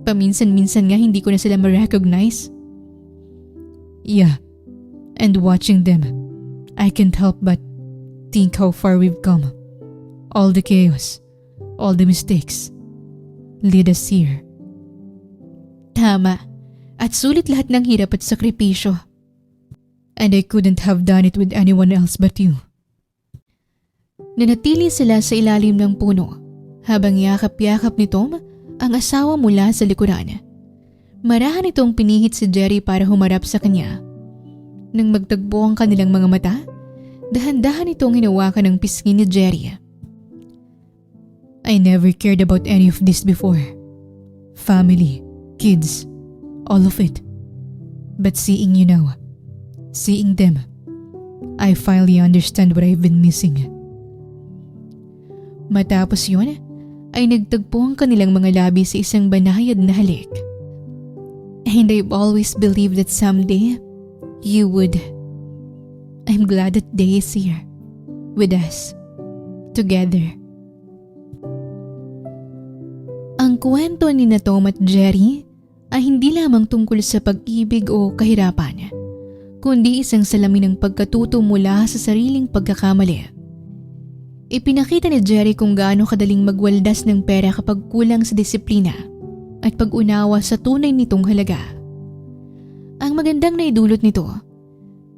Paminsan-minsan nga hindi ko na sila ma-recognize. Yeah, and watching them, I can't help but think how far we've come. All the chaos, all the mistakes, lead us here. Tama, at sulit lahat ng hirap at sakripisyo. And I couldn't have done it with anyone else but you. Nanatili sila sa ilalim ng puno habang yakap-yakap ni Tom ang asawa mula sa likuran. Marahan itong pinihit si Jerry para humarap sa kanya. Nang magtagpo ang kanilang mga mata, dahan-dahan itong hinawakan ng pisngi ni Jerry. I never cared about any of this before. Family, kids, all of it. But seeing you now, seeing them, I finally understand what I've been missing. Matapos yun, ay nagtagpo ang kanilang mga labi sa isang banayad na halik. And I've always believed that someday, you would. I'm glad that day is here. with us. Together. Ang kwento ni na Tom at Jerry ay hindi lamang tungkol sa pag-ibig o kahirapan, kundi isang salamin ng pagkatuto mula sa sariling pagkakamali. Ipinakita ni Jerry kung gaano kadaling magwaldas ng pera kapag kulang sa disiplina at pag-unawa sa tunay nitong halaga. Ang magandang naidulot nito,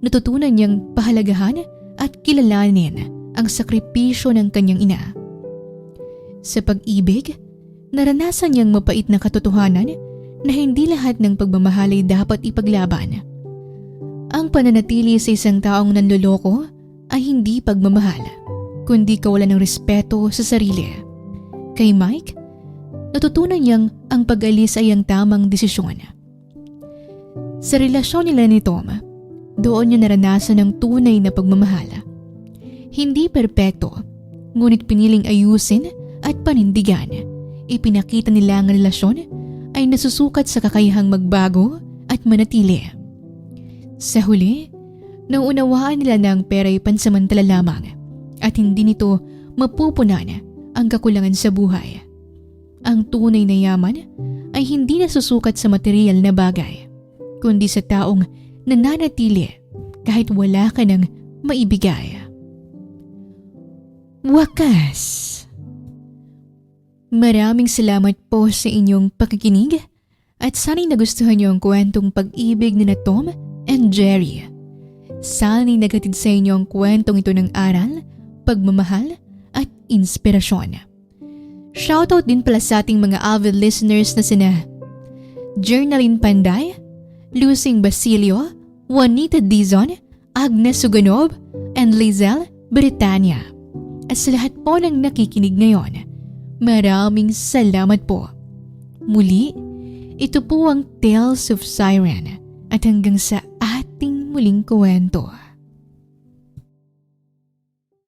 natutunan niyang pahalagahan at kilalanin ang sakripisyo ng kanyang ina. Sa pag-ibig, naranasan niyang mapait na katotohanan na hindi lahat ng pagmamahal ay dapat ipaglaban. Ang pananatili sa isang taong nanloloko ay hindi pagmamahal, kundi kawalan ng respeto sa sarili. Kay Mike, natutunan niyang ang pag-alis ay ang tamang desisyon. Sa relasyon nila ni Tom, doon niya naranasan ang tunay na pagmamahal. Hindi perpekto, ngunit piniling ayusin at panindigan. Ipinakita nila ang relasyon ay nasusukat sa kakayahang magbago at manatili. Sa huli, nauunawaan nila na ang pera ay pansamantala lamang at hindi nito mapupunan ang kakulangan sa buhay. Ang tunay na yaman ay hindi nasusukat sa material na bagay, kundi sa taong nananatili kahit wala ka ng maibigay. Wakas! Maraming salamat po sa inyong pakikinig at sana'y nagustuhan niyo ang kwentong pag-ibig ni na Tom and Jerry. Sana'y nagatid sa inyo ang kwentong ito ng aral, pagmamahal at inspirasyon. Shoutout din pala sa ating mga avid listeners na sina Jernaline Panday, Lucing Basilio, Juanita Dizon, Agnes Suganov, and Lizelle Britannia. At sa lahat po ng nakikinig ngayon, maraming salamat po. Muli, ito po ang Tales of Siren at hanggang sa ating muling kwento.